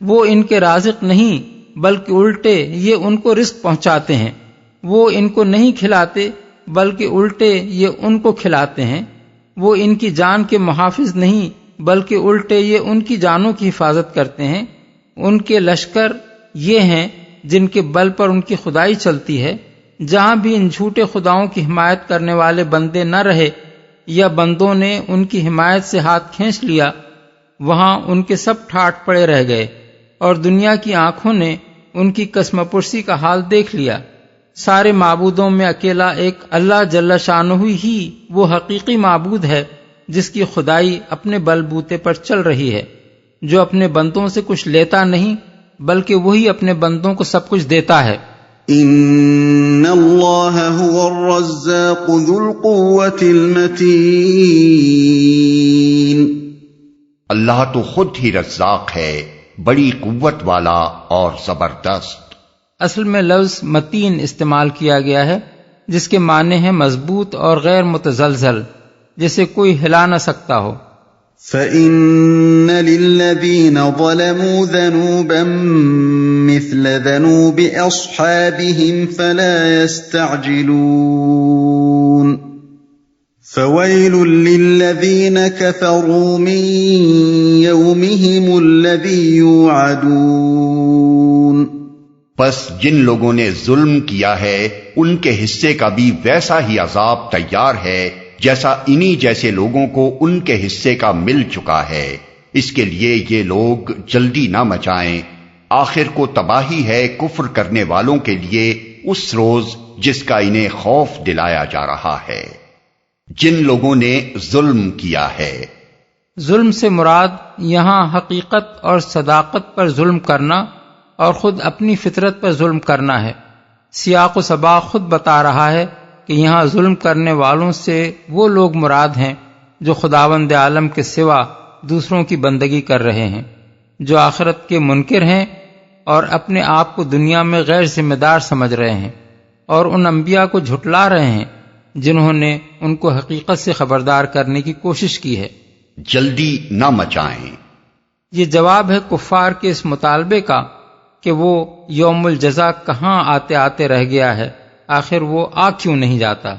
وہ ان کے رازق نہیں بلکہ الٹے یہ ان کو رزق پہنچاتے ہیں۔ وہ ان کو نہیں کھلاتے بلکہ الٹے یہ ان کو کھلاتے ہیں۔ وہ ان کی جان کے محافظ نہیں بلکہ الٹے یہ ان کی جانوں کی حفاظت کرتے ہیں۔ ان کے لشکر یہ ہیں جن کے بل پر ان کی خدائی چلتی ہے۔ جہاں بھی ان جھوٹے خداؤں کی حمایت کرنے والے بندے نہ رہے یا بندوں نے ان کی حمایت سے ہاتھ کھینچ لیا، وہاں ان کے سب ٹھاٹ پڑے رہ گئے، اور دنیا کی آنکھوں نے ان کی قسم پرسی کا حال دیکھ لیا۔ سارے معبودوں میں اکیلا ایک اللہ جل شانہ ہی وہ حقیقی معبود ہے جس کی خدائی اپنے بل بوتے پر چل رہی ہے، جو اپنے بندوں سے کچھ لیتا نہیں بلکہ وہی اپنے بندوں کو سب کچھ دیتا ہے۔ ان اللہ هو الرزاق ذو القوة المتین، اللہ تو خود ہی رزاق ہے، بڑی قوت والا اور زبردست۔ اصل میں لفظ متین استعمال کیا گیا ہے جس کے معنی ہے مضبوط اور غیر متزلزل، جسے کوئی ہلا نہ سکتا ہو۔ فَإِنَّ لِلَّذِينَ ظَلَمُوا ذَنُوبًا مِثْلَ ذَنُوبِ أَصْحَابِهِمْ فَلَا يَسْتَعْجِلُونَ فَوَيْلٌ لِلَّذِينَ كَفَرُوا مِنْ يَوْمِهِمُ الَّذِي يُوعَدُونَ، پس جن لوگوں نے ظلم کیا ہے ان کے حصے کا بھی ویسا ہی عذاب تیار ہے جیسا انہی جیسے لوگوں کو ان کے حصے کا مل چکا ہے۔ اس کے لیے یہ لوگ جلدی نہ مچائیں، آخر کو تباہی ہے کفر کرنے والوں کے لیے اس روز جس کا انہیں خوف دلایا جا رہا ہے، جن لوگوں نے ظلم کیا ہے۔ ظلم سے مراد یہاں حقیقت اور صداقت پر ظلم کرنا اور خود اپنی فطرت پر ظلم کرنا ہے۔ سیاق و سباق خود بتا رہا ہے کہ یہاں ظلم کرنے والوں سے وہ لوگ مراد ہیں جو خداوند عالم کے سوا دوسروں کی بندگی کر رہے ہیں، جو آخرت کے منکر ہیں اور اپنے آپ کو دنیا میں غیر ذمہ دار سمجھ رہے ہیں، اور ان انبیاء کو جھٹلا رہے ہیں جنہوں نے ان کو حقیقت سے خبردار کرنے کی کوشش کی ہے۔ جلدی نہ مچائیں۔ یہ جواب ہے کفار کے اس مطالبے کا کہ وہ یوم الجزا کہاں آتے آتے رہ گیا ہے، آخر وہ آ کیوں نہیں جاتا۔